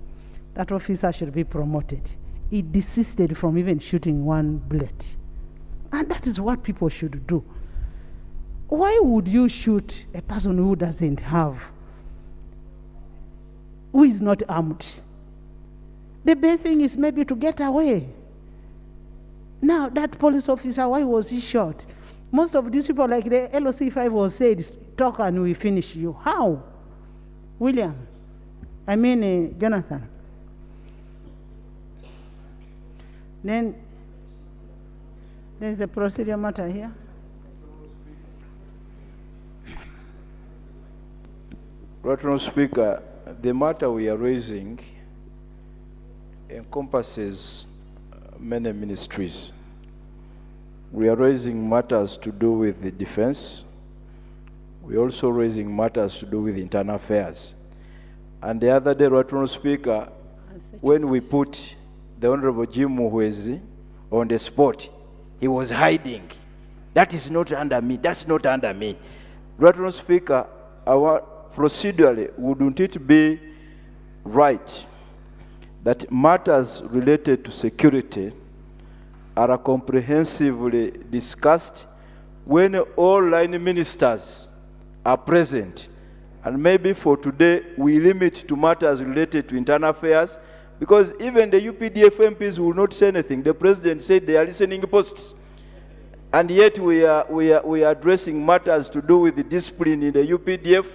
that officer should be promoted. He desisted from even shooting one bullet. And that is what people should do. Why would you shoot a person who doesn't have, who is not armed? The best thing is maybe to get away. Now, that police officer, why was he shot? Most of these people, like the LOC5 was said, talk and we finish you. How? William, Jonathan. Then, there's a procedural matter here. Right, Honourable Speaker, the matter we are raising encompasses many ministries. We are raising matters to do with the defense. We are also raising matters to do with internal affairs. And the other day, Right, Honourable Speaker, when we put the Honourable Jim Muhwezi on the spot, he was hiding. That is not under me. That's not under me. Right, Honourable Speaker, procedurally, wouldn't it be right that matters related to security are comprehensively discussed when all line ministers are present? And maybe for today, we limit to matters related to internal affairs, because even the UPDF MPs will not say anything. The president said they are listening posts. And yet we are addressing matters to do with the discipline in the UPDF,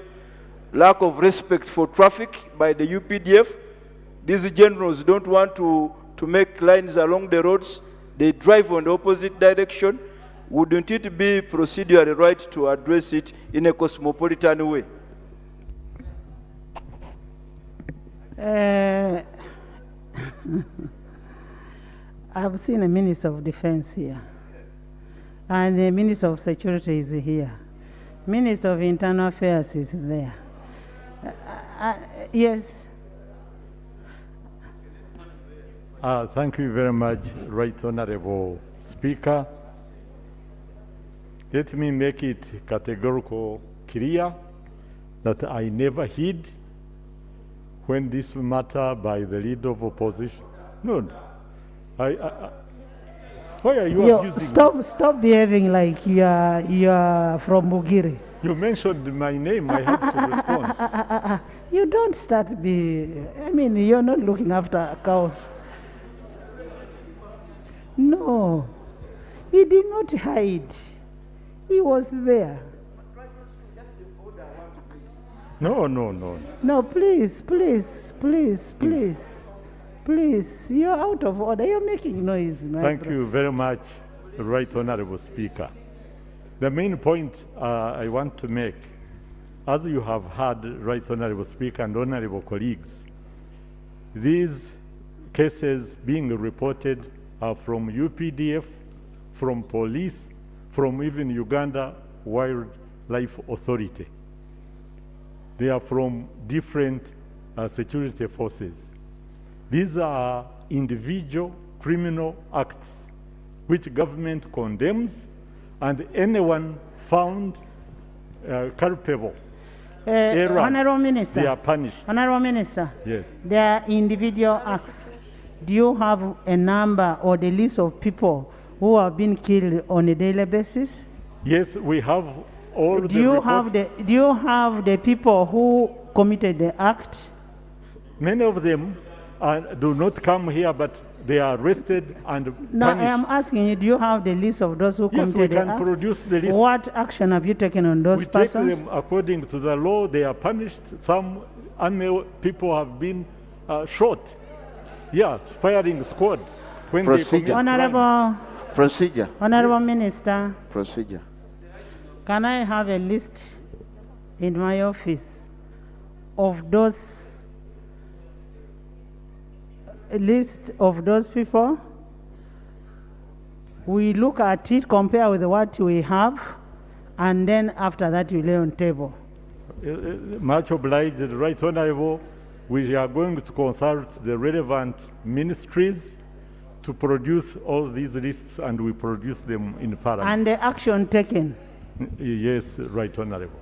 lack of respect for traffic by the UPDF. These generals don't want to make lines along the roads. They drive on the opposite direction. Wouldn't it be procedurally right to address it in a cosmopolitan way? I've seen a Minister of Defense here, and the Minister of Security is here. Minister of Internal Affairs is there. Yes. Thank you very much, Right Honorable Speaker. Let me make it categorical clear that I never hid when this matter by the leader of opposition. No, why are you accusing me? Stop behaving like you are from Bugiri. You mentioned my name, I have to respond. You don't start you're not looking after cows. No, he did not hide. He was there. No. No, please. You're out of order. You're making noise, my Thank you very much, Right Honorable Speaker. The main point I want to make, as you have heard, Right Honorable Speaker and honorable colleagues, these cases being reported are from UPDF, from police, from even Uganda Wildlife Authority. They are from different security forces. These are individual criminal acts which government condemns, and anyone found culpable. Honorable Minister. They are punished. Honorable Minister. Yes. They are individual acts. Do you have a number or the list of people who have been killed on a daily basis? Yes, we have all do you have the people who committed the act? Many of them do not come here, but they are arrested and No, punished. I am asking you, do you have the list of those who Yes, committed we the can act? produce the list. What action have you taken on those We persons? take them according to the law. They are punished. Some people have been shot. Yeah, firing squad. When they commit crime. Honorable, Procedure. Honorable Minister, Procedure. can I have a list in my office of those people? We look at it, compare with what we have, and then after that we lay on table. Much obliged, Right Honorable. We are going to consult the relevant ministries to produce all these lists, and we produce them in Parliament. And the action taken. Yes, Right Honorable.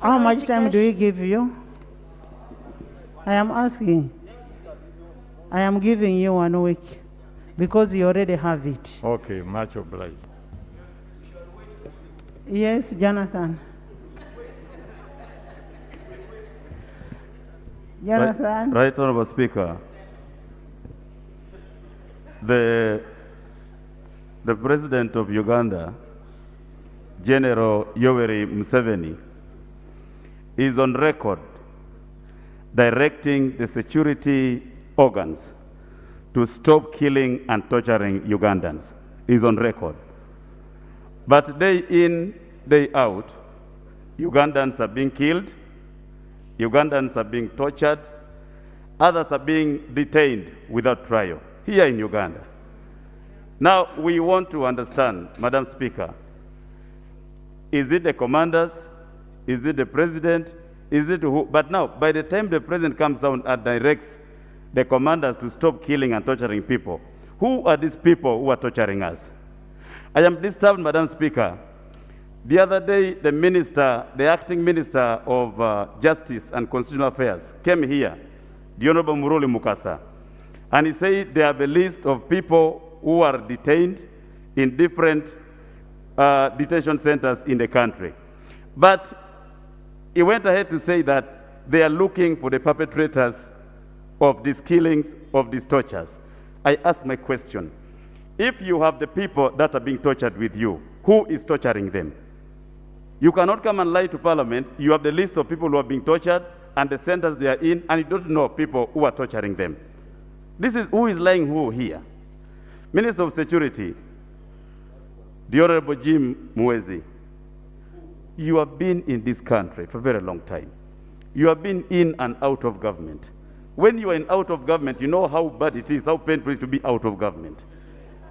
How much time do we give you? I am asking. I am giving you 1 week because you already have it. Okay, much obliged. Yes, Jonathan. Jonathan. Right Honorable Speaker, the President of Uganda, General Yoweri Museveni, is on record directing the security organs to stop killing and torturing Ugandans. Is on record. But day in, day out, Ugandans are being killed, Ugandans are being tortured, others are being detained without trial here in Uganda. Now, we want to understand, Madam Speaker, is it the commanders? Is it the president? Is it who? But now, by the time the president comes out and directs the commanders to stop killing and torturing people, who are these people who are torturing us? I am disturbed, Madam Speaker. The other day, the acting minister of Justice and Constitutional Affairs came here, the Honorable Muruli Mukasa, and he said they have a list of people who are detained in different detention centers in the country. But he went ahead to say that they are looking for the perpetrators of these killings, of these tortures. I ask my question, if you have the people that are being tortured with you, who is torturing them? You cannot come and lie to Parliament. You have the list of people who are being tortured and the centers they are in, and you don't know people who are torturing them. This is who is lying who here. Minister of Security, the Honorable Jim Muhwezi, you have been in this country for a very long time. You have been in and out of government. When you are in out of government, you know how bad it is, how painful it is to be out of government.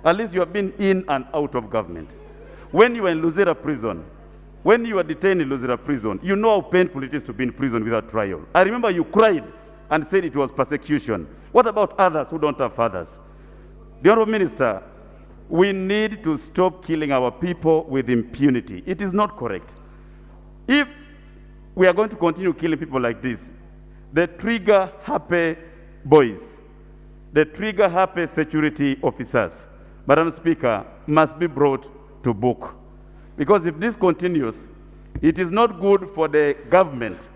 At least you have been in and out of government. When you are in Luzera prison, when you are detained in Luzera prison, you know how painful it is to be in prison without trial. I remember you cried and said it was persecution. What about others who don't have fathers? The Honorable Minister, we need to stop killing our people with impunity. It is not correct. If we are going to continue killing people like this, the trigger-happy boys, the trigger-happy security officers, Madam Speaker, must be brought to book. Because if this continues, it is not good for the government.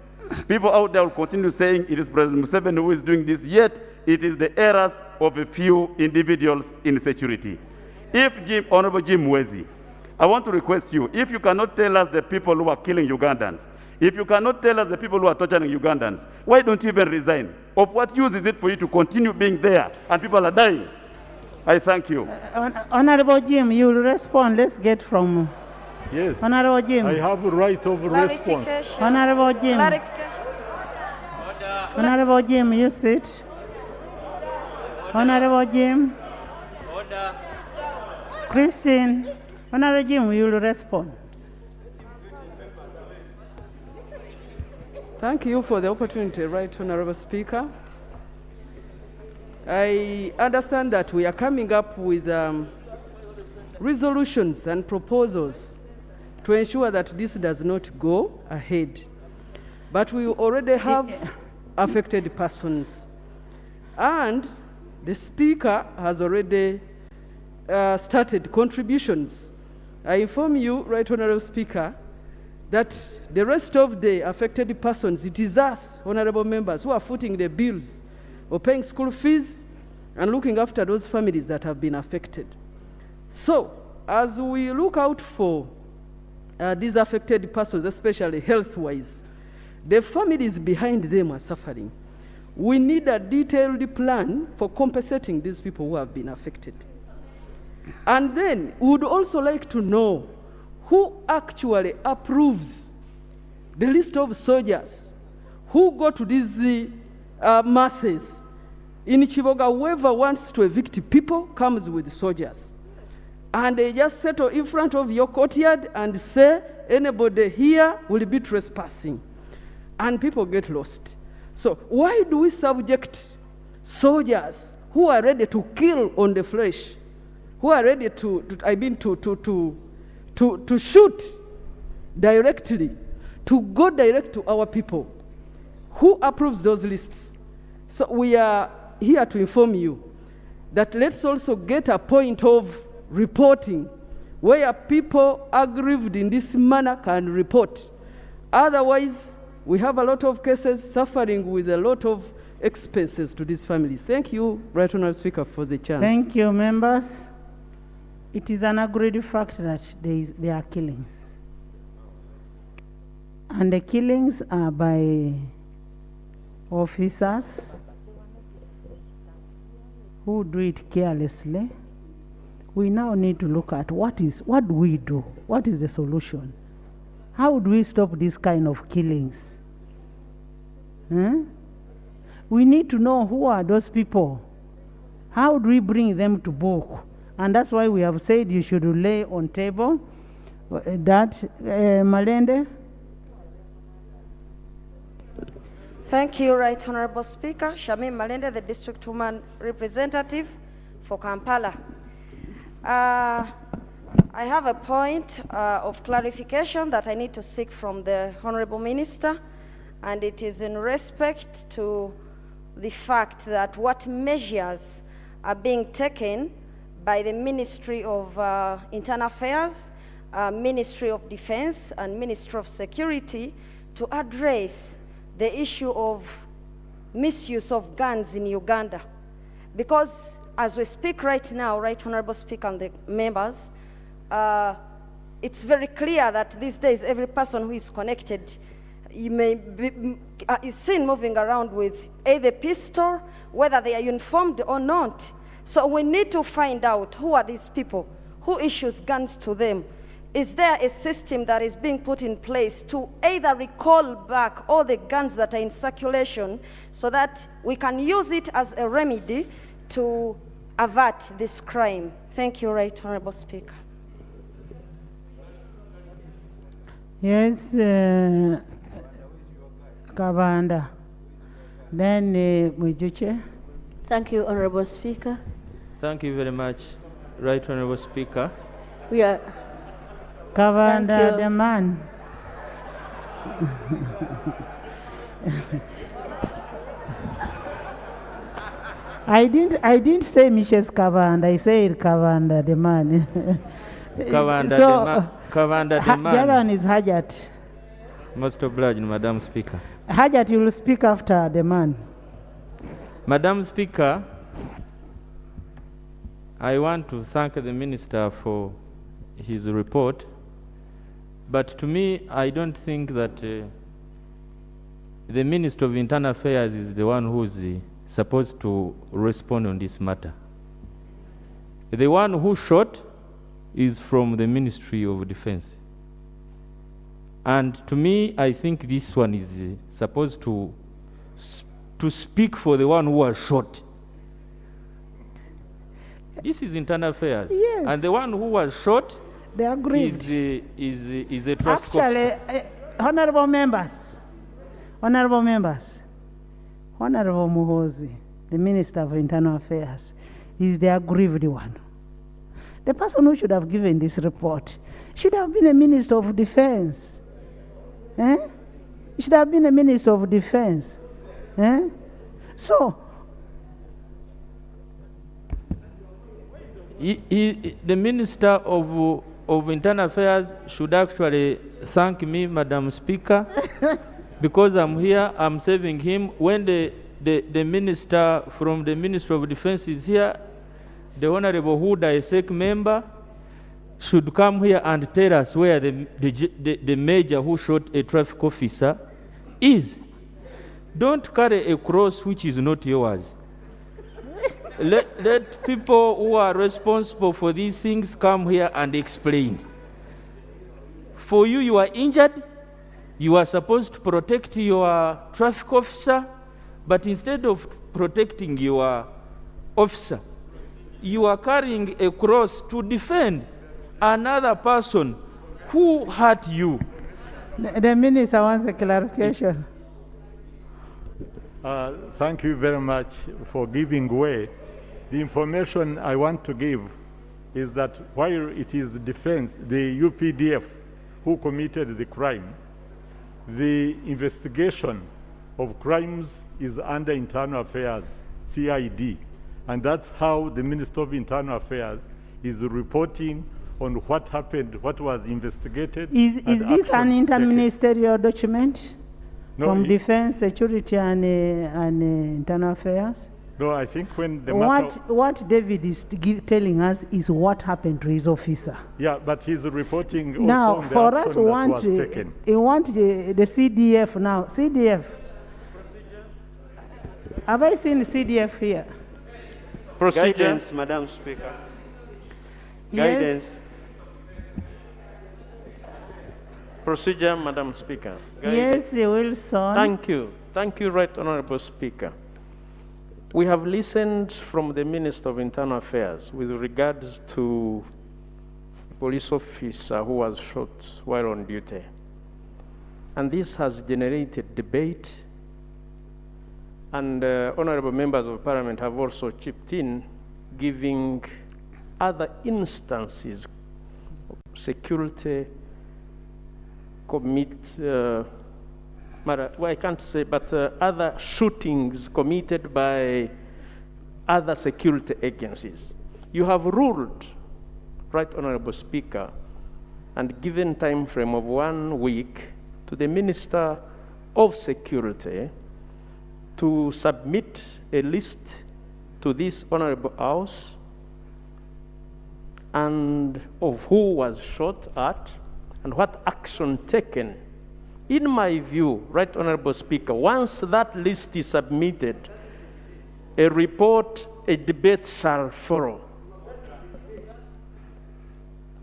People out there will continue saying it is President Museveni who is doing this, yet it is the errors of a few individuals in security. If Honorable Jim Muhwezi, I want to request you, if you cannot tell us the people who are killing Ugandans, if you cannot tell us the people who are torturing Ugandans, why don't you even resign? Of what use is it for you to continue being there and people are dying? I thank you. Honorable Jim, you will respond. Let's get from... Yes. Honorable Jim. I have a right of response. Honorable Jim. Honorable Jim, you sit. Honorable Jim. Christine. Honorable Jim, you will respond. Thank you for the opportunity, Right Honorable Speaker. I understand that we are coming up with resolutions and proposals to ensure that this does not go ahead. But we already have affected persons. And the Speaker has already started contributions. I inform you, Right Honorable Speaker, that the rest of the affected persons, it is us, honorable members, who are footing the bills or paying school fees and looking after those families that have been affected. So, as we look out for these affected persons, especially health-wise, the families behind them are suffering. We need a detailed plan for compensating these people who have been affected. And then we would also like to know who actually approves the list of soldiers who go to these masses. In Chiboga, whoever wants to evict people comes with soldiers. And they just settle in front of your courtyard and say, anybody here will be trespassing. And people get lost. So why do we subject soldiers who are ready to kill on the flesh, who are ready to shoot directly, to go direct to our people? Who approves those lists? So we are here to inform you that let's also get a point of reporting where people aggrieved in this manner can report. Otherwise, we have a lot of cases suffering with a lot of expenses to this family. Thank you, Right Honourable Speaker, for the chance. Thank you, members. It is an agreed fact that there are killings. And the killings are by officers who do it carelessly. We now need to look at what do we do? What is the solution? How do we stop this kind of killings? We need to know who are those people. How do we bring them to book? And that's why we have said you should lay on table that Malende. Thank you, Right Honourable Speaker. Shamin Malende, the District Woman Representative for Kampala. I have a point of clarification that I need to seek from the Honourable Minister, and it is in respect to the fact that what measures are being taken by the Ministry of Internal Affairs, Ministry of Defense, and Ministry of Security to address the issue of misuse of guns in Uganda. Because as we speak right now, Right Honourable Speaker and the members, it's very clear that these days every person who is connected is seen moving around with either pistol, whether they are uniformed or not. So we need to find out who are these people, who issues guns to them. Is there a system that is being put in place to either recall back all the guns that are in circulation so that we can use it as a remedy to avert this crime? Thank you, Right Honourable Speaker. Yes, Kavanda. Then Mujuche. Thank you, Honourable Speaker. Thank you very much, Right Honourable Speaker. We are Kavanda the man. I didn't say Mrs. Kavanda, I said Kavanda the man. Kavanda So, Kavanda the The other man. one is Hajat. Most obliged, Madam Speaker. Hajat, you will speak after the man. Madam Speaker, I want to thank the Minister for his report, but to me, I don't think that the Minister of Internal Affairs is the one who's supposed to respond on this matter. The one who shot is from the Ministry of Defense. And to me, I think this one is supposed to speak for the one who was shot. This is internal affairs. Yes. And the one who was shot They agreed. is a traffic officer. Actually, honorable members, Honorable Muhozi, the Minister of Internal Affairs, is the aggrieved one. The person who should have given this report should have been a Minister of Defense. He should have been a Minister of Defense. So, The Minister of Internal Affairs should actually thank me, Madam Speaker, because I'm here, I'm saving him. When the the minister from the Ministry of Defense is here. The Honorable Huda, a SEC member, should come here and tell us where the major who shot a traffic officer is. Don't carry a cross which is not yours. Let people who are responsible for these things come here and explain. For you, you are injured. You are supposed to protect your traffic officer, but instead of protecting your officer, you are carrying a cross to defend another person who hurt you. The minister wants a clarification. Thank you very much for giving way. The information I want to give is that while it is the defense, the UPDF, who committed the crime, the investigation of crimes is under Internal Affairs, CID, and that's how the Minister of Internal Affairs is reporting on what happened, what was investigated. Is this an interministerial document from Defense, Security, and Internal Affairs? No, I think when the what David is telling us is what happened to his officer. Yeah, but he's reporting also now on the for us, action we that was taken. The CDF now. CDF. Have I seen CDF here? Procedure. Guidance, Madam Speaker. Yes. Guidance. Procedure, Madam Speaker. Yes, Wilson. Thank you. Thank you, Right Honorable Speaker. We have listened from the Minister of Internal Affairs with regards to a police officer who was shot while on duty. And this has generated debate, and honorable members of Parliament have also chipped in, giving other instances of security well, I can't say, but other shootings committed by other security agencies. You have ruled, Right Honorable Speaker, and given time frame of 1 week to the Minister of Security to submit a list to this Honorable House and of who was shot at and what action taken. In my view, Right Honorable Speaker, once that list is submitted, a report, a debate shall follow.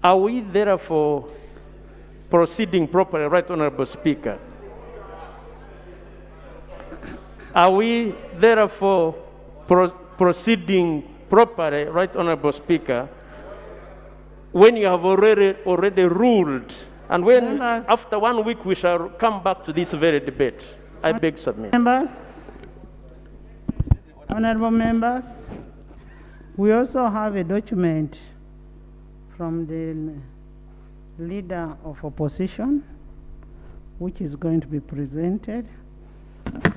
Are we therefore proceeding properly, Right Honorable Speaker? Are we therefore proceeding properly, Right Honorable Speaker, when you have already ruled? And when, after 1 week, we shall come back to this very debate. I beg submit. Members, honorable members, we also have a document from the leader of opposition, which is going to be presented.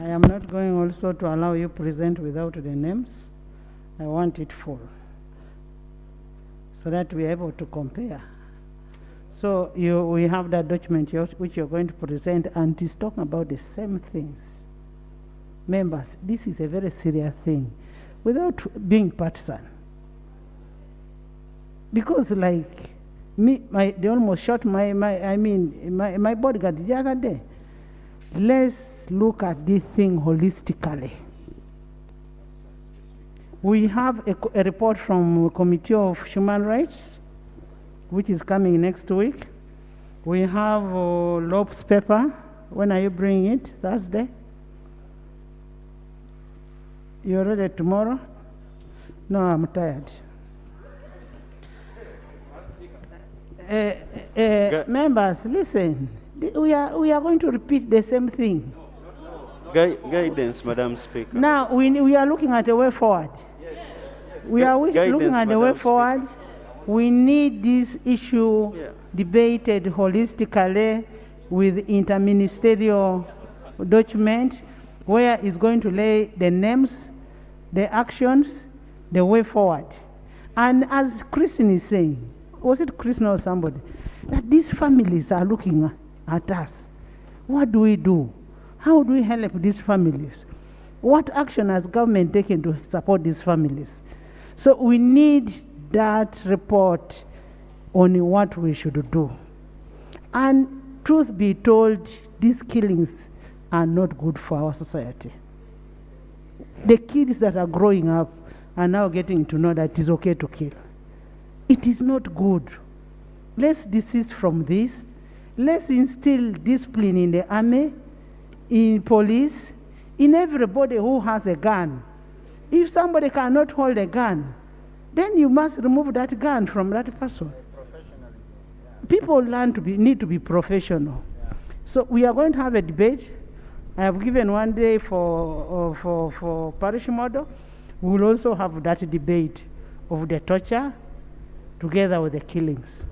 I am not going also to allow you present without the names. I want it full, so that we are able to compare. So we have that document which you're going to present, and it's talking about the same things. Members, this is a very serious thing, without being partisan. Because like me, they almost shot my bodyguard the other day. Let's look at this thing holistically. We have a report from Committee of Human Rights, which is coming next week. We have Lopes paper. When are you bringing it? Thursday? You're ready tomorrow? No, I'm tired. Members, listen. We are going to repeat the same thing. Guidance, Madam Speaker. Now, we are looking at a way forward. We are looking at the way forward. We need this issue debated holistically with interministerial document where it's going to lay the names, the actions, the way forward. And as Kristen is saying, was it Kristen or somebody, that these families are looking at us. What do we do? How do we help these families? What action has government taken to support these families? So we need that report on what we should do. And truth be told, these killings are not good for our society. The kids that are growing up are now getting to know that it is okay to kill. It is not good. Let's desist from this. Let's instill discipline in the army, in police, in everybody who has a gun. If somebody cannot hold a gun, then you must remove that gun from that person. People need to be professional. So we are going to have a debate. I have given 1 day for parish model. We will also have that debate of the torture together with the killings.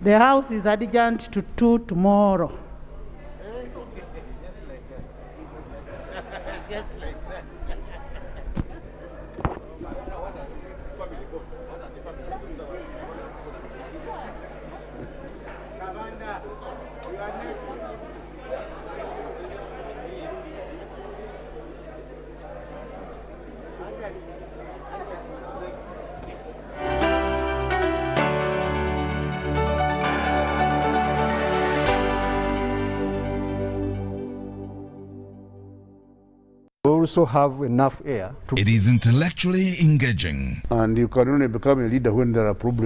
The House is adjourned to 2 tomorrow. Also have enough air. It is intellectually engaging. And you can only become a leader when there are problems.